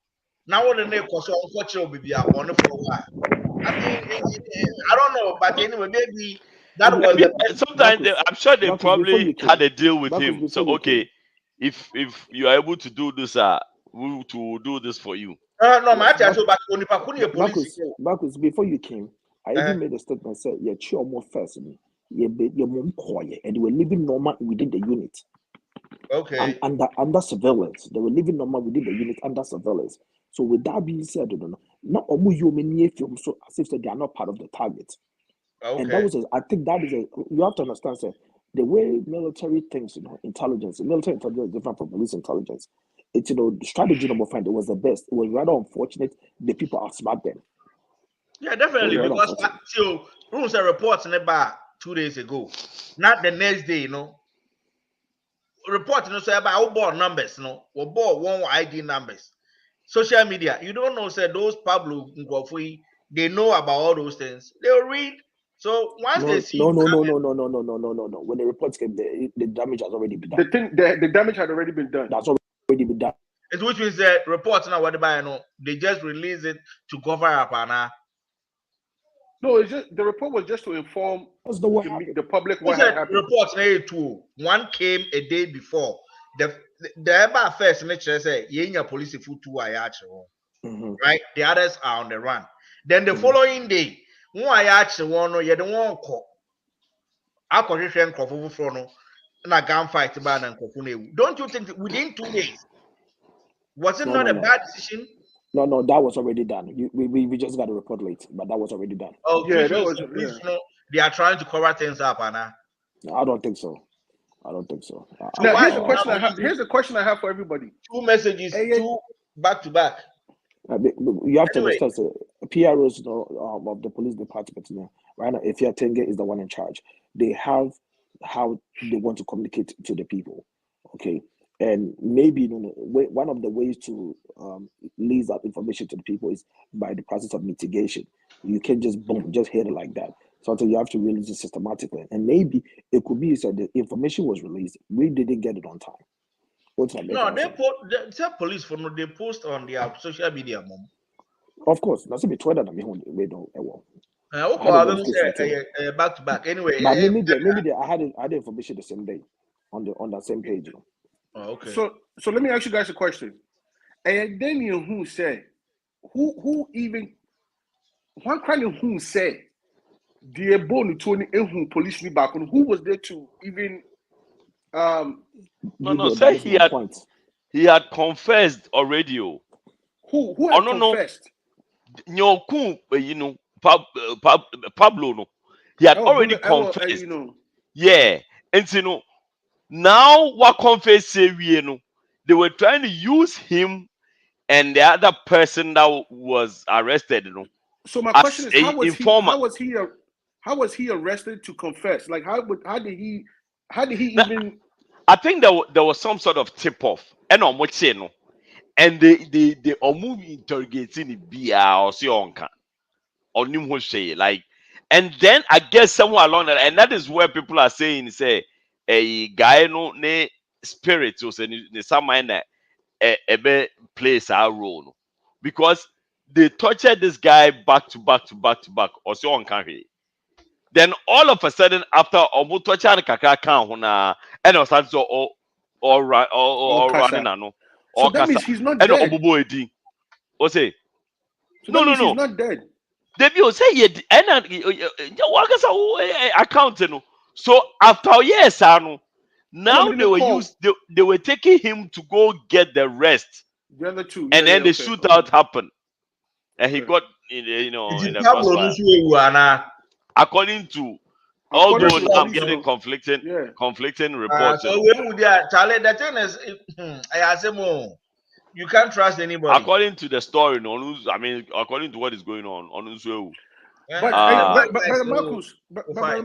Now what the name was unfortunately be a bonnet for a while. I don't know, but anyway, maybe that was the best.
Sometimes I'm sure they probably had a deal with him. So okay, if you are able to do this, we will do this for you.
No, but
Marcus, before you came, I even made a statement said you're sure more first your mom quiet and they were living normal within the unit.
Okay.
And under surveillance. They were living normal within the unit under surveillance. So with that being said, not you many film so as if they are not part of the target.
Okay.
And that was I think that is you have to understand sir, the way military thinks, intelligence, military intelligence is different from police intelligence. It's the strategy number 5, it was the best. It was rather unfortunate the people outsmart them.
Yeah, definitely, because so rules and reports in about 2 days ago. Not the next day, Report say about board numbers, or board one ID numbers. Social media, you don't know, say those Pablo Ngofui, they know about all those things. They'll read. So once they see
no. When the reports came, the damage has already been done.
The damage had already been done.
That's already been done.
It which means that reports now what they just release it to cover up
No, it's just the report was just to inform the public what had happened.
Reports too. One came a day before. The ever first nature say yenya police foot 2 right? The others are on the run. Then the following day, one no you don't want call. I from na gunfight ban and don't you think that within 2 days was it not a bad decision?
No, that was already done. We just got a report late, but that was already done.
Oh, yeah, that was. They are trying to cover things up, Anna.
No, I don't think so. Now,
here's the question I have. Here's the question I have for everybody.
2 messages, 2 back to back.
You have to understand, PROs of the police department now. Right now, if Tenga is the one in charge, they have how they want to communicate to the people. Okay, and maybe one of the ways to release that information to the people is by the process of mitigation. You can't just boom, just hit it like that. Sometimes you have to release it systematically, and maybe it could be that the information was released, we didn't get it on time. What's that?
No, they police for no they post on their social media, mom.
Of course, that's a bit Twitter that we don't.
Back to back. Anyway,
but maybe I had information the same day on that same page.
Oh, okay.
So let me ask you guys a question. And then who said who even one kind of who said the bone Tony who police me back on who was there to even
no say he had confessed already.
Who had confessed?
Nyoku, Pablo no. He had already confessed. Yeah. And now what confess say they were trying to use him and the other person that was arrested,
So my question is, how was he arrested to confess? Like how did he even?
I think there was some sort of tip off, and they move interrogating Bia or Sionka or Nimhoshe, like, and then I guess somewhere along that, and that is where people are saying, say, a guy no ne spirit or some mind that a plays our role because they tortured this guy back to back or so on carry. Then all of a sudden after almost torture kaka kan hona and was also all running no.
So that means he's not dead.
What say?
So no. He's not dead.
Debbie say you and account no. So after years now they were taking him to go get the rest.
The other two.
And then the shootout happened. And he got in the crossfire. According to although I'm getting conflicting reports.
So Charlie, the thing is I say more. You can't trust anybody.
According to the story, according to what is going on
But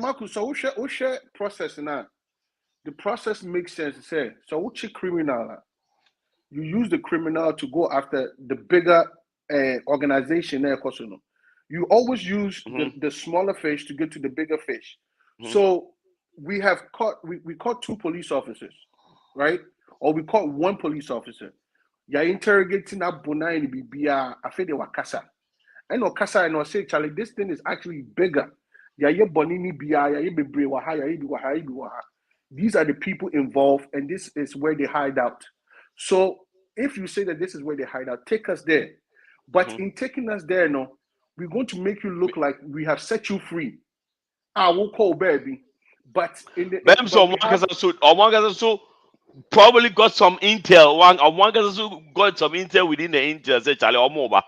Marcus, so we share process now. The process makes sense. Say so. Which criminal? You use the criminal to go after the bigger organization. You always use the smaller fish to get to the bigger fish. So we caught two police officers, right? Or we caught one police officer. You're interrogating that Bona in Bibia. I feel they were Kasa. I know Kasa and I say, Charlie, this thing is actually bigger. These are the people involved, and this is where they hide out. So if you say that this is where they hide out, take us there. But in taking us there, we're going to make you look like we have set you free. I will call baby. But in the
probably got some intel. One also got some intel within the intel. Say Charlie Omoba.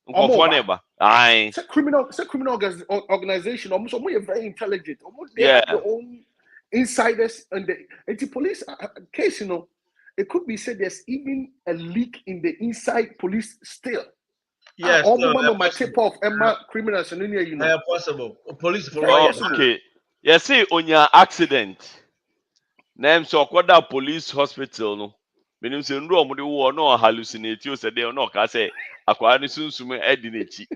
It's a criminal organization. Almost very intelligent. They have their own insiders and the police case. It could be said there's even a leak in the inside police still.
Yes,
my tip off Emma criminals and
possible. Police for
okay. You see on your accident. Name so kwada police hospital no. Menim say nro omo de wo no hallucinate you say they no ka say akwa ni sunsume edinechi.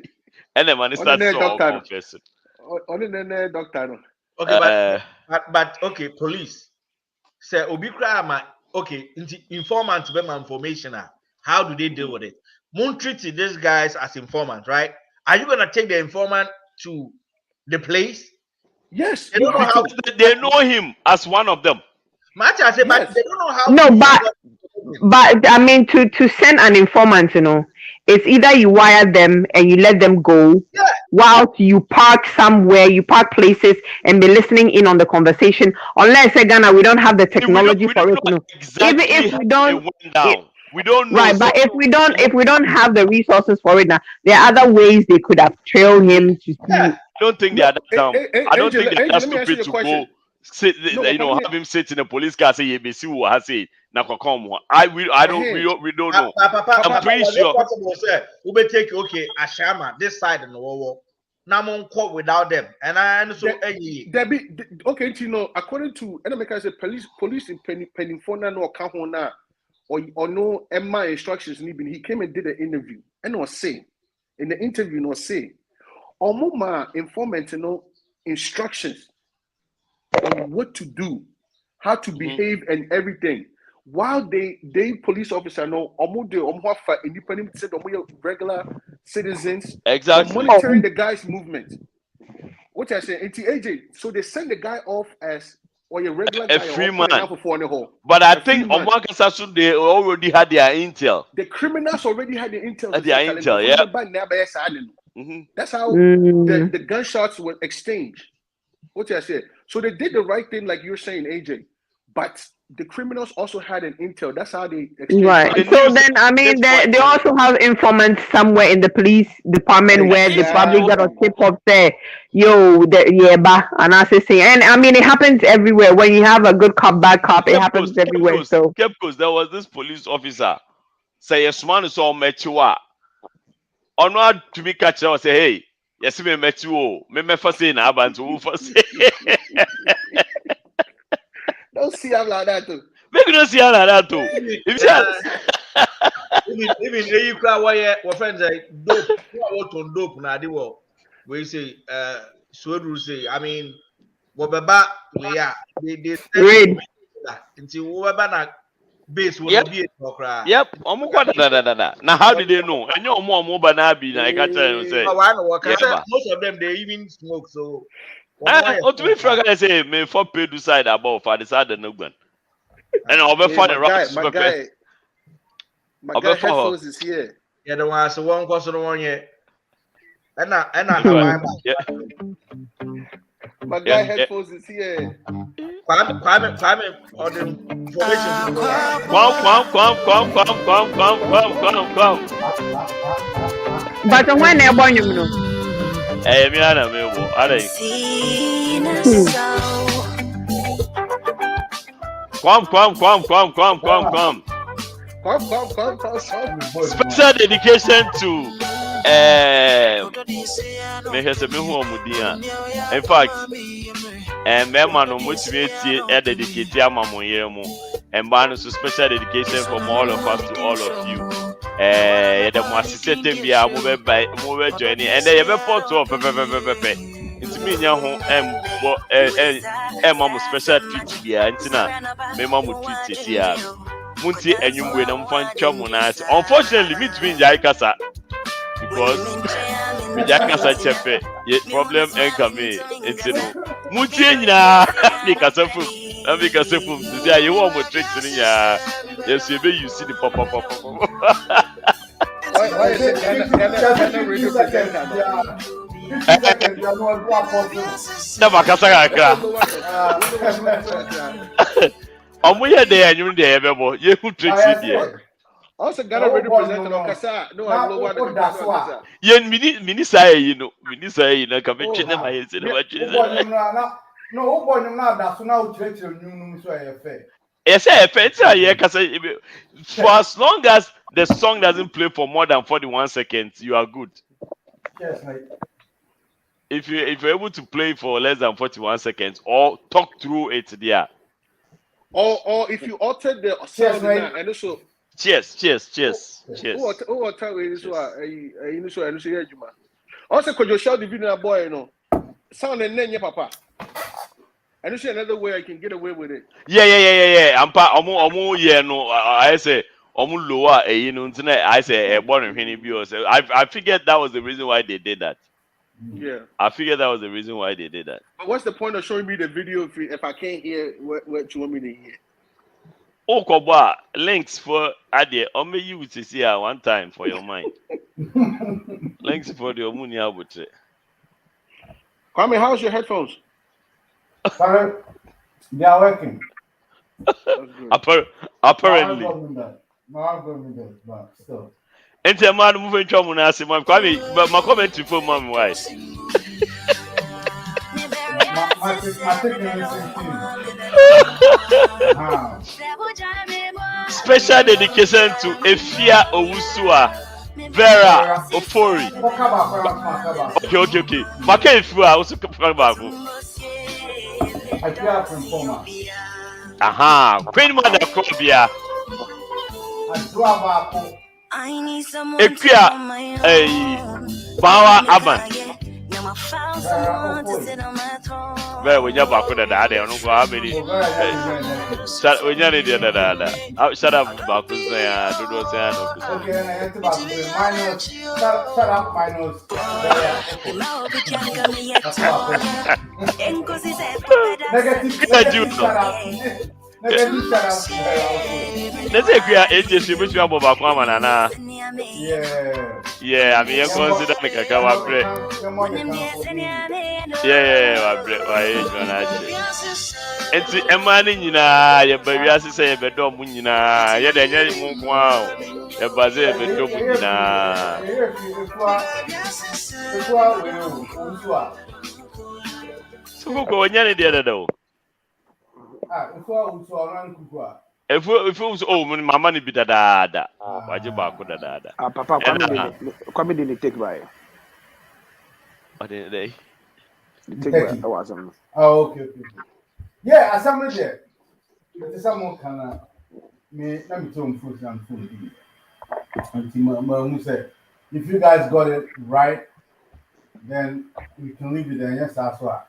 And the man start so confess.
Doctor no.
Okay, but okay, police. Say obi kra ma okay, informant be information. How do they deal with it? Moon treated these guys as informants, right? Are you gonna take the informant to the place?
Yes,
they know him as one of them.
But they don't know how.
No, but I mean to send an informant, it's either you wire them and you let them go, whilst you park somewhere, you park places and be listening in on the conversation. Unless Ghana, we don't have the technology for it.
Exactly
Even if we don't,
we don't know.
Right, but if we don't have the resources for it now, there are other ways they could have trailed him to see.
I don't think they are that dumb. I don't think they are that stupid to go sit. Have him sit in a police car say "Yebesi who has said na kokom." We don't know. I'm pretty sure.
We take okay Ashama this side and Namonko without them. And I also
okay, you know, according to police in Penifona no Kahona or no Emma instructions, he came and did an interview and was saying in the interview was saying Omuma informant no instructions on what to do, how to behave and everything. While they police officer know independent said regular citizens monitoring the guy's movement. What I say, AJ, so they send the guy off as or a regular guy,
a free man.
But
I think Omakasa they already had their intel.
The criminals already had the intel. That's how the gunshots were exchanged. What I say, so they did the right thing, like you're saying, AJ. But the criminals also had an intel. That's how they exchanged.
Right. So then, I mean, they also have informants somewhere in the police department where they probably got a tip of say, yo, and I say, and I mean, it happens everywhere. When you have a good cop, bad cop, it happens everywhere. So,
there was this police officer. Say, yes, man, is all Metua. Or not to be catch or say, hey, yes, me met you. Me for saying, Abantu for say.
Don't see him like that too.
Maybe don't see him like that too.
Even you cry why your friends like dope. What on dope na the world. We say so do say. I mean, what baba we are they until whoever na base will be a cry.
Yep. Now how did they know? And your mom na be na I can tell you say.
Most of them they even smoke so.
To be frank, I say, me for pay do side above for the side of no gun. And I'll be for the rocks.
My guy headphones is here.
Yeah, the one so one cost the one yet. And
my guy headphones is here.
Kwame, or the
information.
But when they're born, you know.
Hey, me ana me wo. Are. Special dedication to me hese me hu omudia. In fact, member no motivate dedicate amamoye mu. And so special dedication from all of us to all of you. The assistant bia move journey and they have photo of pepe. It's me nyaho mamu special treat bia ntina me mamu treat here. Munti enyum we na mfa ntwa na. Unfortunately me to be in kasa because me kasa chefe problem enka it's no munti nyina ni kasa fu na me kasa fu say you want mo treat ni ya yes you be you see the pop.
Why is it Ghana radio presenter?
Never kasa. Omuye de anyum de ebebo ye hu treat there.
Also Ghana radio presenter no kasa no one kasa.
Yen mini say you know ka me twene ma ye se na twene.
No, boy no na so na o treat nyum so e fe.
Yes, for as long as the song doesn't play for more than 41 seconds, you are good.
Yes, mate.
If you're able to play for less than 41 seconds or talk through it there.
Or if you altered the sound and also
cheers.
Also, could you shout the video boy, you know? Sound and then your papa. And you see another way I can get away with it.
Yeah. I say lower I say born I figured that was the reason why they did that.
Yeah.
I figured that was the reason why they did that.
But what's the point of showing me the video if I can't hear what you want me to hear?
Oh, Koba, links for Ade. Only you to see her one time for your mind. Links for the Omunia would say.
Kwame, how's your headphones?
They are working.
Apparently.
But still.
And the man moving to Munasi, my Kwame, but my commentary for mom, why? Special dedication to Efia Owusua, Vera Ofori. Okay. Maka ifu a also come back.
I feel from former.
Aha, Queen Mother Kobia.
I
need someone to call my own. Power Aban. Now I found someone to sit on my throne. Very when you're back with that, I don't know how many. Shut when you're the other. Shut up, Bakus. I don't know.
Okay, I have to back minus. Shut up, minus. Negative shut up. Negative shut up.
Let's say we are AJ, which you have about Kwamana. Yeah, I mean, you consider me a kawa bread. Yeah, my age when I say. And see, a man in your baby, as I say, a bedroom, yet I nearly won't wow. A bazaar bedroom, so who go on the other though? If it was my money be da. Why you back with da?
Papa, Kwame didn't take by.
What did they?
Take by.
Oh, okay. Yeah, as somebody there. But someone can me let me tell him food and food. And said, if you guys got it right, then we can leave it there. Yes, that's why.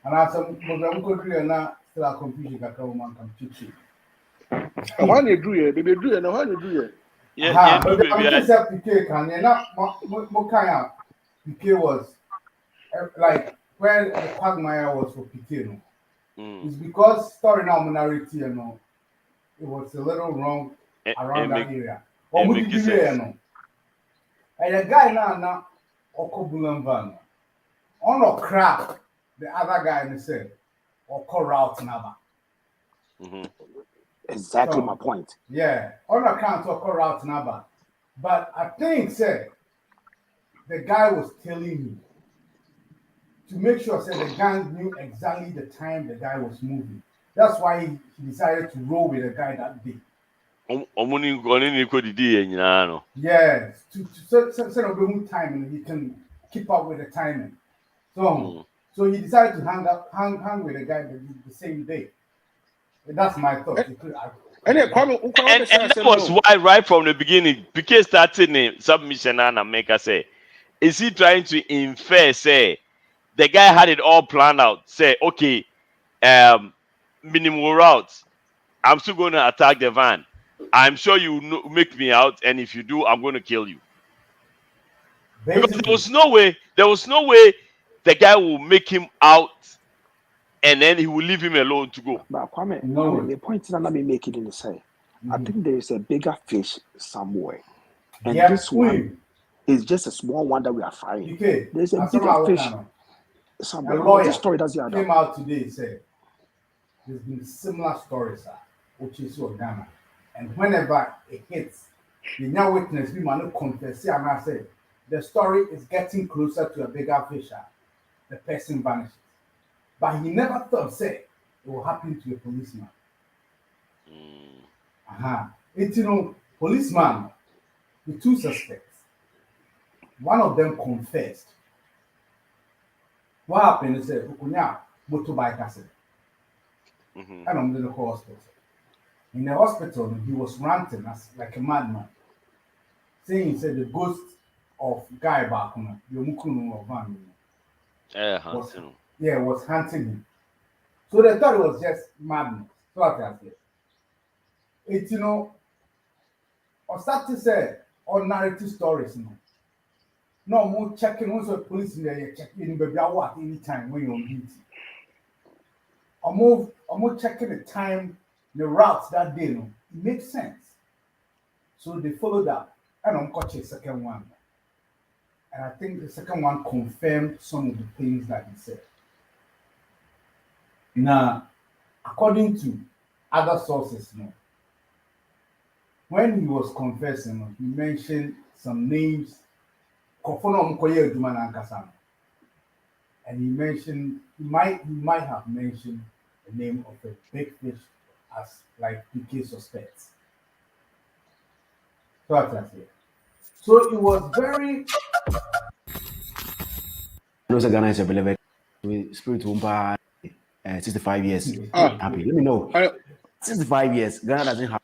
And I said, I'm going to still a confusion that man can teach you.
I want to do it, baby. Do it. I want to do it.
Yeah,
I'm just a PK can you not what kind of PK was like where the quagmire was for PK. It's because story now narrative, you know, it was a little wrong around that area. Or would you know? And a guy now Bullion Van on a crap, the other guy said or call route number.
Exactly my point.
Yeah, on account of route number. But I think, sir, the guy was telling me to make sure, sir, the gang knew exactly the time the guy was moving. That's why he decided to roll with the guy that day. Yes, so of timing, he can keep up with the timing. So he decided to hang with the guy the same day. That's my thought.
And that was why, right from the beginning, PK started in submission and Maker say, is he trying to infer, say, the guy had it all planned out, say, okay, minimum routes, I'm still going to attack the van. I'm sure you make me out, and if you do, I'm going to kill you. Because there was no way the guy will make him out, and then he will leave him alone to go.
But Kwame, the point is not me making in the say. I think there is a bigger fish somewhere, and this one is just a small one that we are frying. There's a bigger fish somewhere.
A lawyer
this story does
came out today said there's been similar stories, which is so Ghana, and whenever it hits, the now witness we might confess. And I say the story is getting closer to a bigger fish. The person vanishes, but he never thought say it will happen to a policeman. It's policeman, the two suspects. One of them confessed. What happened is that motorbike accident. And I'm in the hospital. In the hospital, he was ranting as like a madman, saying he said the ghost of guy back home, was hunting him. So they thought it was just madness. So I can say. It's or start to say or narrative stories, no more checking also police in there, checking baby what anytime when you're on duty. Or more checking the time, the routes that day, it makes sense. So they followed up, and I'm catching the second one. And I think the second one confirmed some of the things that he said. Now, according to other sources, when he was confessing, he mentioned some names. And he mentioned he might have mentioned the name of a big fish as like PK suspects. So that's it.
So it was very.
Those Ghana is a beloved spirit 65 years. Happy. Let me know. 65 years. Ghana doesn't have.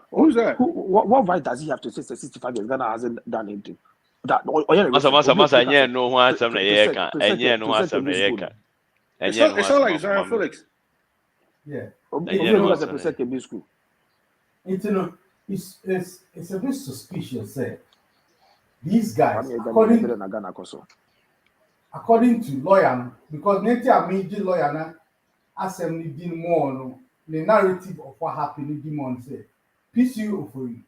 Who's that? What right does he have to say 65 years? Ghana hasn't done anything. That
Masa, no one some
It
sounds
like Zion Felix.
Yeah. It's a bit suspicious. These guys, according to lawyer, because Neti a major lawyer na assembly did more no the narrative of what happened in Demon say PCO for you.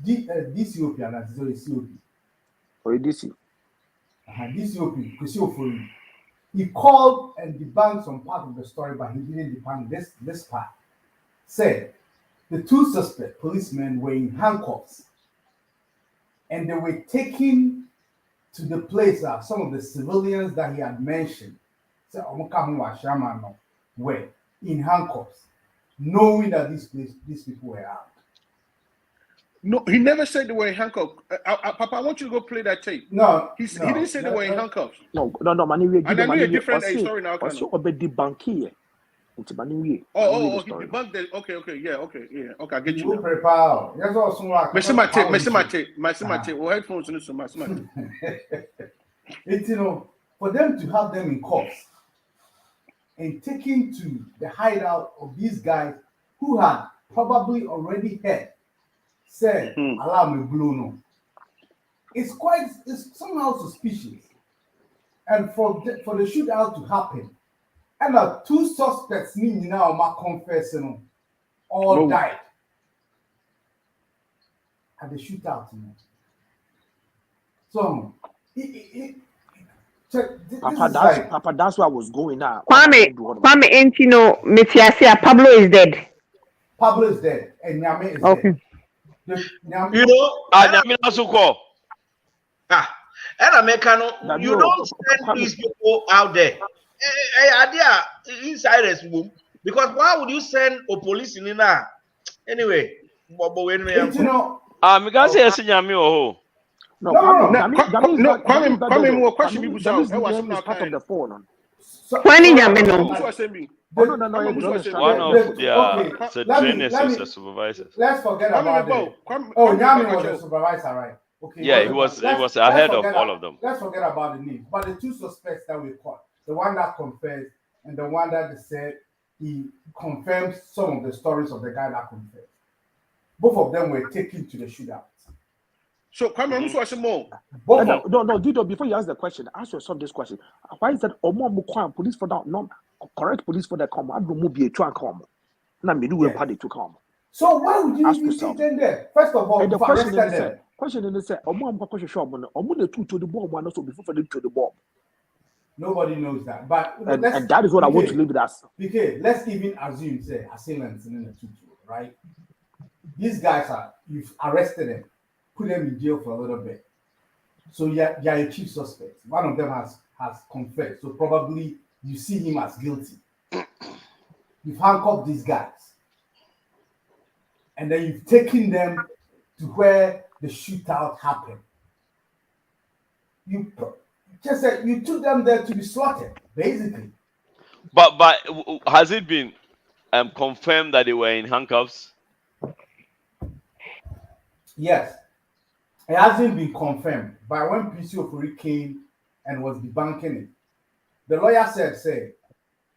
DCOP and that's COP.
Or DC.
DCOP, PCO for you. He called and debunked some part of the story, but he didn't debunk this part. Said the two suspect policemen were in handcuffs and they were taken to the place of some of the civilians that he had mentioned. So were in handcuffs, knowing that these people were out.
No, he never said they were in handcuffs. Papa, I want you to go play that tape.
No,
he didn't say they were in handcuffs.
No, Mani.
And I knew a different story now.
Oh, he debunked
it. Okay, yeah. Okay, I get you.
Messimate.
Or headphones in some
It's for them to have them in cuffs and taken to the hideout of these guys who had probably already said, "Allow me, Bruno." It's somehow suspicious, and for the shootout to happen, and two suspects now confessing all died at the shootout. So
Papa, that's where I was going now.
Kwame, Metiasia, Pablo is dead.
Pablo is dead, and Nyame is dead.
Nyame also call.
And Americano, you don't send these people out there. Insiders, because why would you send a police in there? Anyway,
because yes, Nyame oh.
No, Kwame, more question people say. That was part of the phone.
One
of the trainers is the supervisor.
Let's forget about it. Nyame was the supervisor, right? Okay.
Yeah, he was ahead of all of them.
Let's forget about the name. But the two suspects that we caught, the one that confessed and the one that said he confirmed some of the stories of the guy that confessed. Both of them were taken to the shootout.
So, come on, who's more?
No, Dido, before you ask the question, ask yourself this question. Why is that Omo police for that? No, correct police for that come. I don't move a truck come. Now, me do party to come.
So, why would you be sitting there? First of all,
the question is, Omo question shop on the two to the bomb, one also before them to the bomb.
Nobody knows that. But
and that is what I want to leave with us.
Okay, let's even assume, say, assailants in the two, right? These guys you've arrested them. Put them in jail for a little bit. So you're a chief suspect. One of them has confessed. So probably you see him as guilty. You've handcuffed these guys. And then you've taken them to where the shootout happened. You just said you took them there to be slaughtered, basically.
But has it been confirmed that they were in handcuffs?
Yes. It hasn't been confirmed, but when PC Ofori came and was debunking it, the lawyer said,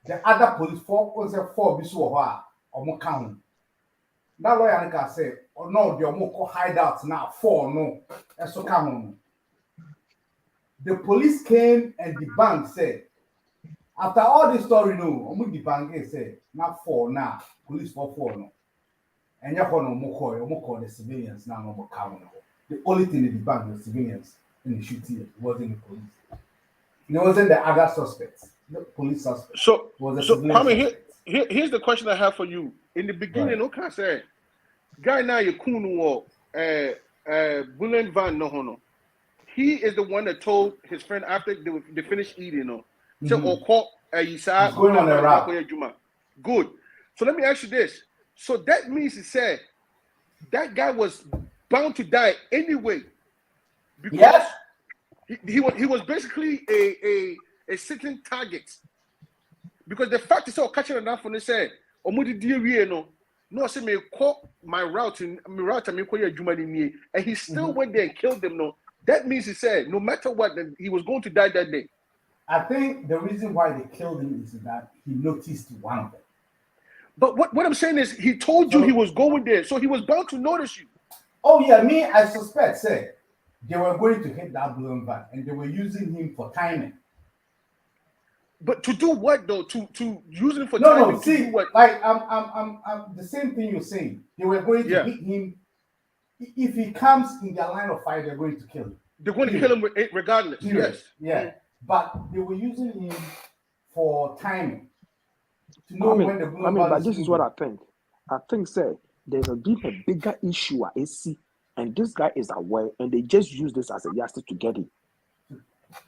the other police four bisu or count. That lawyer said, oh no, the Omoko hideouts now 4 no. That's so come. The police came and debunked, said, after all this story, no, Omu debunk said, not 4 now, police 4 no. And you're going to call the civilians now, no count. The only thing they debunked was civilians in the shooting. It wasn't the police. It wasn't the other suspects, the police suspects.
So Kwame, here's the question I have for you. In the beginning, okay, I said, guy now you kunu Bullion Van no. He is the one that told his friend after they finished eating, so
going on a route.
Good. So let me ask you this. So that means he said that guy was bound to die anyway. Because
yes,
he was basically a sitting target. Because the fact is, so catching enough when they said, "Omudi diye no, I say me call my route and me call your Jumani and he still went there and killed them. No, that means he said no matter what, then he was going to die that day."
I think the reason why they killed him is that he noticed one of them.
But what I'm saying is, he told you he was going there, so he was bound to notice you.
Oh yeah, me, I suspect, say, they were going to hit that Bullion Van and they were using him for timing.
But to do what though? To use him for timing?
No, see,
to do what?
like I'm the same thing you're saying. They were going to hit him. If he comes in their line of fire, they're going to kill him.
They're going to kill him regardless. Yes.
Yeah. But they were using him for timing. To know when the Bullion Van
but this is what I think. I think, sir, there's been a bigger issue at AC, and this guy is aware, and they just use this as a yardstick to get him.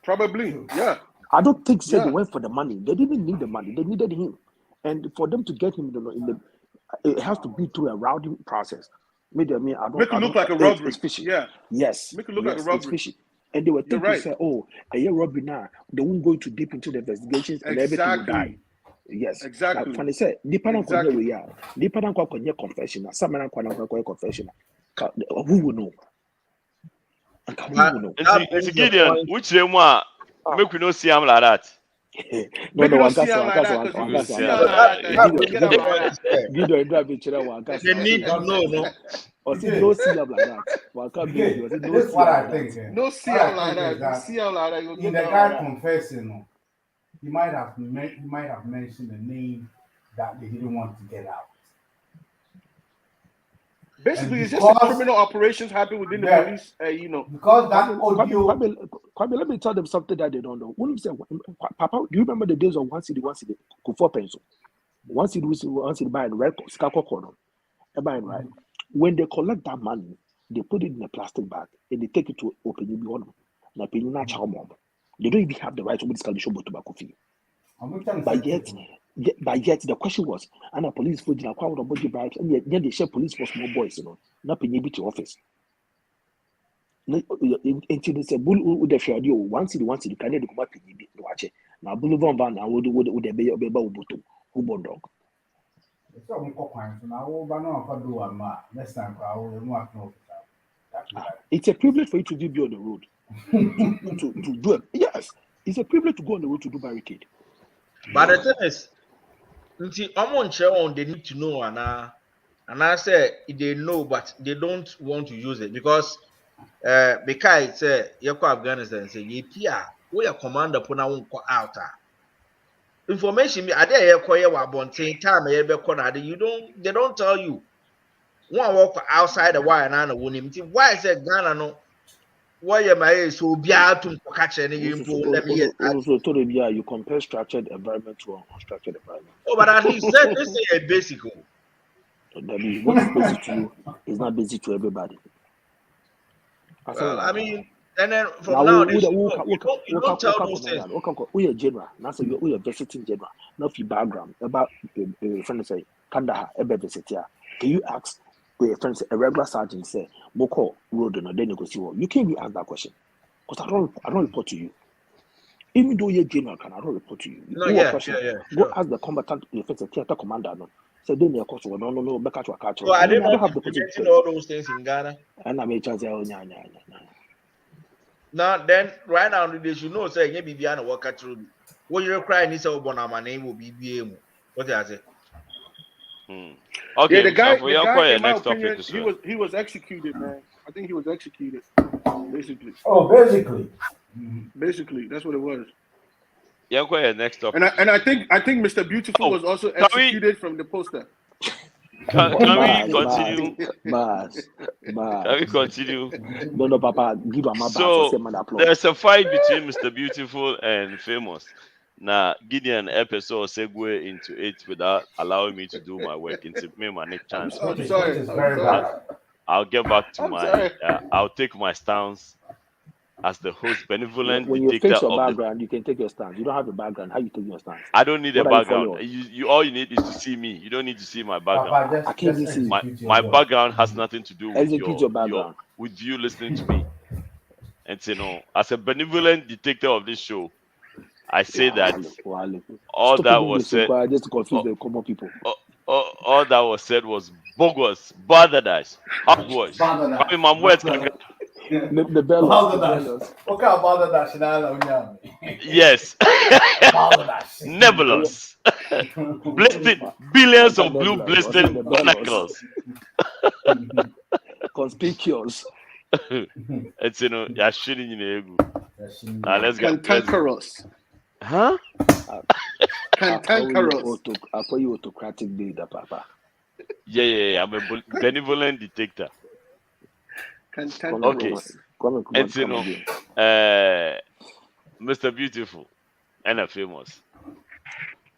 Probably, yeah.
I don't think they went for the money. They didn't need the money. They needed him, and for them to get him, it has to be through a routing process. I don't
make it look like a robbery.
It's fishy.
Yeah.
Yes.
Make it look like a robbery.
It's fishy. And they were thinking, say, "Oh, a year robbery now. They won't go too deep into the investigations, and everything will die." Yes,
exactly.
Like when they say, depending on where we are, depending on what confession, some man confession, who will know? Who will know?
It's Gideon. Which one? Make we not see him like that.
No, Gideon,
they need to know, no.
Or see, no see him like that.
This is what I think.
No see him like that. See him like that.
In the guy confessing, he might have mentioned a name that they didn't want to get out.
Basically, it's just a criminal operations happen within the police,
Because that audio.
Kwame, let me tell them something that they don't know. When you say, Papa, do you remember the days of 1 cedi, go for pencil? 1 cedi buy records, right? When they collect that money, they put it in a plastic bag and they take it to open it. They don't even have the right to this kind of show tobacco fee. But yet, the question was, and a police force in a crowd of body bribes, and yet they share police for small boys, not paying to office. Until they say, "Bull with the radio, 1 cedi, can you come up in the watch it? Now, Bullion Van, I would the baby Ubuto, who born dog." It's a privilege for you to be on the road. to do it. Yes, it's a privilege to go on the road to do barricade.
But the thing is, they need to know, and I say they know, but they don't want to use it because it's Afghanistan say we are commander puna won't go out. Information me ade time they don't tell you. One walk outside the wire and why is it Ghana no? Why am I so bad to catch any info?
You compare structured environment to unstructured environment.
Oh, but at least this is a basic.
What is basic to you is not basic to everybody.
Well, I mean, and then from now, you don't tell those things.
We are general. Now, so we are visiting general. Not your background about friend say Kandahar, visitor. Can you ask? A regular sergeant say, "Moko road and then you go see what." You can't even ask that question because I don't report to you. Even though you're general, I don't report to you.
No,
Go ask the combatant defense theater commander. No, say then your course. No, back at your catch.
So I don't have the potential all those things in Ghana.
And I may chance
Now then, right now they should know. Say maybe be an worker through. What you're crying is about my name will be BM. What I say?
Okay, the guy in my opinion, he was executed, man. I think he was executed, basically.
Oh, basically.
Basically, that's what it was.
Yeah, go ahead. Next topic.
And I think Mr. Beautiful was also executed from the poster.
Can we continue?
Can
we continue?
No, Papa, give him
so there's a fight between Mr. Beautiful and Famous. Now, Gideon episode segue into it without allowing me to do my work. It's my next chance.
I'm sorry.
I'll get back to I'll take my stance as the host, benevolent
When you
dictator
fix your
of the.
background, you can take your stance. You don't have a background. How you take your stance?
I don't need a
What are you following
background.
on?
You all you need is to see me. You don't need to see my background.
Papa,
I can't even see.
My background has nothing to do with
Execute your background.
with you listening to me. And you know, as a benevolent dictator of this show, I say that all
Stop
that
English
was said,
just to confuse the common people.
all that was said was bogus, balderdash, hogwash. I mean, my words.
The bellows.
Okay, balderdash.
Yes. Nebulous. Blistered, billions of blue blistered knuckles.
Conspicuous.
It's you're shooting in the ego. Now let's get
cantankerous.
Huh?
Cantankerous.
I call you autocratic leader, Papa.
Yeah. I'm a benevolent dictator. Okay. It's Mr. Beautiful and a famous.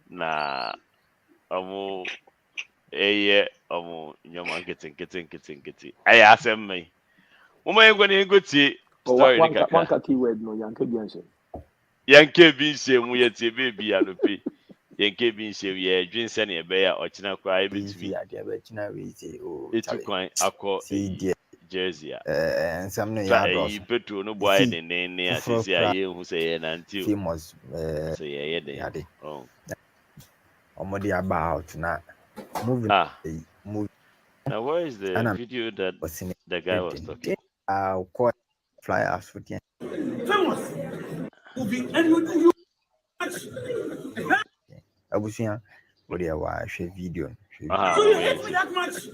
Nah, nyama kitten. I ask me. Woman, going to go to story.
One keyword no yanke bianse.
Yanke bianse mu yete baby anope. Yanke bianse we dream send e be ya ochina kwa e betumi. Etu kwan akọ Jersey.
Some no
petrol no boy ne asisi aye hu say ye nanti.
Famous
say ye de. Oh.
Omodi about na moving movie.
Now where is the video that the guy was talking?
I'll call flyers for the
famous movie and you
Abusia what do you watch video?
So you hate me that much?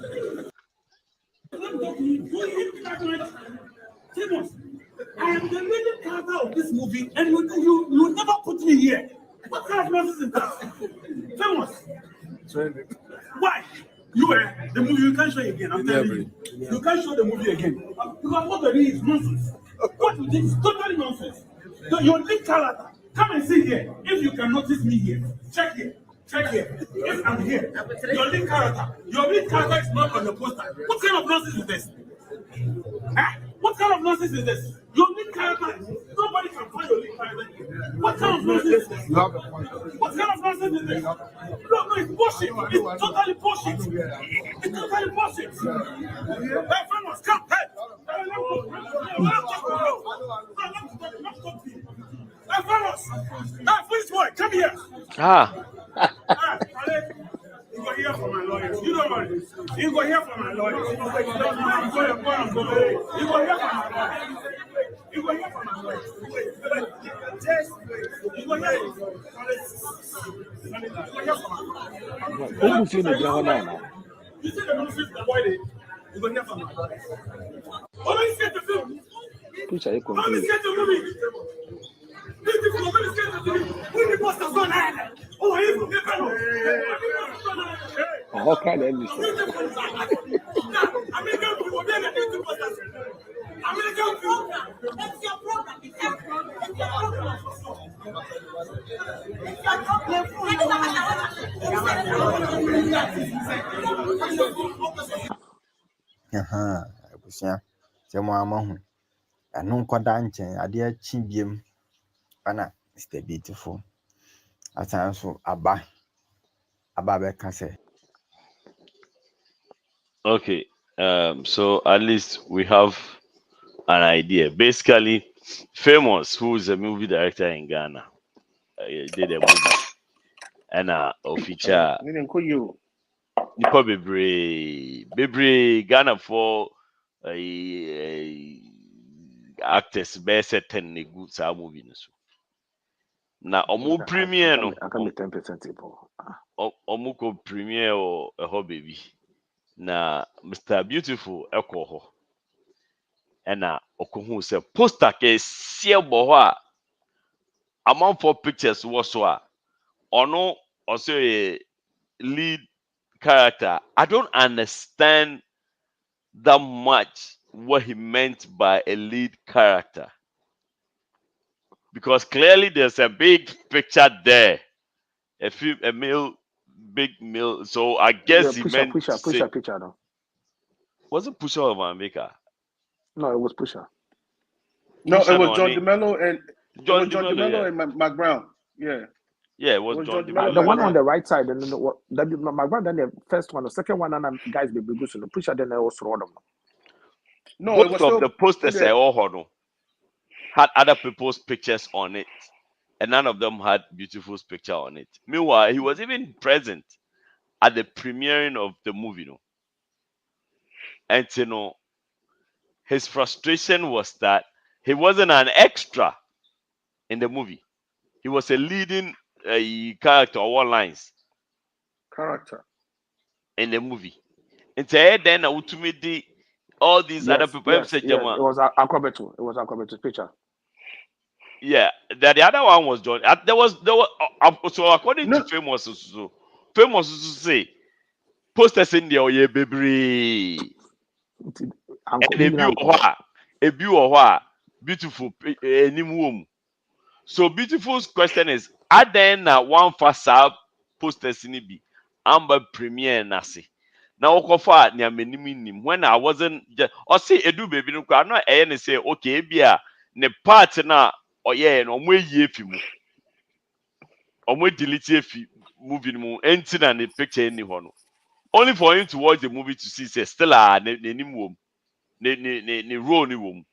Do you hate me that much? Famous, I am the leading character of this movie and you never put me here. What kind of nonsense is that? Famous. Why? The movie you can't show it again. I'm telling you. You can't show the movie again. Because what the is nonsense. What you did is totally nonsense. So your lead character, come and sit here. If you can notice me here, check here. If I'm here, your lead character is not on the poster. What kind of nonsense is this? Huh? What kind of nonsense is this? Your lead character, nobody can find your lead character. What kind of nonsense is this? What kind of nonsense is this? No, it's bullshit. It's totally bullshit. It's totally bullshit. Hey, famous, come, hey. Hey, famous. Hey, police boy, come here. You go hear from my lawyers. You don't worry. You go hear from my lawyers. You go hear from my lawyers. You go hear from my lawyers.
Who's in the ground now?
You see the nonsense avoided. You go hear from my lawyers. Always get the film. Always get the movie.
How can I listen?
Abusia. Semo amahu. Anu nkwada nchen ade achi biem. Ana Mr. Beautiful. Asanso aba be kase.
Okay. So at least we have an idea. Basically, Famous, who is a movie director in Ghana, did a movie and feature Nipa Bebre Ghana for actors best 10 good sa movie so. Na omu premiere no.
I can be 10% people.
Omu ko premiere or a hobby baby. Na Mr. Beautiful ekoho. Ena okohu se poster ke sie bo ho a amount for pictures was so a ono also a lead character. I don't understand that much what he meant by a lead character. Because clearly there's a big picture there. A male, big male. So I guess he meant
Pusher picture now.
Was it Pusher or Maker?
No, it was Pusher.
No,
Cushion
it was
on
John
it.
DeMello and
John
John
DeMello,
DeMello
yeah.
and Mac Brown. Yeah.
Yeah, it
It
was
was
John
John DeMello,
DeMello.
The
Mac
one on
Brown.
the right side, and then what? That my brother, then the first one, the second one, and then guys be good. So the pusher then also run them.
No, it was
Both of
still
the posters
yeah.
had other people's pictures on it, and none of them had Beautiful's picture on it. Meanwhile, he was even present at the premiering of the movie, you know. And you know, his frustration was that he wasn't an extra in the movie. He was a leading character or one lines
Character.
in the movie. And then ultimately all these other
Yes,
people
yes,
said,
yes. It was Aquabeto. It was Aquabeto's picture.
yeah, that the other one was John. There was so according to famous say posters in there yeah baby. And a beautiful womb. So beautiful's question is, are then one fast posters in be amber premiere nasi. Now okofa ni amenim when I wasn't or say edu baby no kwa no e say okay bia ne part na oye no mo yi efi mu. Omo delete efi movie mu enti na ne picture ni ho no. Only for him to watch the movie to see say still ne wom. Ne role ni wom.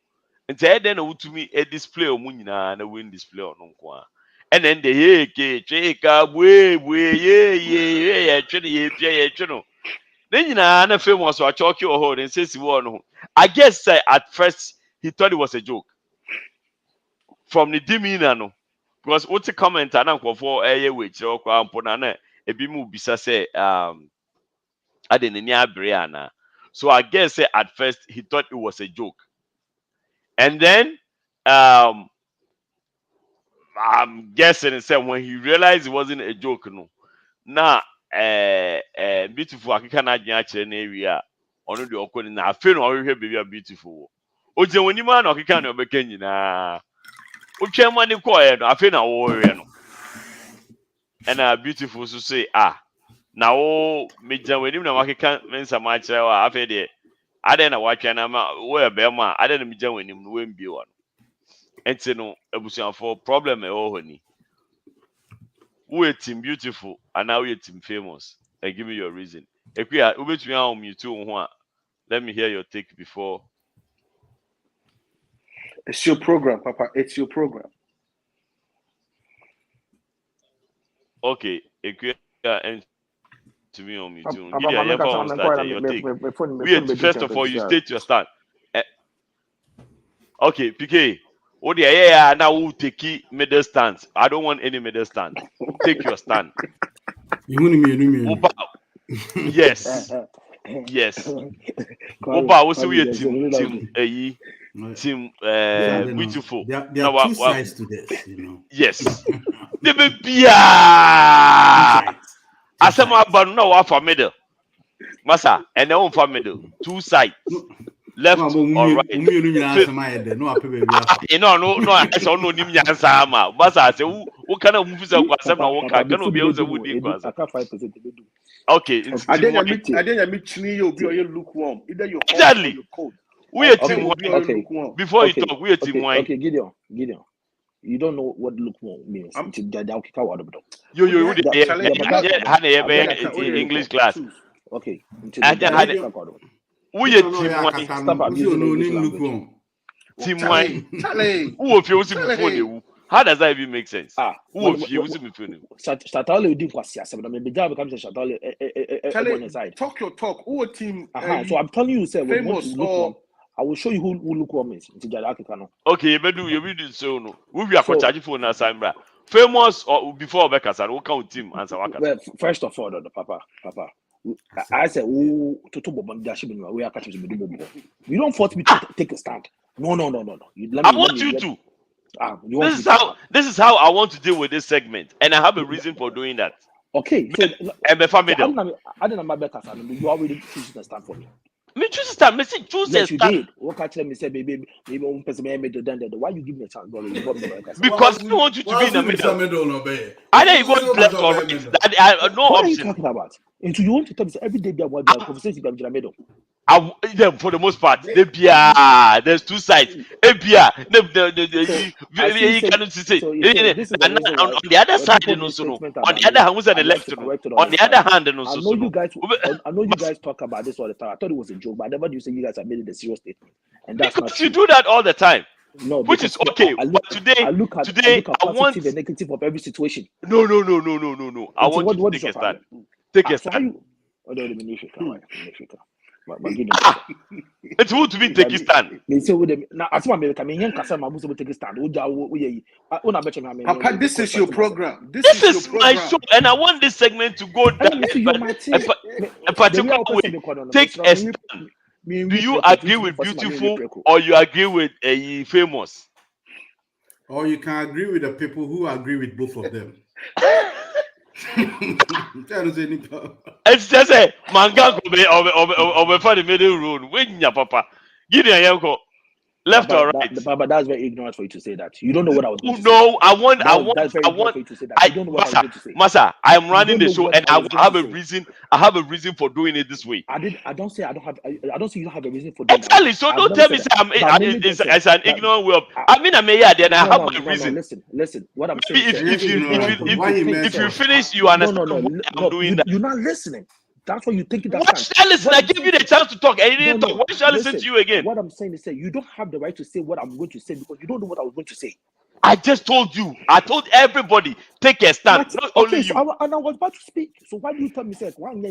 Nti then to me a display o nyina na win display on nko a. And then the ye cheka bwe ye twene ye pia ye tweno. Then nyina na famous or chalky or hold and says he won. I guess at first he thought it was a joke. From the demeanor no. Because what the comment and uncle for a which or amponana a bimu bisa say I didn't near Brianna. So I guess at first he thought it was a joke. And then I'm guessing when he realized it wasn't a joke, no. Now, beautiful. I can't imagine area. Ono the okoni na afi no ohwe baby beautiful. Oje woni ma na okeka na obeka nyina. Otwa ma ni ko e no afi na wo hwe no. And beautiful so say na wo meja wani na wakeka mensa ma kire wa afi de ade na watwa na ma wo e be ma ade na meja wani no we mbie wa no. Enti no abusuafo problem e ho ni. Who a team beautiful and now we a team famous? And give me your reason. Let me hear your take before.
It's your program, Papa. It's your program.
Okay, and to me on me too. First of all, you state your stand. Okay, PK. Oh yeah, now we'll take middle stands. I don't want any middle stand. Take your stand. Yes. Yes. Oba, what's your team beautiful.
There are two sides to this, you know.
Yes. The baby. Asema about no for middle. Masa, and then for middle. Two sides. Left or right. No, I saw no name Yansama. Masa say who kind of movies are some walker cannot be able to would okay.
I didn't meet you lukewarm. Either you're
exactly. We a team
okay.
Before you talk, we a team wine.
Okay, Gideon. You don't know what lukewarm means.
You English class.
Okay.
We a team wine.
Stop abusing English language.
Team wine. Who of you before you? How does that even make sense? Who of you before you?
Shatale didn't quite see us. But the job becomes a Shatale.
Talk your talk. Who a team?
So I'm telling you, sir, famous or I will show you who lukewarm is.
Okay, you do so no. We be a charge for na sambra. Famous or before Bekasa, what kind of team answer
well, first of all, Papa. I said, oh, we are catching the you don't force me to take a stand. No.
I want you to. This is how I want to deal with this segment, and I have a reason for doing that.
Okay, so
and before me,
I didn't know you already choose to stand for me.
Me choose to stand. Me say choose to stand.
You did. What catch me say, baby, one person made the done that. Why you give me a chance, brother?
Because we want you to be in the middle. Either you go left or right. No option.
What are you talking about? And so you want to tell me every day there was a conversation in the middle.
For the most part, there's two sides. You cannot say.
So
On
this is the reason why
the other
when
side,
people
no,
make
so no.
statements
On
about
the other
me,
hand, who's on
I
the
like
left,
to
no.
correct it all
On
the
the other
time.
hand, no,
I
so
know
no.
you guys. I know you guys talk about this all the time. I thought it was a joke, but I never do say you guys have made it a serious statement, and that's not
Because
true.
you do that all the time.
No,
Which is
because
okay.
I
But today,
I look at
I
positive
want
and negative of every situation.
no. I
And so
want you to
what is
take
your
a stand.
problem?
Take a
So how
stand.
you? Oh, no, the Africa, why? Africa.
It's who to be take a stand.
Me say with them now. As one America, me young kasa ma muso take a stand. Una betcha me.
Papa, this is your program.
This is my show, and I want this segment to go down a particular way. Take a stand. Do you agree with beautiful or you agree with famous?
Or you can agree with the people who agree with both of them.
It's just a manga of the middle road. When ya papa, give me a yanko. Left or right?
But that's very ignorant for you to say that. You don't know what I was going to say.
No, I want.
That's very ignorant for you to say that. You don't know what I was going to say.
Masa, I'm running the
don't know
show,
what
and
I
I
was going
have
to
a
say.
reason. I have a reason for doing it this way.
I don't say I don't have. I don't say you don't have a reason for doing that.
Exactly. So
I've
don't
never
tell me
said
say
that.
it's an ignorant way of. I mean, I'm here, then I have my reason.
Listen. What I'm
Maybe
saying.
if you finish, you understand why I'm doing that.
You're not listening. That's what you think.
Why should I listen? I gave you the chance to talk, and you didn't talk. Why should I listen to you again?
What I'm saying is, you don't have the right to say what I'm going to say because you don't know what I was going to say.
I just told you. I told everybody take a stand. Not only you.
And I was about to speak. So why do you tell me say you don't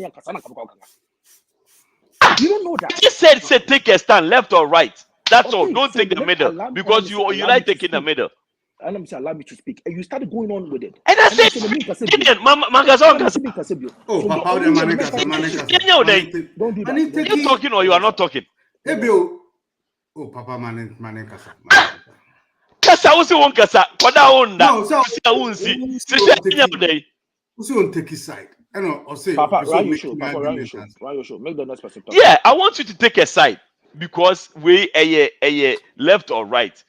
know that?
I just said take a stand, left or right. That's all. Don't take the middle because you like taking the middle.
And let me say, allow me to speak. And you started going on with it.
And I said,
oh, Papa, the man,
don't do that.
You're talking or you are not talking.
Oh, Papa, man,
Kasa also won't kasa. Kwada onda.
No, so who's on take his side? I know. Or say,
Papa, run your show. Make the next person talk.
Yeah, I want you to take a side because we a left or right.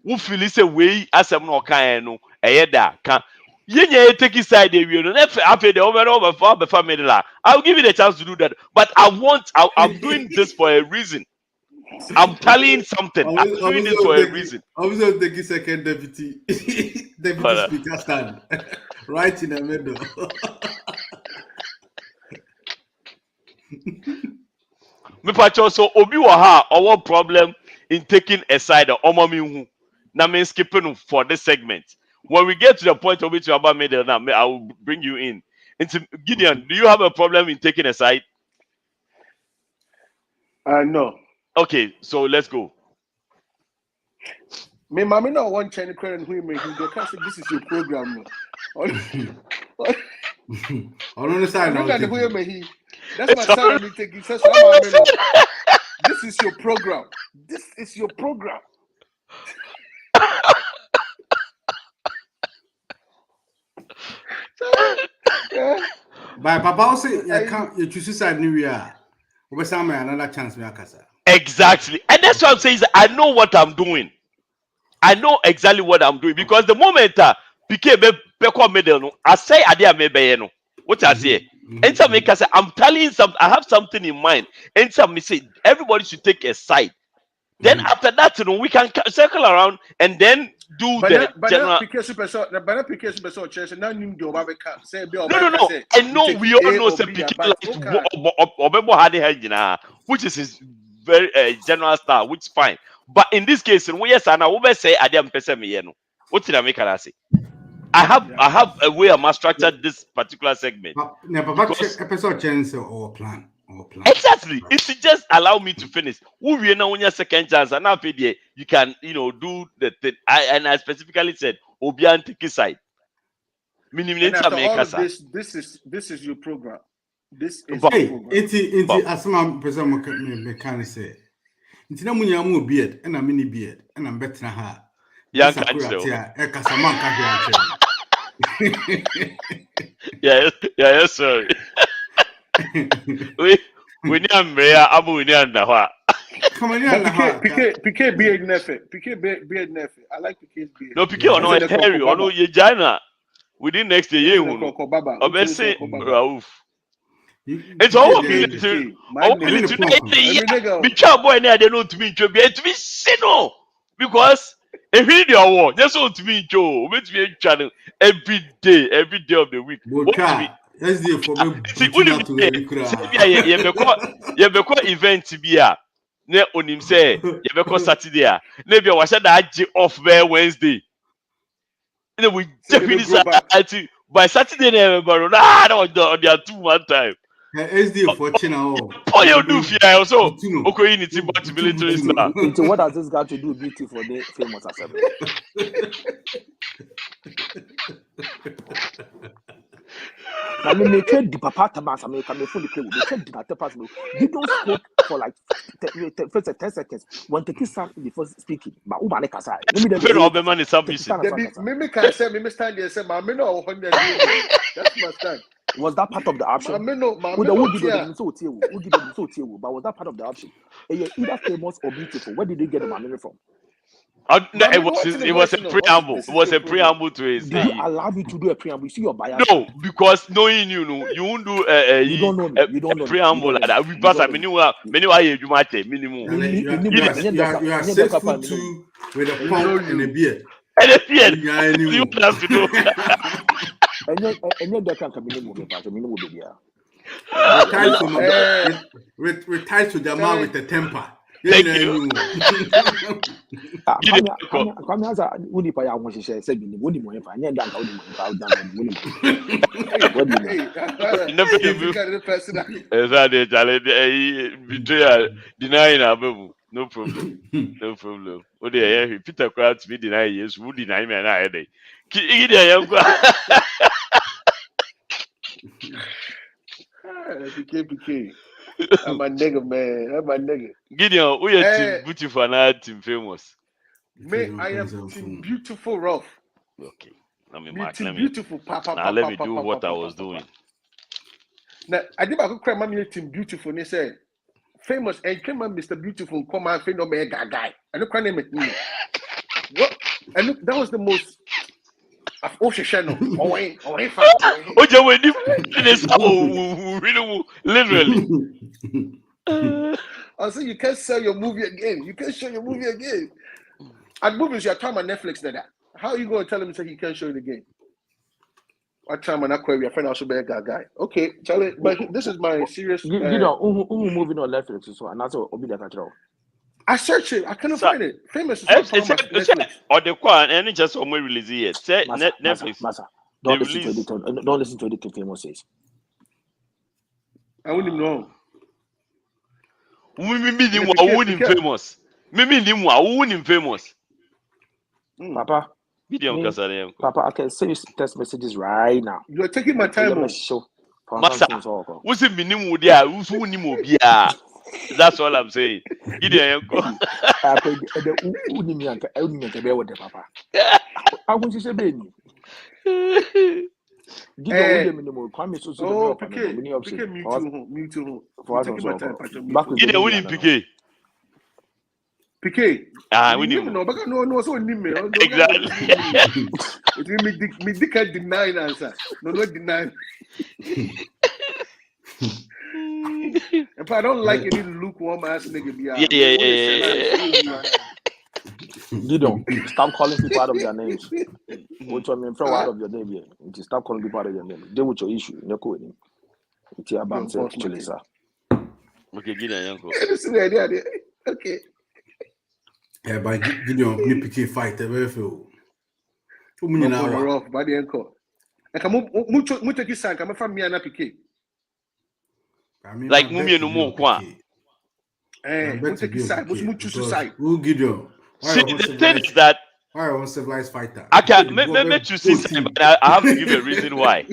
Who feel say we as no kind no da can you take his side there no after the over for family. I'll give you the chance to do that, but I'm doing this for a reason. I'm telling something. I'm doing this for a reason.
I was going to take second deputy speaker stand right in the middle.
Me pacho so obi wa ha our problem in taking a side or omomi na me skipping for this segment. When we get to the point of which you about middle now, I will bring you in. Into Gideon, do you have a problem in taking a side?
No.
Okay, so let's go.
Me, mommy, no one Chinese credit who me. This is your program.
I don't understand.
That's my son. I'm taking. This is your program. This is your program.
By Papa say you can't you choose side new year. We say another chance me akasa.
Exactly. And that's what I'm saying is I know what I'm doing. I know exactly what I'm doing because the moment PK be middle no, I say idea me be no. What I say? Anytime I say I'm telling you something, I have something in mind. Anytime me say everybody should take a side. Then after that, you know, we can circle around and then do the general. No. I know we all know some people like which is his very general style, which is fine. But in this case, yes, and I will say I didn't pay me. What did I make her say? I have a way I structured this particular segment.
Episode chance or plan.
Exactly. It's just allow me to finish. We know when your second chance, and after you can, do the thing. I specifically said, Obian take his side.
And after all of this is your program. This is your program.
It's as my person can say. It's no money I'm beard and a mini beard and I'm better than her.
Yeah, yes, sir. We need a mayor. I'm winning under
Come on,
PK beard nephew. PK beard nephew. I like PK's beard.
No, PK or no Harry or no Yajana. Within next year, Rauf. It's all military. All military. Be sure boy near they know to me to be sino because if he the war, just want to be Joe. Which be channel every day of the week. What to be?
Let's do for me.
See, you be call event to be a. Ne onim say you be call Saturday a. Ne be was that off there Wednesday. You know we definitely by Saturday never no they are 2 1 time.
SD for China.
Oh, you do fear also. Okay, you need to back to military now.
So what has this got to do beautiful day famous assembly? Now me make the papa tabas America me fully play. They check the papa pass. They don't spoke for like 10 seconds. When the kiss before speaking, but who man kasa? Let me
the Oberman is submission.
Me can say me stand there say, "Ma me no 100." That's my stand.
Was that part of the option?
But was
that part of the option? Either famous or beautiful. Where did they get the money from?
No, it was a preamble. It was a preamble to his.
Did they allow you to do a preamble? You see your bias.
No, because knowing you won't do
you don't know me. You don't know
preamble like that. We pass a minimum you might minimum.
You are 6 foot 2 with a pump and a beard.
And a beard. You have to do.
And you can't come in minimum baby.
Retired to the man with the temper.
Thank you.
Kwame has a woody pay. I want to say, woody money for any damn
denying our no problem. No problem. Oh, dear, Peter Crowd to be denied. Yes, would deny me and I had
PK. I'm a nigga, man. I'm a nigga.
Gideon, we are team beautiful and our team famous.
Me, I am team beautiful rough.
Okay. Let me
beautiful papa.
Now let me do what I was doing.
Now I did not cry my team beautiful. They say famous and came on Mr. Beautiful come and find no man guy. I don't cry name it me. What? And look, that was the most of Ocean Channel.
Literally.
Also, you can't sell your movie again. You can't show your movie again. And movies, you're talking about Netflix now. How are you going to tell him he can't show it again? What time on Aquarium? Your friend also be a guy. Okay, Charlie, but this is my serious.
You know, who moving on Netflix so and that's what Bediako.
I searched it. I couldn't find it. Famous is not Netflix.
Or the quan and just on release it. Say Netflix.
Don't listen to anything Famous says.
I wouldn't know.
I wouldn't famous. I wouldn't famous.
Papa. Papa, I can send you text messages right now.
You're taking my time.
Masa, what's it minimum there? Who's that's all I'm saying. Gideon,
I want to say, baby.
Me too.
Gideon, we need
PK.
We need
no, so me.
Exactly.
Me can't deny answer. No, deny. If I don't like any lukewarm ass nigga,
yeah.
Gideon, stop calling people out of their names. Which I mean, from out of your name here. Stop calling people out of your name. Deal with your issue. No code. It's your bam actually, sir.
Okay, Gideon,
okay.
Yeah, by Gideon, me PK fight. Very few.
Rough, body encore. I come mucho kisa. Come from me and PK.
Like Mumia no more kwa.
Who Gideon?
See, the thing is that
why are civilized fighter?
I can't make you see side, but I have to give a reason why.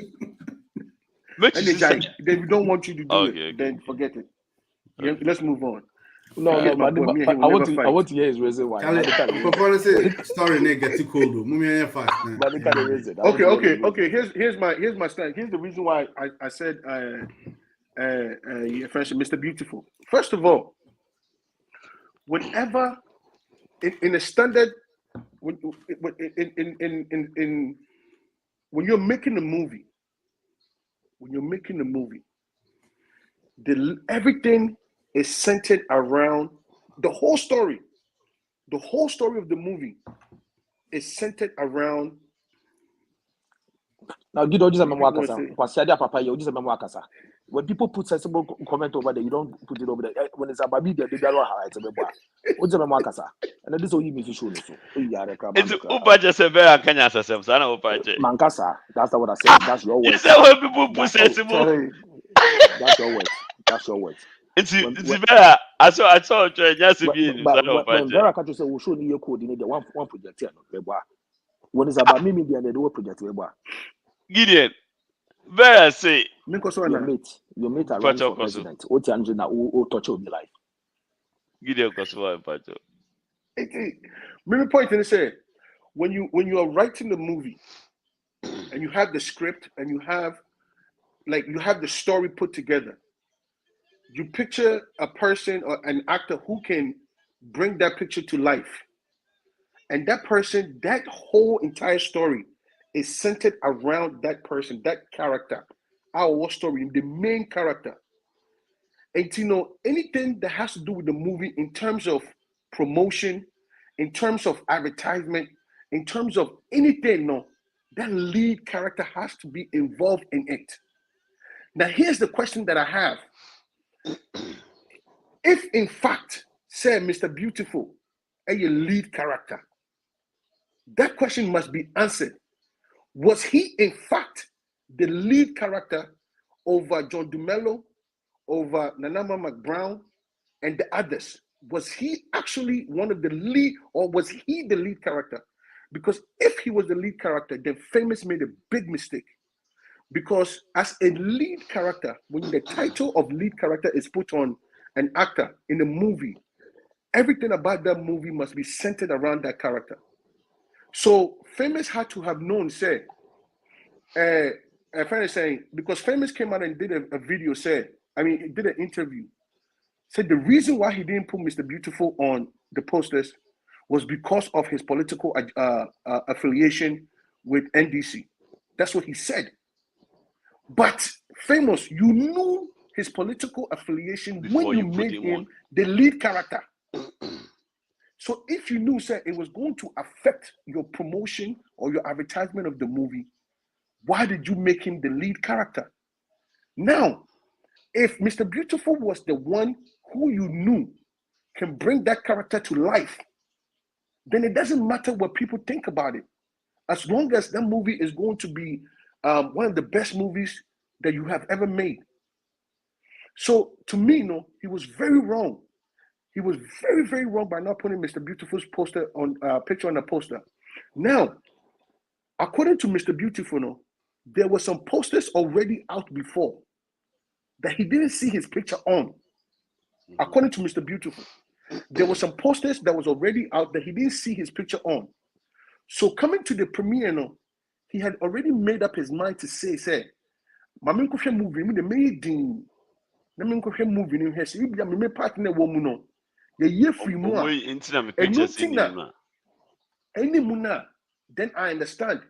Then we don't want you to do it. Then forget it. Yeah, let's move on.
No, I want to hear his reason why.
Story get too cold.
Okay. Here's my stand. Here's the reason why I said your friendship, Mr. Beautiful. First of all, whenever in a standard when you're making a movie, everything is centered around the whole story. The whole story of the movie is centered around.
Now, you don't just remember Papa. You just remember Wakasa. When people put sensible comment over there, you don't put it over there. When it's about media, they don't highlight it. What's the Wakasa? And this is all you miss. So,
it's Upa just a very Kenya system. So I know Upa.
Mankasa. That's not what I said. That's your words.
You said when people put sensible.
That's your words. That's your words.
It's better. I saw just being.
When Vera Kato said, "We'll show you your coordinator one project here." When it's about me, media, they do a project.
Gideon, Vera say,
your mate are running for president. What you are now? Who touch your life?
Gideon Kosovo Pacho.
Maybe point and say, when you are writing the movie, and you have the script, and you have the story put together, you picture a person or an actor who can bring that picture to life, and that person, that whole entire story is centered around that person, that character, our story, the main character. And anything that has to do with the movie in terms of promotion, in terms of advertisement, in terms of anything, that lead character has to be involved in it. Now, here's the question that I have. If in fact, say Mr. Beautiful, a lead character, that question must be answered. Was he in fact the lead character over John Dumelo, over Nanama McBrown, and the others? Was he actually one of the lead, or was he the lead character? Because if he was the lead character, then Famous made a big mistake. Because as a lead character, when the title of lead character is put on an actor in a movie, everything about that movie must be centered around that character. So Famous had to have known, say, a friend is saying, because Famous came out and did a video, he did an interview, said the reason why he didn't put Mr. Beautiful on the posters was because of his political affiliation with NDC. That's what he said. But Famous, you knew his political affiliation before when you made him the lead character. So if you knew, sir, it was going to affect your promotion or your advertisement of the movie, why did you make him the lead character? Now, if Mr. Beautiful was the one who you knew can bring that character to life, then it doesn't matter what people think about it. As long as that movie is going to be one of the best movies that you have ever made. So to me, he was very wrong. He was very, very wrong by not putting Mr. Beautiful's poster on picture on the poster. Now, according to Mr. Beautiful, there were some posters already out before that he didn't see his picture on. According to Mr. Beautiful, there were some posters that was already out that he didn't see his picture on. So coming to the premiere, he had already made up his mind to say, "Mami nkofia movie me the maiden. Na me nkofia movie ni hwese bia me partner wo mu no. Ye ye free mu a. Any muna, then I understand.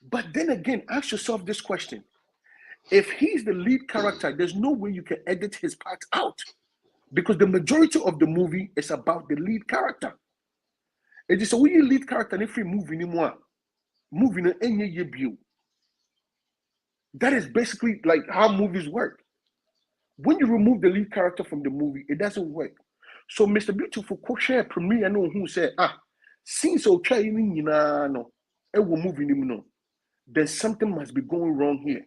But then again, ask yourself this question. If he's the lead character, there's no way you can edit his part out. Because the majority of the movie is about the lead character. It is a way lead character if you move anymore. Moving any year view. That is basically like how movies work. When you remove the lead character from the movie, it doesn't work. So Mr. Beautiful co-share premiere no who said, since okay no movie no, then something must be going wrong here.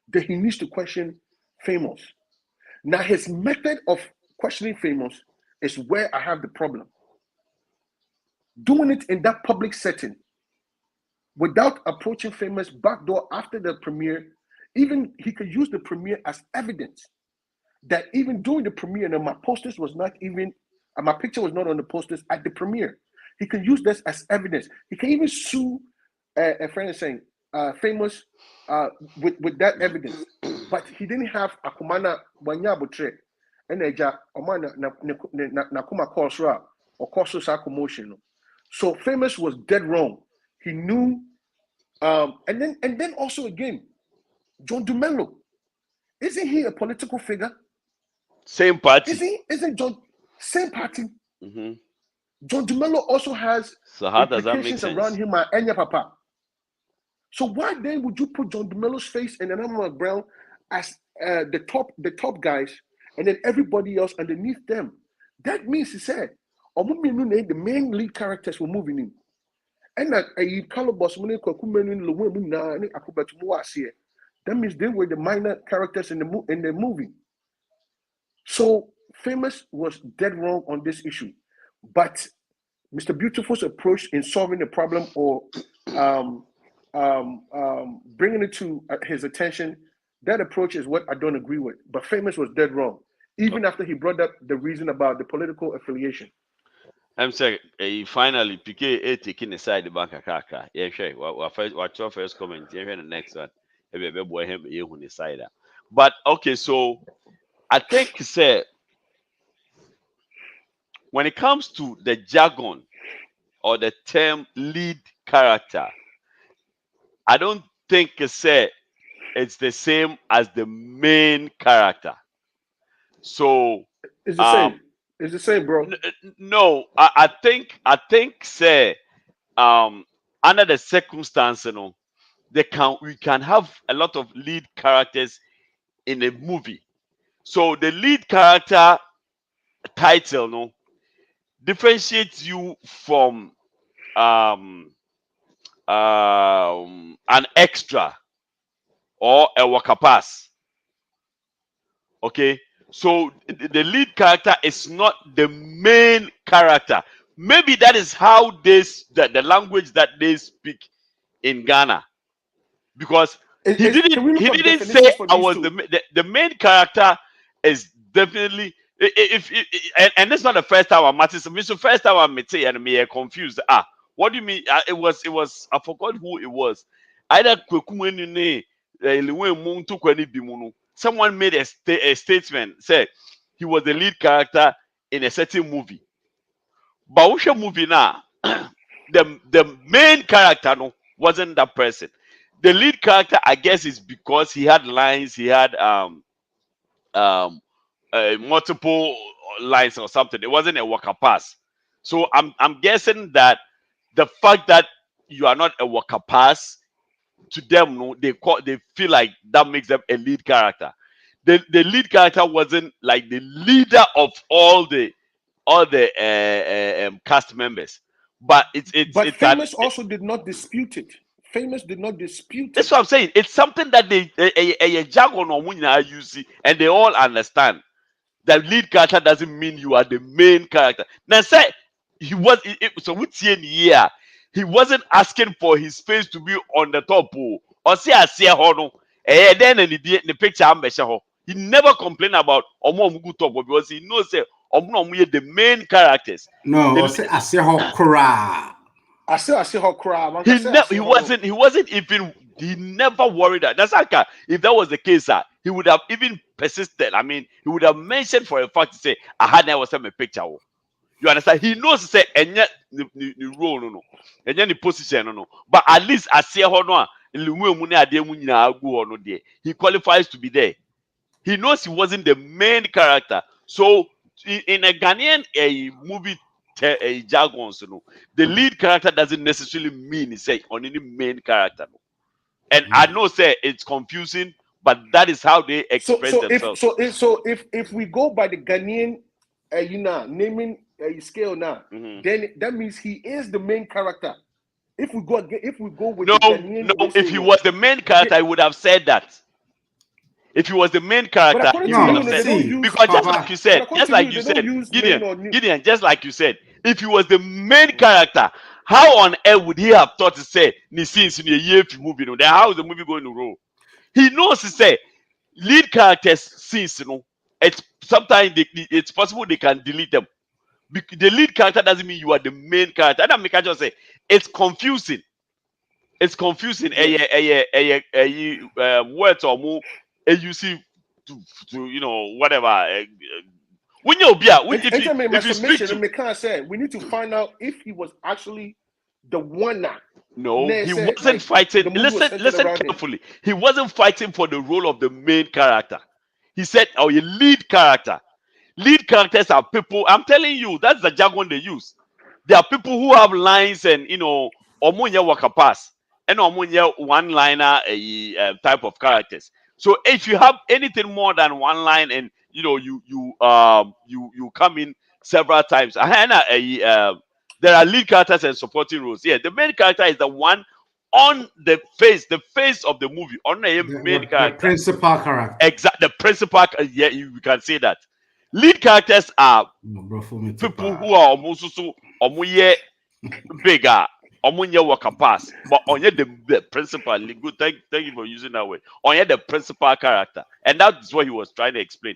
Then he needs to question Famous. Now his method of questioning Famous is where I have the problem. Doing it in that public setting without approaching Famous backdoor after the premiere, even he could use the premiere as evidence that even during the premiere, and my posters was not even, my picture was not on the posters at the premiere. He can use this as evidence. He can even sue a friend is saying Famous with that evidence, but he didn't have akumana wanyabotre and eja omana na kuma kosra or koso sa commotion. So Famous was dead wrong. He knew, and then also again, John Dumelo, isn't he a political figure?
Same party.
Isn't John same party?
Mm-hmm.
John DeMello also has
So how does that make
implications
sense?
around him and Enya Papa. So why then would you put John DeMello's face and Anama Brown as the top guys, and then everybody else underneath them? That means he said, the main lead characters were moving in. And that means they were the minor characters in the movie. So Famous was dead wrong on this issue, but Mr. Beautiful's approach in solving the problem or bringing it to his attention, that approach is what I don't agree with. But Famous was dead wrong, even after he brought up the reason about the political affiliation.
I'm saying finally PK taking aside the bank kaka. Yeah, sure. What your first comment? Yeah, the next one. Boy him on the side. But okay, so I think say when it comes to the jargon or the term lead character, I don't think say it's the same as the main character. So
it's the same. It's the same, bro.
No, I think say under the circumstance, you know, we can have a lot of lead characters in a movie. So the lead character title, no, differentiates you from an extra or a worker pass. Okay, so the lead character is not the main character. Maybe that is how the language that they speak in Ghana, because he didn't say I was the main character is definitely and that's not the first time I met him. It's the first time I met him and me confused. What do you mean? It was I forgot who it was. Either someone made a statement, said he was the lead character in a certain movie. But which movie now? the main character wasn't that person. The lead character, I guess, is because he had lines, he had multiple lines or something. It wasn't a worker pass. So I'm guessing that the fact that you are not a worker pass, to them, no, they feel like that makes them a lead character. The lead character wasn't like the leader of all the cast members, but it's
Famous also did not dispute it. Famous did not dispute it.
That's what I'm saying. It's something that a jargon or munya use, and they all understand that lead character doesn't mean you are the main character. Now say he was so what's in here. He wasn't asking for his face to be on the top. Or see I see hono. Then the picture I'm he never complained about Omo top because he knows say Omo the main characters.
No, say I see how cry.
He wasn't even, he never worried that. That's like if that was the case, he would have even persisted. I mean, he would have mentioned for a fact to say, I had never sent a picture. You understand? He knows to say, and yet the role, no, and then the position, no. But at least I see how no, he qualifies to be there. He knows he wasn't the main character. So in a Ghanaian movie jargon, the lead character doesn't necessarily mean say on any main character. And I know say it's confusing, but that is how they express themselves.
So if we go by the Ghanaian naming scale now, then that means he is the main character. If we go with the Ghanaian
if he was the main character, I would have said that. If he was the main character, he would have said, because just like you said, Gideon, just like you said, if he was the main character, how on earth would he have thought to say scenes in a year if you movie? Then how is the movie going to roll? He knows to say lead characters scenes, it's sometimes it's possible they can delete them. The lead character doesn't mean you are the main character. And I just say it's confusing. It's confusing. Words or more you see to whatever. When you're if you speak to,
we need to find out if he was actually the one now.
No, he wasn't fighting. Listen carefully. He wasn't fighting for the role of the main character. He said, "Oh, a lead character." Lead characters are people. I'm telling you, that's the jargon they use. There are people who have lines and omunya waka pass and omunya one-liner type of characters. So if you have anything more than one line and you come in several times, there are lead characters and supporting roles. Yeah, the main character is the one on the face of the movie. On the main character,
the principal character.
Exactly, the principal. Yeah, you can say that. Lead characters are people who are almost so bigger, worker pass, but on the principal. Good, thank you for using that way. On the principal character, and that's what he was trying to explain.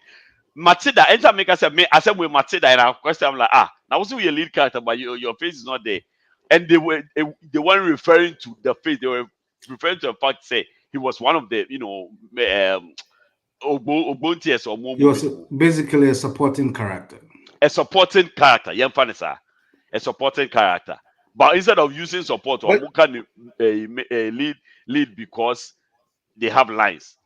Matilda, anytime make us say me, I said with Matilda, and I question, I'm like, now also your lead character, but your face is not there, and they weren't referring to the face, they were referring to the fact, say he was one of the Obontiers or more.
He was basically a supporting character.
A supporting character, a supporting character. But instead of using support, or can lead because they have lines.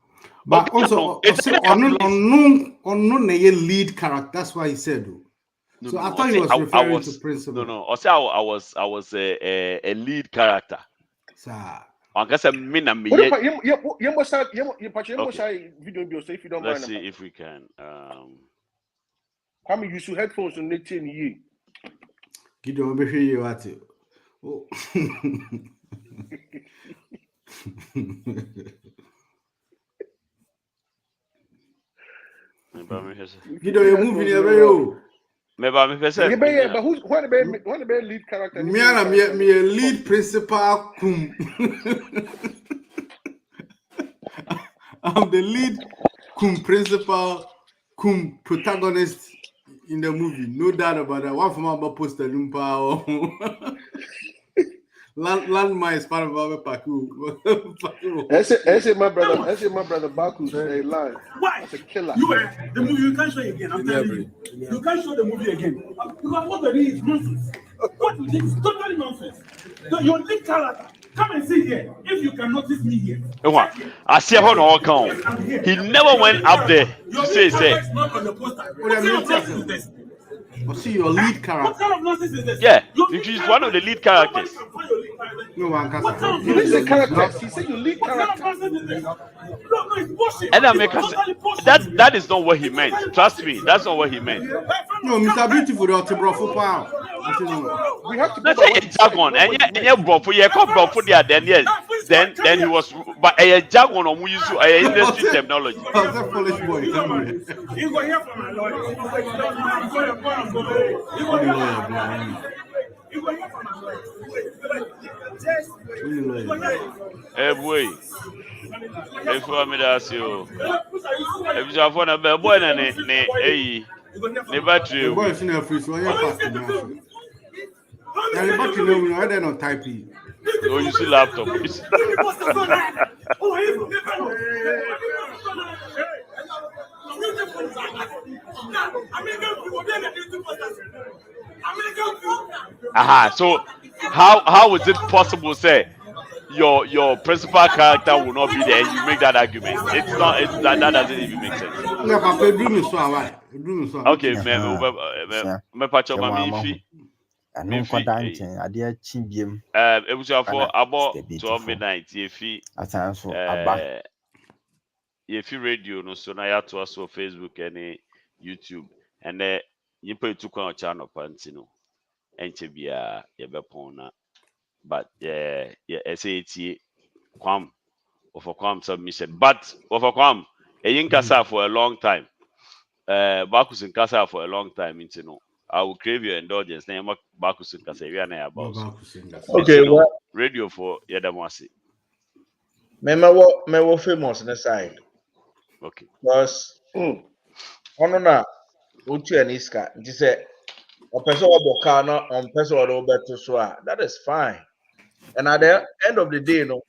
But also unknown lead character. That's why he said. So I thought he was referring to principal.
No. I was a lead character.
Sir.
Let's see if we can.
How many use headphones on the tin?
Gideon, be here you at it. Oh. Gideon, you're moving here,
but
who's the lead character?
Me a lead principal. I'm the lead principal protagonist in the movie. No doubt about that. One from our poster Lumpa. Landmine is part of our Paku.
That's my brother Baku's a lie.
Why?
It's a killer.
The movie you can't show it again. I'm telling you. You can't show the movie again. Because what the is nonsense. What you did is totally nonsense. Your lead character. Come and sit here. If you can notice me here.
I see how no account. He never went up there to say.
I see your lead character.
What kind of nonsense is this?
Yeah, he's one of the lead characters.
No one can say.
He's the character. He said you lead character.
No, it's bullshit.
And that is not what he meant. Trust me, that's not what he meant.
No, Mr. Beautiful, the bro for power.
We have to.
Let's say a jargon, and yeah, bro for there. Then he was, but a jargon or we use a industry terminology.
That's a foolish boy.
You go hear from my lawyer.
Hey boy, if you want me to ask you, if you have one of the boy and the battery,
boy is in a free, so you're passing. The battery, no, I don't know typing.
Oh, you see laptop. So how is it possible, say your principal character will not be there and you make that argument? It's not. That doesn't even make sense. Okay, me patch up my
I know for dancing. I did chimbium.
It was for about 12 midnight. If you radio, no, so now you have to also Facebook and YouTube, and then you put to on channel Pantino, and to be a Yabapona. But SAT Kwame for Kwame submission, but for Kwame, a Yinkasa for a long time. Bakus in Casa for a long time, you know. I will crave your indulgence. Name Bakus in Casa, about.
Okay, well,
radio for Yadamasi.
Me famous on the side.
Okay.
Because Honor Uchi and Iska, she said, a person of Bocana on person or Roberto Soa. That is fine. And at the end of the day, you know,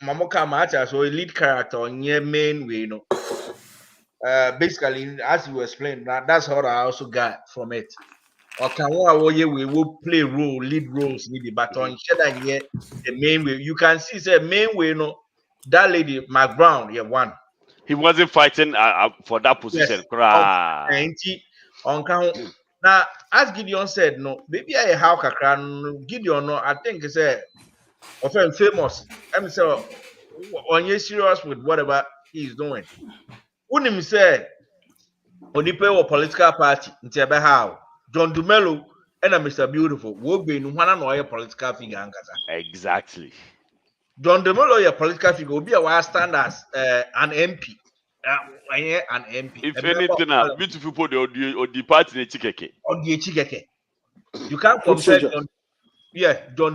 Mamoka Macha, so a lead character on your main way, you know. Basically, as you explained, that's how I also got from it. Okay, we will play lead roles, but on the main way, you can see the main way, you know, that lady, McBrown, one.
He wasn't fighting for that position.
Yes. Now, as Gideon said, no, maybe I how kakran Gideon no, I think it's a often famous. I'm say on you serious with whatever he's doing. Unim say Onipe or political party, Ntebe how John Dumelo and Mr. Beautiful will be in one another political figure.
Exactly.
John Dumelo, a political figure, will be a stand as an MP. An MP.
If anything, beautiful people or the party in Chikeke.
On the Chikeke. You can't compare John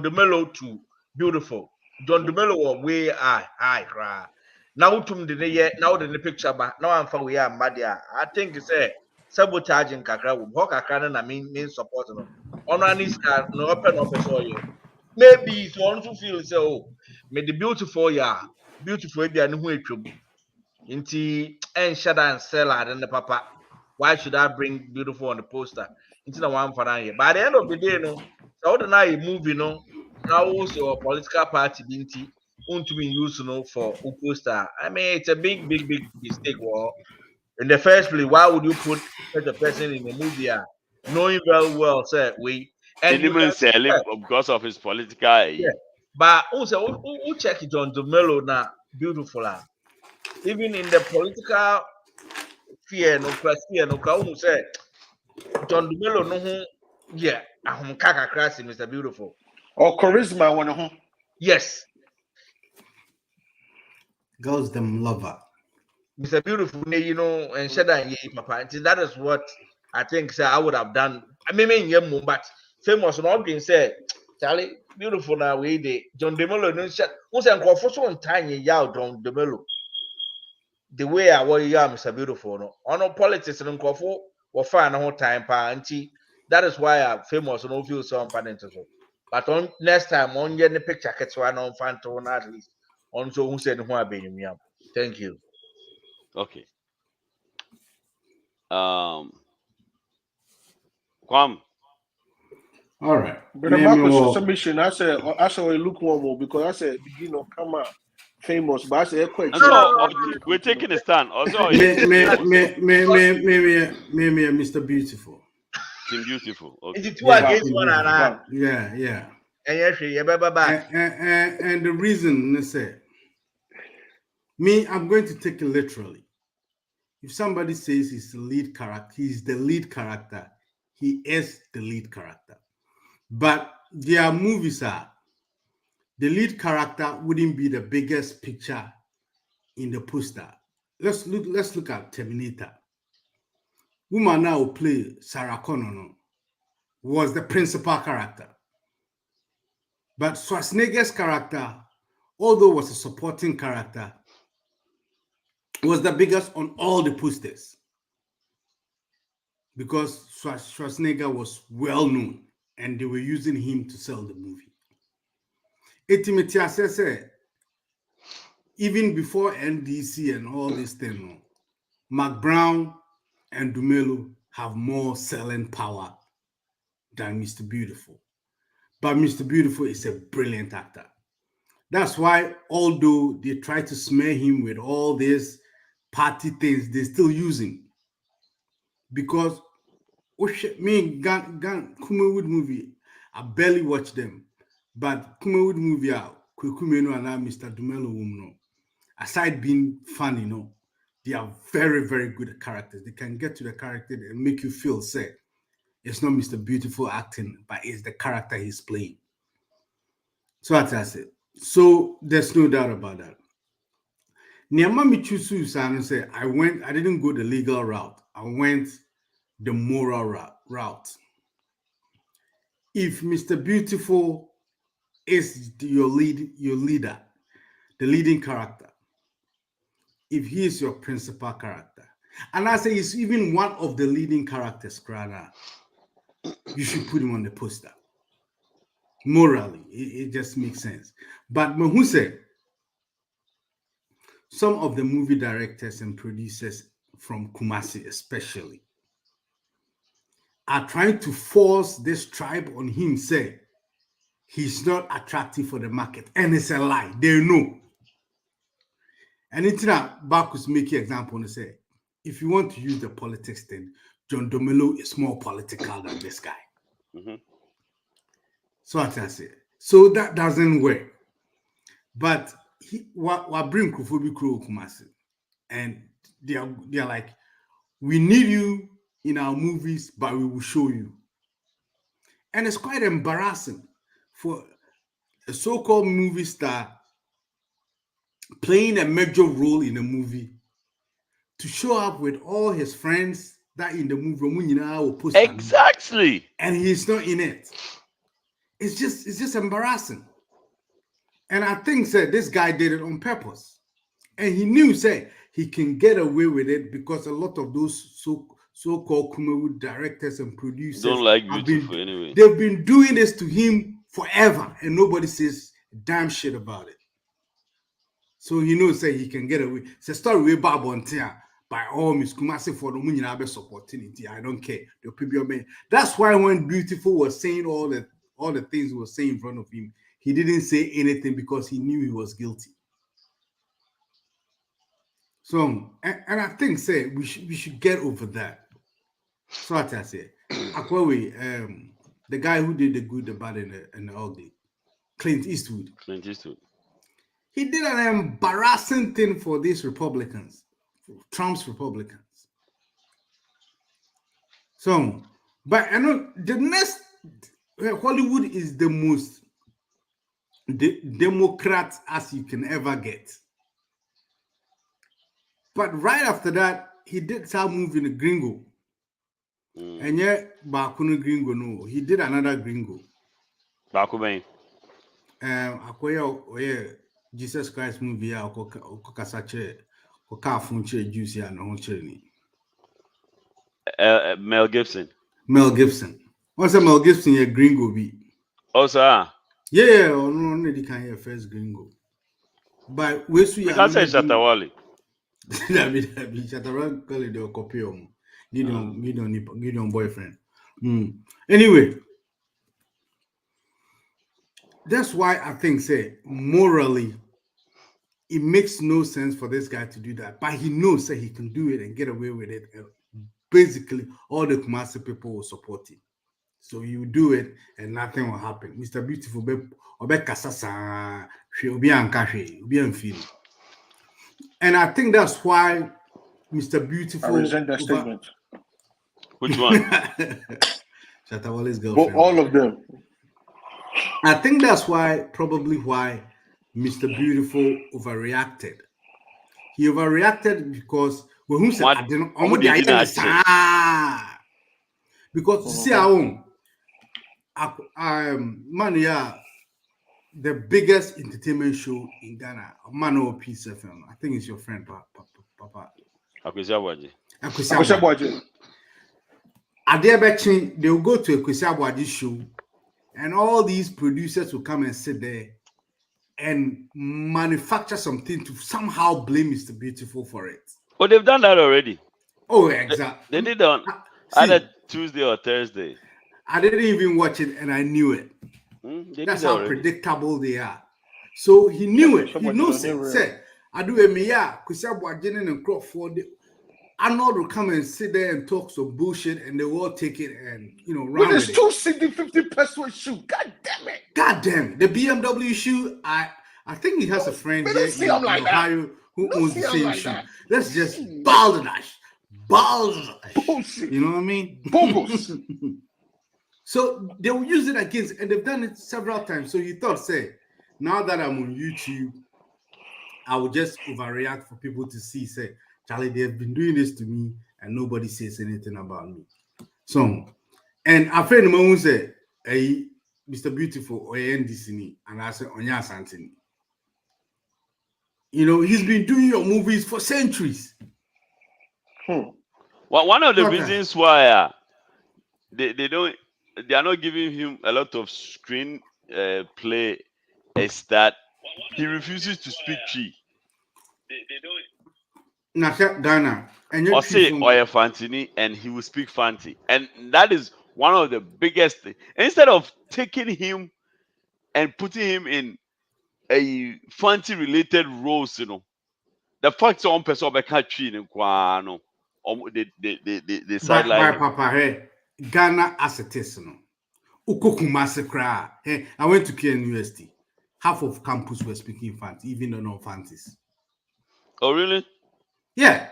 Dumelo to Beautiful. John Dumelo was way high. Now to the now the picture back. Now I'm for we are Madia. I think it's a sabotaging kakra with Hokakran and I mean support no. On an is no open up for you. Maybe if you want to feel so, may the beautiful be a new Inti and shada and seller and the papa. Why should I bring beautiful on the poster? Into the one for here. By the end of the day, no, so the night movie, no, now also a political party binti want to be used, for a poster. I mean, it's a big mistake. Well, in the first place, why would you put such a person in a movie, knowing very well, sir, and you can
sell him because of his political.
Yeah, but also who check it on the mellow now, beautiful. Even in the political fear, no say John Dumelo no who kaka crassy, Mr. Beautiful.
Or charisma one
Yes.
Girls them lover.
Mr. Beautiful, and Shada and Ye Papa. That is what I think sir, I would have done. I mean but famous not being said, Charlie, beautiful now we de John Dumelo no shot. Who's and for so tiny yaw John Dumelo. The way I was Mr. Beautiful, no, on politics and Kofu or fine whole time, auntie. That is why I'm famous and feel so important. But on next time, on the picture, gets one on fan to at least. On so who said who I be me. Thank you.
Okay. Kwame.
All right.
But Marcus submission, I said we look one more because I said come out. Famous, but I say
we're taking a stand. Also,
Mr. Beautiful.
Team Beautiful. Okay.
Is it two against one and
Yeah.
And
the reason I say I'm going to take it literally. If somebody says he's the lead character, he's the lead character. He is the lead character. But their movies are. The lead character wouldn't be the biggest picture in the poster. Let's look at Terminator. Woman now who play Sarah Connor was the principal character. But Schwarzenegger's character, although was a supporting character, was the biggest on all the posters. Because Schwarzenegger was well known and they were using him to sell the movie. Even before NDC and all this thing, Mark Brown and Dumelo have more selling power than Mr. Beautiful. But Mr. Beautiful is a brilliant actor. That's why, although they try to smear him with all these party things, they still use him. Because me, Kumawood movie, I barely watch them. But Kumawood movie, Kukumeno and Mr. Dumelo, aside being funny, they are very, very good at characters. They can get to the character and make you feel sad. It's not Mr. Beautiful acting, but it's the character he's playing. So that's it. So there's no doubt about that. Niamami Chusu San said, I didn't go the legal route. I went the moral route. If Mr. Beautiful is your leader, the leading character, if he is your principal character, and I say he's even one of the leading characters, Krana, you should put him on the poster. Morally, it just makes sense. But Mahuse, some of the movie directors and producers from Kumasi especially are trying to force this tribe on him, say he's not attractive for the market. And it's a lie. They know. And it's not Bacchus make an example and say, if you want to use the politics thing, John Domelo is more political than this guy. So I say, so that doesn't work. But what bring Kufobi Kro Kumasi, and they are like, we need you in our movies, but we will show you. And it's quite embarrassing for a so-called movie star playing a major role in a movie to show up with all his friends that in the movie
exactly,
and he's not in it. It's just embarrassing. And I think this guy did it on purpose, and he knew he can get away with it because a lot of those so-called Kumawood directors and producers
don't like Beautiful anyway.
They've been doing this to him forever, and nobody says damn shit about it. So he knows he can get away. It's a story way back on here. By all means, Kumasi for the money supporting it. I don't care. The people. That's why when Beautiful was saying all the things he was saying in front of him, he didn't say anything because he knew he was guilty. So, and I think we should get over that. So what I say, Akwawe, the guy who did the good, the bad, and the ugly, Clint Eastwood. He did an embarrassing thing for these Republicans, for Trump's Republicans. So, but I know the next Hollywood is the most Democrat as you can ever get. But right after that, he did some movie in the Gringo. And yet, Bakuna Gringo, no, he did another Gringo.
Bakubane.
Akoya Jesus Christ movie, Okasache, Okafunche, Juicy, and Honcheni.
Mel Gibson.
Mel Gibson. What's a Mel Gibson? A Gringo be.
Also,
yeah, or no, they can hear first Gringo. But we
can't say Shatawali.
That be Shatawali call it the copy of Gideon boyfriend. Anyway, that's why I think morally it makes no sense for this guy to do that, but he knows he can do it and get away with it. Basically, all the Kumasi people will support him. So you do it and nothing will happen. Mr. Beautiful, and I think that's why Mr. Beautiful.
I resent that statement.
Which one?
Shatawale's girlfriend.
All of them.
I think that's probably why Mr. Beautiful overreacted. He overreacted because when who said I didn't because see our own the biggest entertainment show in Ghana, Mano Peace FM. I think it's your friend, Papa.
Akwesiabwaji.
Adeabechin, they'll go to Akwesiabwaji show, and all these producers will come and sit there and manufacture something to somehow blame Mr. Beautiful for it.
Oh, they've done that already.
Oh, exactly.
They did on either Tuesday or Thursday.
I didn't even watch it, and I knew it. That's how predictable they are. So he knew it. He knows it. Say, I do a meya, Kusabwajin and Crawford. Arnold will come and sit there and talk some bullshit, and they will take it and run with
this 250 peso shoe. God damn it.
God damn. The BMW shoe, I think he has a friend here in Ohio who owns the same shoe. Let's just balderdash. You know what I mean?
Bogus.
So they will use it against, and they've done it several times. So he thought, now that I'm on YouTube, I will just overreact for people to see, Charlie, they've been doing this to me, and nobody says anything about me. So, and a friend of mine said, hey, Mr. Beautiful, or NDC, and I said, Onya Santini. He's been doing your movies for centuries.
Well, one of the reasons why they are not giving him a lot of screen play is that he refuses to speak Chi.
Ghana.
Or say Oya Fantini, and he will speak Fanti. And that is one of the biggest things. Instead of taking him and putting him in a Fanti related roles, the fact on person be can't treat in kwano. The sideline.
Papa, hey, Ghana as it is, no. Ukokumase kra. Hey, I went to KN University. Half of campus were speaking Fanti, even though no Fantis.
Oh, really?
Yeah.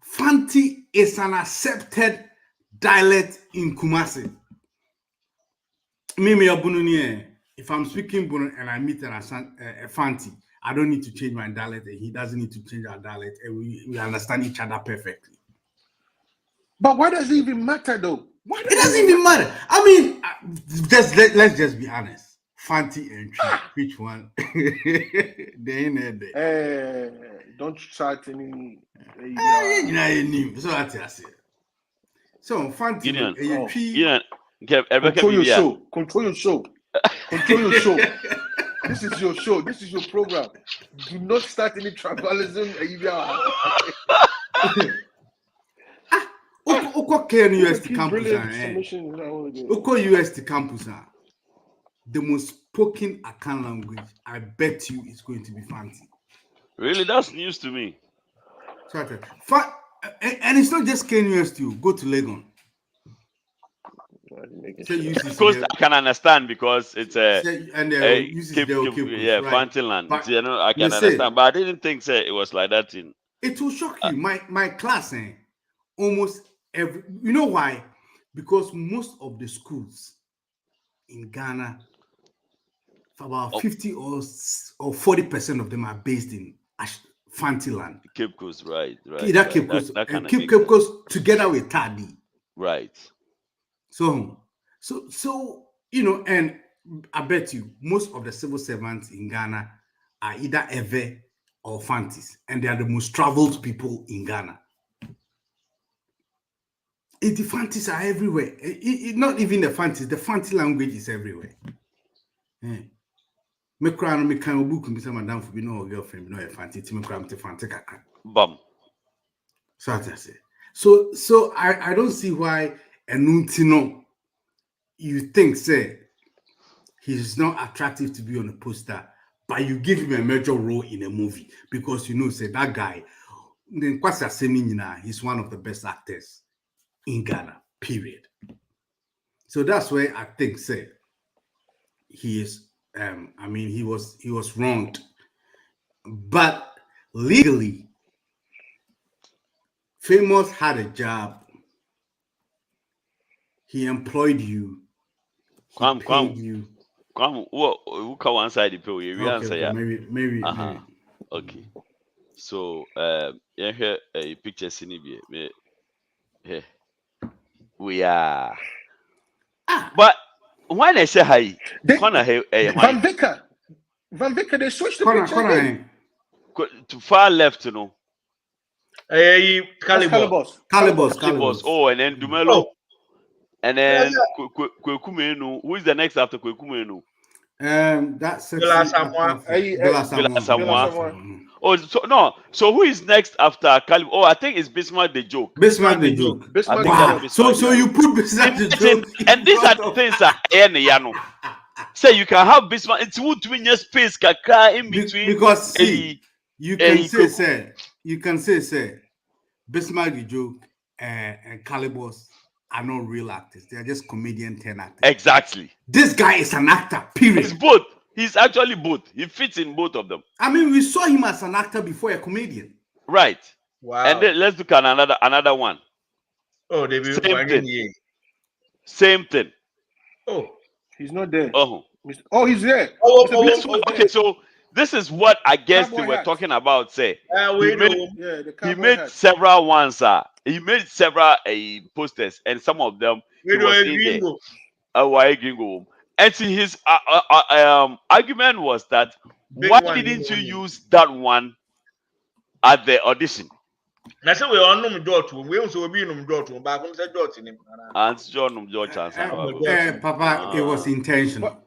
Fanti is an accepted dialect in Kumasi. Mimi Abununi, if I'm speaking Bunu and I meet a Fanti, I don't need to change my dialect, and he doesn't need to change our dialect, and we understand each other perfectly.
But why does it even matter, though?
It doesn't even matter. I mean, let's just be honest. Fanti and Tree, which one? They ain't there.
Don't start any.
You know, so that's it. So Fanti,
control your show. Control your show. Control your show. This is your show. This is your program. Do not start any tribalism.
Oko University campus. Oko University campus. The most spoken Akan language, I bet you, is going to be Fanti.
Really, that's news to me.
And it's not just KN University. Go to Legon.
Because I can understand because it's Fanti land.
But
you know, I can understand, but I didn't think it was like that.
It will shock you. My class, almost every. You know why? Because most of the schools in Ghana, about 50 or 40% of them are based in Fanti land.
Cape Coast, right.
That Cape Coast, and Cape Coast together with Tadi.
Right.
So you know, and I bet you most of the civil servants in Ghana are either Ewe or Fantis, and they are the most traveled people in Ghana. The Fantis are everywhere. Not even the Fantis. The Fanti language is everywhere. Me cry no me can book me say madam for be no girlfriend no a Fanti. Me cry me Fanti kaka.
Bam.
So I say. So I don't see why Enuntino you think say he's not attractive to be on a poster, but you give him a major role in a movie because you know say that guy then Kwasa Seminina, he's one of the best actors in Ghana, period. So that's where I think say he is I mean he was wronged, but legally Famous had a job. He employed you.
Kwame, who can one side the pill? We answer yeah.
Maybe.
Okay. So yeah, here a picture CNB. Here we are. But when I say hi,
Van Vicker, they switched the picture again.
To far left, you know.
Calibos.
Oh, and then Dumelo. And then Kwekumenu. Who is the next after Kwekumenu?
That's
Samoa. Oh, so no. So who is next after Calib? Oh, I think it's Bismarck the Joke.
Bismarck the Joke. Wow. So you put Bismarck the Joke.
And these are the things that Yano. So you can have Bismarck. It's wood to win your space kaka in between.
Because see, you can say Bismarck the Joke and Calibos are not real actors. They are just comedian turn actors.
Exactly.
This guy is an actor, period.
He's both. He's actually both. He fits in both of them.
I mean, we saw him as an actor before a comedian.
Right.
Wow.
And then let's look at another one.
Oh, they
Same thing.
Oh, he's not there.
Oh,
he's there.
Okay, so this is what I guess they were talking about. Say he made several ones. He made several posters, and some of them he was in there. Why Gringo? And see, his argument was that why didn't you use that one at the audition?
That's why we are on Dot. We also be on Dot. But I'm saying Dot in him.
And John George
Papa, it was intentional.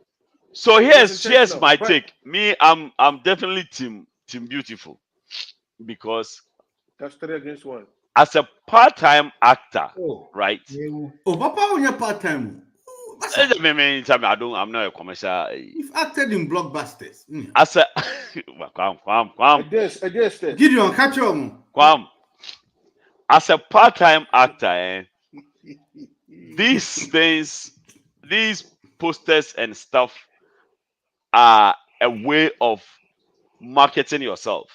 So here's my take. Me, I'm definitely team Beautiful, because
that's 3 against 1.
As a part-time actor, right?
Oh, Papa, on your part-time.
I'm not a commercial.
You've acted in blockbusters.
As a Kwam.
Gideon, catch on.
Kwam. As a part-time actor, these things, these posters and stuff are a way of marketing yourself,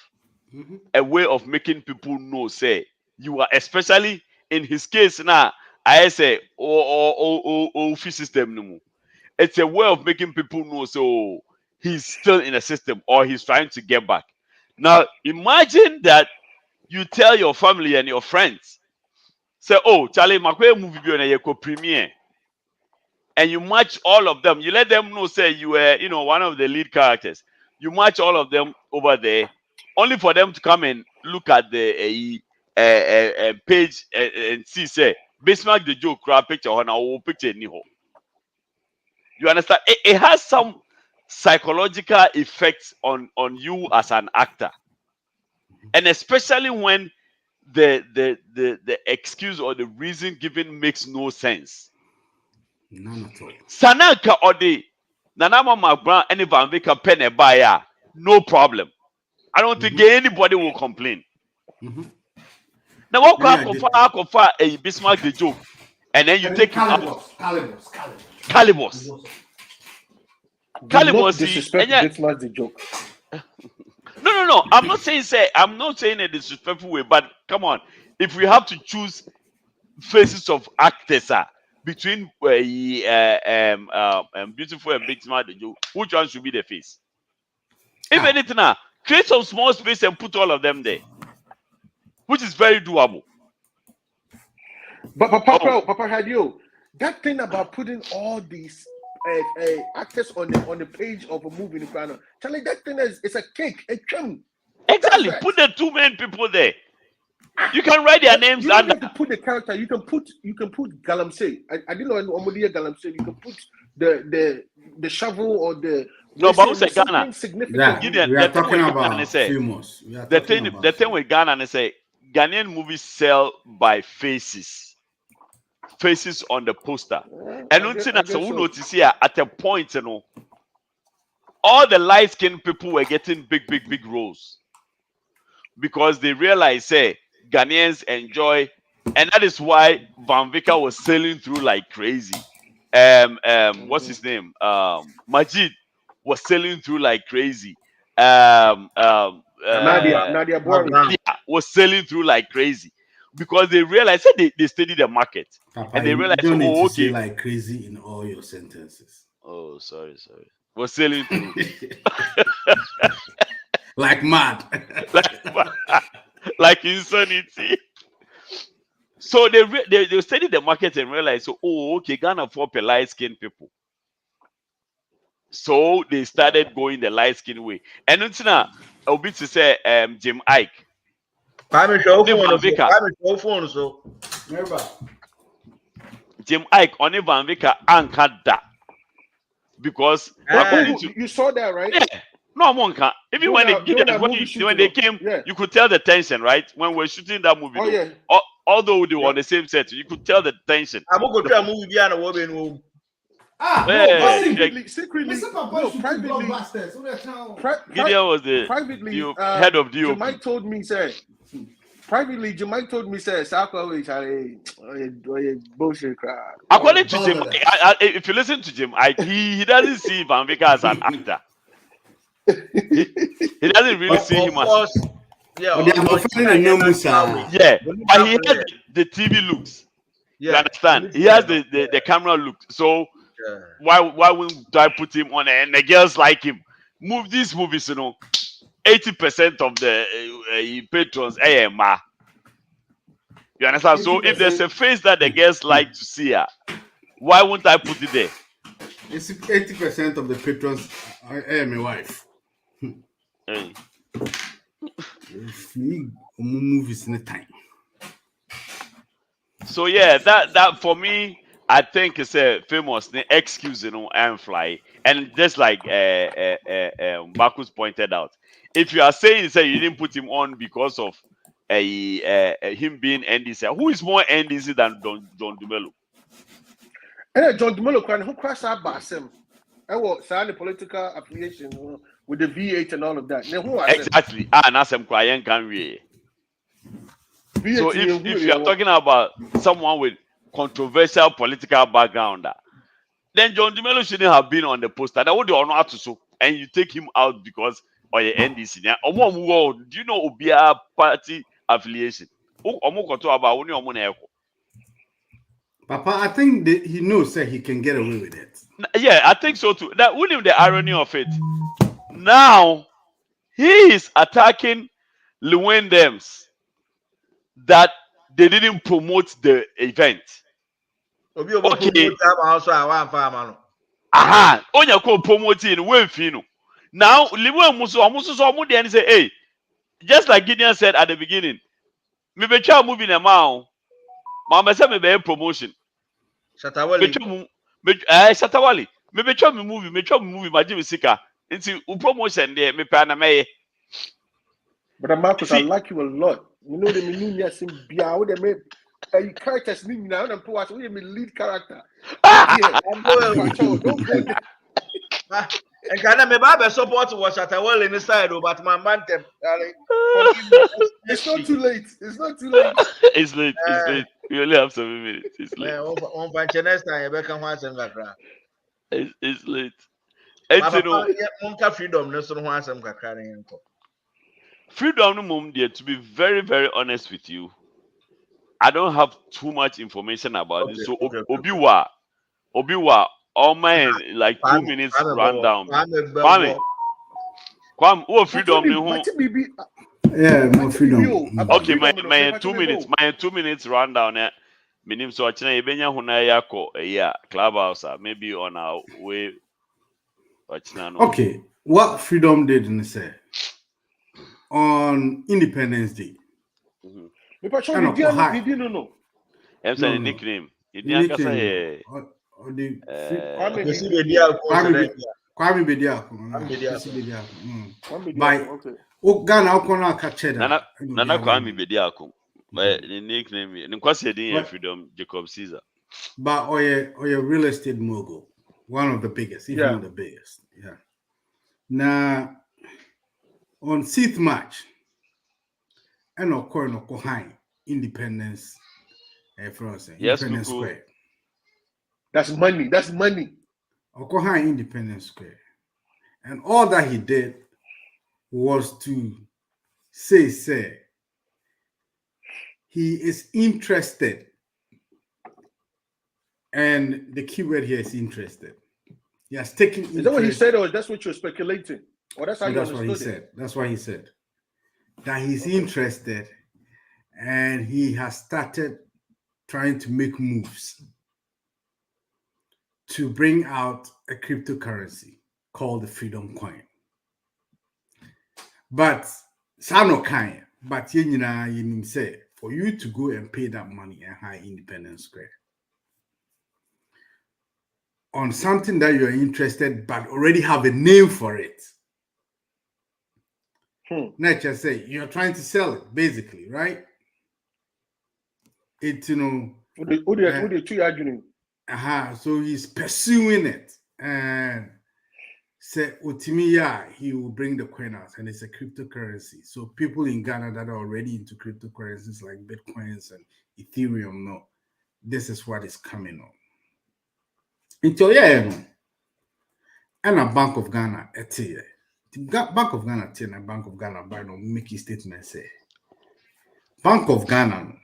a way of making people know, say, you are, especially in his case now, I say, system no more. It's a way of making people know, so he's still in the system or he's trying to get back. Now, imagine that you tell your family and your friends, say, oh, Charlie, my movie be on a premiere. And you match all of them. You let them know, say, you were, one of the lead characters. You match all of them over there, only for them to come and look at the page and see, say, Bismarck the joke, crowd picture on our picture. You understand? It has some psychological effects on you as an actor, and especially when the excuse or the reason given makes no sense.
None at all.
Sananka odi Nanama Magbran any Van Vika pen buyer, no problem. I don't think anybody will complain. Now what can a Bismarck the joke, and then you take him out. Calibos.
Disrespect Bismarck the joke.
No. I'm not saying a disrespectful way, but come on. If we have to choose faces of actors between beautiful and big smart, which one should be the face? If anything, create some small space and put all of them there, which is very doable.
But Papa had you that thing about putting all these actors on the page of a movie in Ghana. Charlie, that thing it's a cake, a crumb.
Exactly. Put the two main people there. You can write their names.
You don't have to put the character. You can put Galamsey. I didn't know Omodia Galamsey. You can put the shovel or the.
No, but who's Ghana?
Yeah, we are talking about famous.
The thing with Ghana is say Ghanaian movies sell by faces on the poster. And who notice here at a point, all the light-skinned people were getting big roles because they realized, say, Ghanaians enjoy, and that is why Van Vika was selling through like crazy. What's his name? Majid was selling through like crazy. Nadia was selling through like crazy because they realized they studied the market.
Papa,
and they realized,
you don't need to say like crazy in all your sentences.
Oh, sorry. Was selling through
like mad,
like insanity. So they studied the market and realized, Ghana for light skinned people. So they started going the light skin way. And it's now a bit to say Jim Ike. Jim Ike on Van Vika anchored that because
you saw that, right?
Yeah. No one can. Even when they came, you could tell the tension, right? When we're shooting that movie, although they were on the same set, you could tell the tension.
I'm going to try a movie. Secretly,
Gideon was the head of DOP.
Jamai told me, say, bullshit crowd.
According to Jim, if you listen to Jim, he doesn't see Van Vika as an actor. He doesn't really see him as.
Yeah,
but he has the TV looks. You understand? He has the camera look. So why wouldn't I put him on? And the girls like him. These movies, 80% of the patrons, ma. You understand? So if there's a face that the girls like to see, why wouldn't I put it there?
It's 80% of the patrons are my wife. Movies in the time.
So yeah, that for me, I think it's a famous excuse, and fly. And just like Marcus pointed out, if you are saying you didn't put him on because of him being NDC, who is more NDC than John Dumelo?
John Dumelo who crashed out by him. sign political affiliation with the V8 and all of that.
Exactly. Now some client can read. So if you are talking about someone with controversial political background, then John Dumelo shouldn't have been on the poster. That would be honor to so, and you take him out because or your NDC. Do you know Obia party affiliation?
Papa, I think he knows that he can get away with it.
Yeah, I think so too. That wouldn't the irony of it. Now he is attacking Llewellyn Dems that they didn't promote the event. Okay. Aha, onya ko promoting we fino. Now Llewellyn Muso and say, hey, just like Gideon said at the beginning, me be try moving a man. Mama say me be promotion. Shatawali. Shatawali. Me be try me movie, my Jimmy Sika. Into promotion there, me pa na me.
But Marcus, I like you a lot. You know the meaning yes in Bia, what they make characters mean now and watch what me lead character. Yeah, I'm going don't go there.
And can I maybe support to watch at a well inside, but my man,
it's not too late. It's not too late.
It's late. It's late. We only have 7 minutes. It's late.
On punch next time, you can watch and background.
It's late.
Freedom, no son wants some crying.
Freedom, mum, dear, to be very, very honest with you, I don't have too much information about it. So, Obiwa, all my like 2 minutes rundown. Kwame, what freedom?
Yeah, more freedom.
Okay, my 2 minutes. My 2 minutes rundown. Minim so achina ebenya huna yako clubhouse maybe on our way.
Okay, what freedom did in say on Independence Day?
I'm
saying nickname.
Kwame Bediako. By Ghana Okona Kacheda.
Nana Kwame Bediako. My nickname. Nkwasi Freedom Jacob Caesar.
But or your real estate mogul, one of the biggest, if not the biggest. Yeah. Now on 6th March, and of course, Independence, Independence Square.
That's money. That's money.
Okohai Independence Square. And all that he did was to say, he is interested. And the key word here is interested. He has taken interest.
Is that what he said, or that's what you're speculating? Or that's how you understood
what he said. That's what he said. That he's interested and he has started trying to make moves to bring out a cryptocurrency called the Freedom Coin. But say for you to go and pay that money at High Independence Square on something that you're interested but already have a name for it. Not just say you're trying to sell it, basically, right? It's so he's pursuing it and say Utimiya, he will bring the coin out, and it's a cryptocurrency. So people in Ghana that are already into cryptocurrencies like Bitcoins and Ethereum know this is what is coming on. Until and a Bank of Ghana Bank of Ghana and Bank of Ghana by no make a statement say Bank of Ghana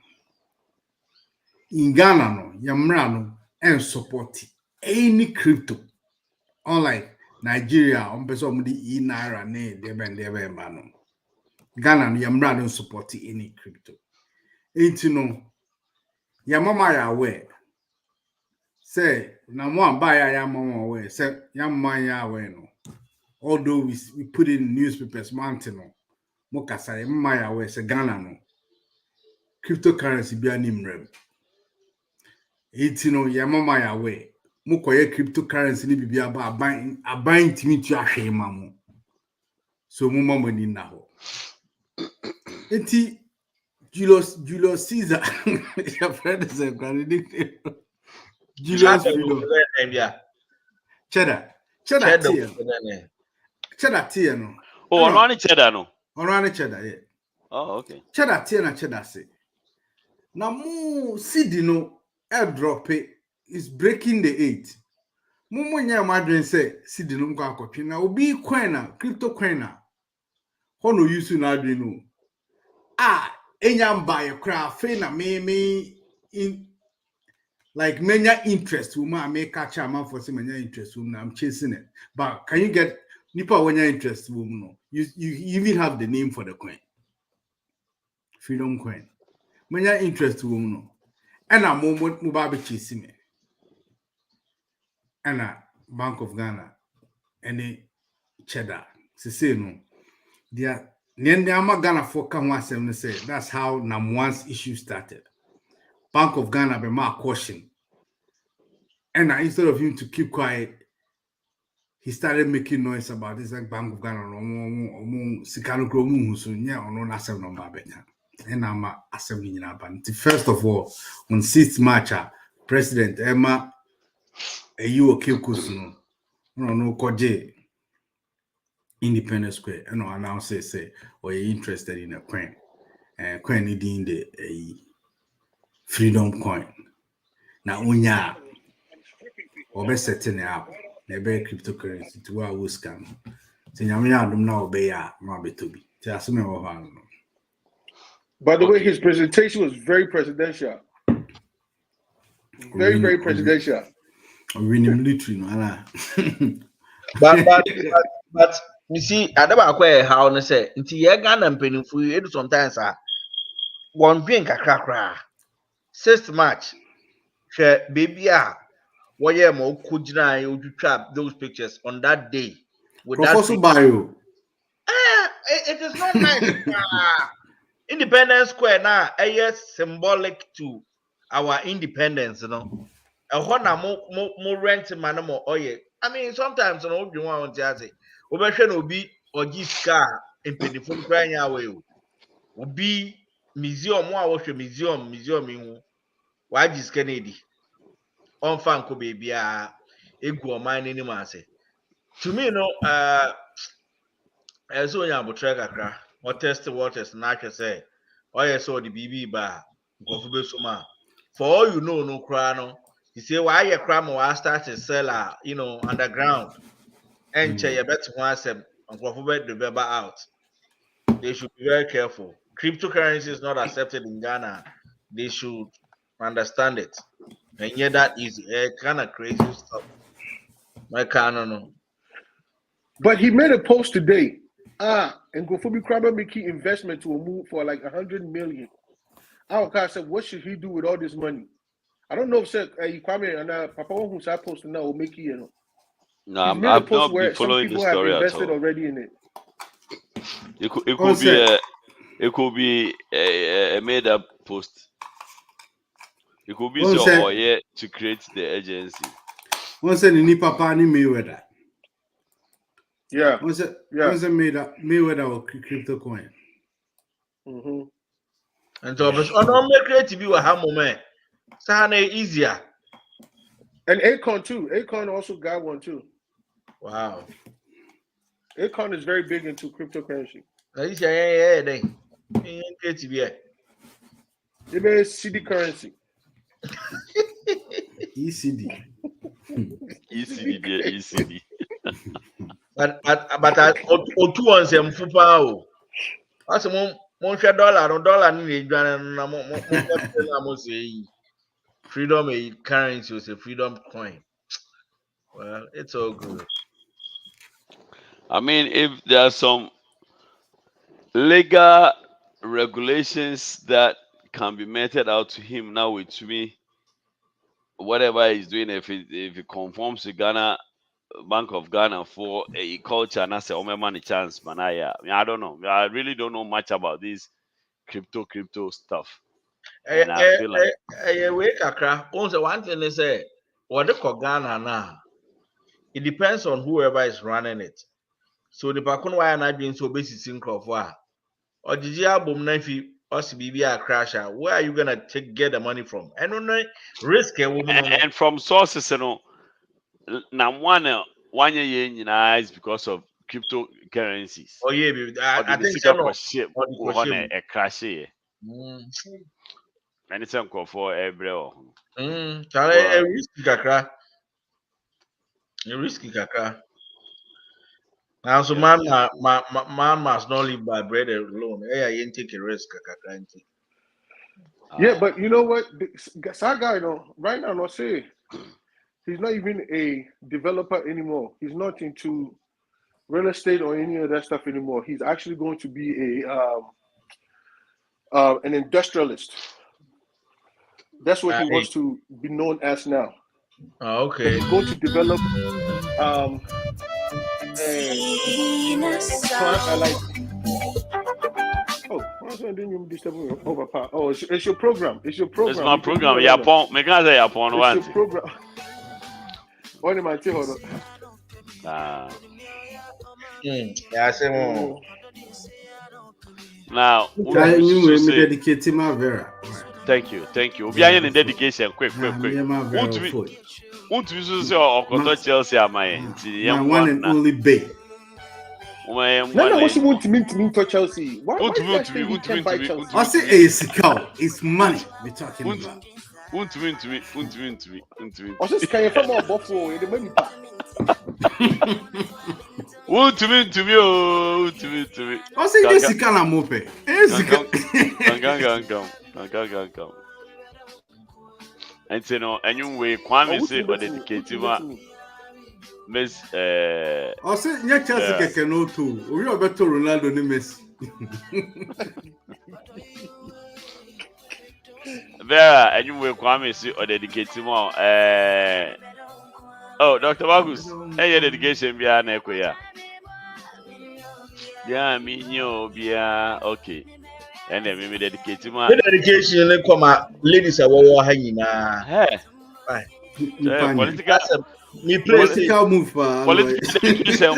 in Ghana no yamrano and support any crypto, unlike Nigeria on person the naira ne debe mano. Ghana no yamrano support any crypto. Ain't yamama ya aware. Say na one buy yamama aware. Say yamama ya aware no. Although we put in newspapers mountain no mokasa yamama ya aware say Ghana no cryptocurrency be an imrem. Yamama ya aware. Mukoye cryptocurrency ni bibi aba buying timi to ahwema mo. So mo mama ni na ho. Enti Julius Caesar, your friend is a Julius Freedom. Cheddar. Cheddar tea. Cheddar tea no.
Oh, on cheddar no.
On cheddar, yeah.
Oh, okay.
Cheddar tea na cheddar say. Now mu seed no airdrop is breaking the 8. Mumu nya madwen say seed no mko akotwe na obi coin na crypto coin na. Hono use na adwen no. Enyam buy craft fe na me in like many interest woman I make catch a man for some many interest woman I'm chasing it. But can you get nipa when you interest woman no? You even have the name for the coin. Freedom coin. Many interest woman no. And a moment mobile chasing me. And a Bank of Ghana any cheddar. Say no. They Nyama Ghana for come say that's how Nam1's issue started. Bank of Ghana be more caution. And instead of him to keep quiet, he started making noise about this like Bank of Ghana Sikano Gromu so yeah or no asem number better. And I'm assembling in Aban. First of all, on 6th March, President Emma you okay kusuno no koje Independence Square and announce say or you interested in a coin. Coin needing the freedom coin. Now unya or setting it up. Ebe cryptocurrency to our scam. So nyamia dum na obeya ma betobi. Ti asome wo ha no.
By the way, his presentation was very presidential. Very presidential.
Winning military no ala.
But you see, I never acquire how to say until you Ghana mpenimfu you do sometimes one drink kakra. 6th March. Share baby what yeah mo kujina you trap those pictures on that day with
Professor Bayo.
It is not nice. Independence Square now symbolic to our independence, you know. Mo rent man mo oye. I mean sometimes no you want to say obehwe no bi ogiska impedifo kran ya we obi museum a wo hwe museum ihu wagiska na edi on fan ko baby a egu o man ni ma say to me no so nya abotre kakra what test waters na hwe say oye so the BB ba nkofo be so ma for all you know no kra no you say why you cram or start to sell you know underground and you bet one sem nkofo be the out. They should be very careful. Cryptocurrency is not accepted in Ghana. They should understand it. And yet that is kind of crazy stuff. I can't know.
But he made a post today. And Gofobi Krabbe making investment to a move for like 100 million. I said, what should he do with all this money? I don't know if Kwame and Papa who's I posted now will make you know.
No, I've not been following the story at all.
Already in it.
It could be a made up post. It could be so or yeah to create the agency.
Once any papa ni Mayweather.
Yeah.
Once made up Mayweather or crypto coin.
And so on make creative you a moment. Sana easier.
And Akon too. Akon also got one too.
Wow.
Akon is very big into cryptocurrency. CD currency.
ECD.
ECD.
But two on some fupa. That's $1 dollar ni na say freedom a currency was a freedom coin. Well, it's all good.
I mean, if there are some legal regulations that can be meted out to him now with me, whatever he's doing, if it conforms to Ghana, Bank of Ghana for a culture, and I say, oh, my money chance, man. I don't know. I really don't know much about this crypto stuff. And I feel like
one thing they say, what they call Ghana now, it depends on whoever is running it. So the Pakun why not being so basic in Crawford. Or did you have a crash? Where are you gonna get the money from? And on risk a woman
and from sources, now one 1 year is because of cryptocurrencies.
Oh yeah, I think so. No.
A crash here. And it's uncle for every
A risky kakra. A risky kakra. Now, so man must not live by bread alone. Hey, I ain't take a risk, kakra.
Yeah, but you know what? That guy, right now, not say he's not even a developer anymore. He's not into real estate or any of that stuff anymore. He's actually going to be an industrialist. That's what he wants to be known as now.
Oh, okay.
He's going to develop like. Oh, why didn't you disturb me? Oh, it's your program. It's your program.
It's my program. Yapon. Make I say Yapon one.
It's your program. What am I telling you?
Yeah, I say more.
Now,
me dedicate to my Vera.
Thank you. We are in dedication. Quick. Want to say or Chelsea am I?
One and only Bay.
No, what you want to mean for Chelsea? Why
I say it's money we're talking about.
Want to win.
I just can't from our buffalo. The money back.
Want to win.
I say this is kind of mope.
Come. And you know, anyway, Kwame say or dedicated Miss
I say Chelsea can no too. We are better Ronaldo ni Messi.
Vera, anyway, Kwame say or dedicated more. Oh, Dr. Bagus, hey, dedication be an echo ya. Yeah, me okay. And then we dedicate to my
dedication. Let come ladies are what hanging na.
Hey,
political move,
political dedication.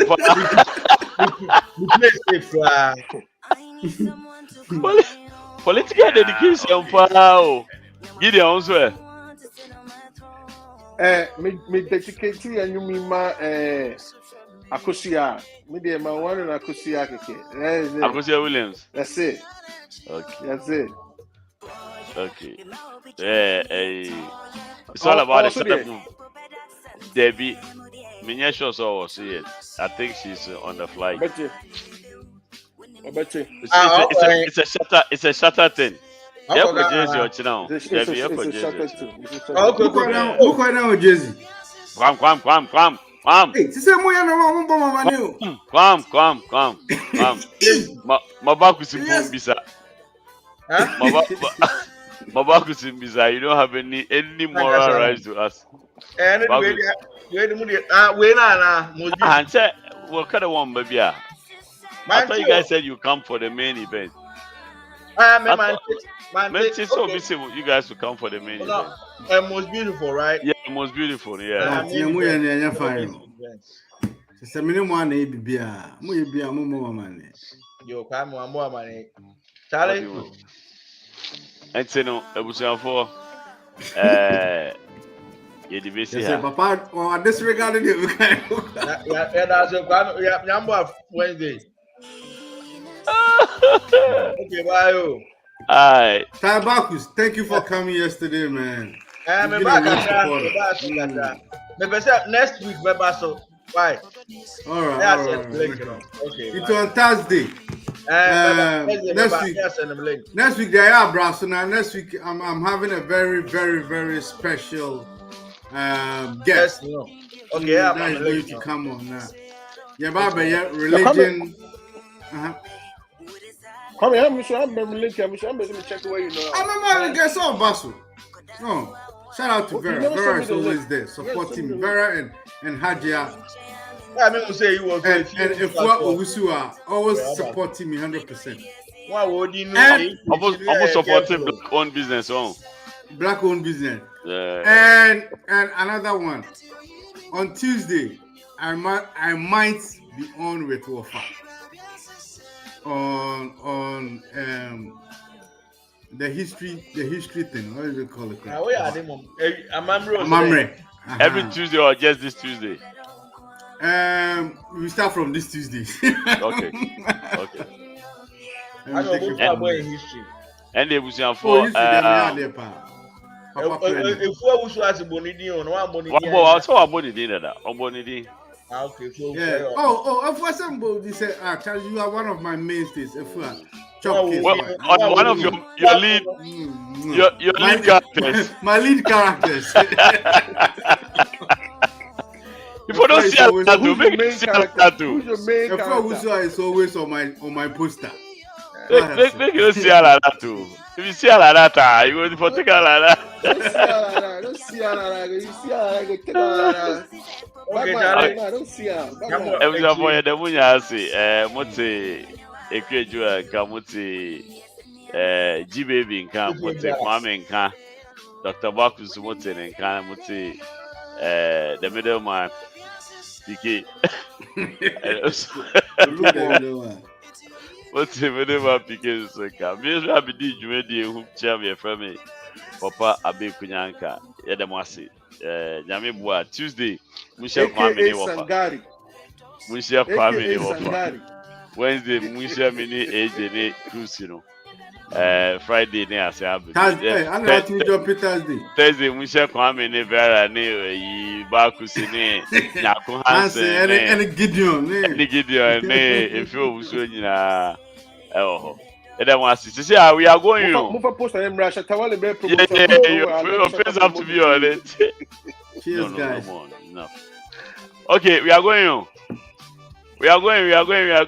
Political dedication for Gideon also.
Me dedicate to you mean my Akosia. Me dey my one and Akosia keke.
Akosia Williams.
That's it.
Okay.
That's it.
Okay. It's all about the setup. Debbie, Minya shows all see it. I think she's on the flight. It's a shutter thing. Yeah, for Jersey or Chino. Debbie, yeah, for Jersey.
Look right now with Jersey.
Kwam.
Hey, sister Moya no mama manu.
Kwam. Mabaku Simbisa. Mabaku Simbisa, you don't have any moral rights to us.
Anyway,
what kind of one, baby? I thought you guys said you come for the main event. You guys will come for the main event.
Most beautiful, right?
Yeah, most beautiful, yeah.
Sister Minimum Bibia, Mubia, Momo money.
Yo, come on, more money. Charlie.
And say no, I was for
Papa, or disregarding you.
Number Wednesday. Okay, bye.
Alright.
Tabakus, thank you for coming yesterday, man.
Next week, so why?
All right. Okay. It's on Thursday. Next week they are Brasso. Now next week I'm having a very, very, very special guest.
Okay,
that is going to come on now. Yeah, Baba, yeah, religion.
Come here, I'm check where you know.
I'm a guest on Basso. No. Shout out to Vera. Vera is always there supporting me. Vera and Hajia.
I mean, say you were
and Efua Owusu are always supporting me 100%.
Why would you know?
And almost supporting black-owned business.
Black-owned business.
Yeah.
And another one. On Tuesday, I might be on with Wafa. On the history thing. What do they call it?
Amamre.
Every Tuesday or just this Tuesday?
We start from this Tuesday.
Okay.
I know both are boy in history.
And they was for
if
you was as a bonidi on one bonidi.
What so bonidi that? Bonidi.
Okay, so
yeah. If somebody say, Charles, you are one of my mainstays. If you are
one of your lead your lead characters.
My lead characters.
If you don't see that too, make it see that too.
Who's your main character? Is always on my poster.
Make you see that too. If you see that, you go for take that.
Don't see that. You see that. Take that. Okay, don't see that.
Every boy, the munya say, mote ekweju kamote G baby nkan mote Kwame nkan Dr. Bakus mote nkan mote the middleman PK. What's the middleman PK so ka? Me so abidi dwumadi ehu chia me from me. Papa Abe Kunyanka. Yedemwasi. Nyame bua Tuesday. Musha Kwame ni wofa. Musha Kwame ni wofa. Wednesday Musha mini AJ ni Cruise no. Friday ni ase abe.
Thursday, I'm not to job Thursday.
Thursday Musha Kwame ni Vera ni yi Bakusi ni Nyako Hansen
and Gideon
ni Gideon ni efio wuso nyina ho. See, we are going.
Move post on Russia.
Your face have to be on it.
Cheers, guys.
No. Okay, we are going.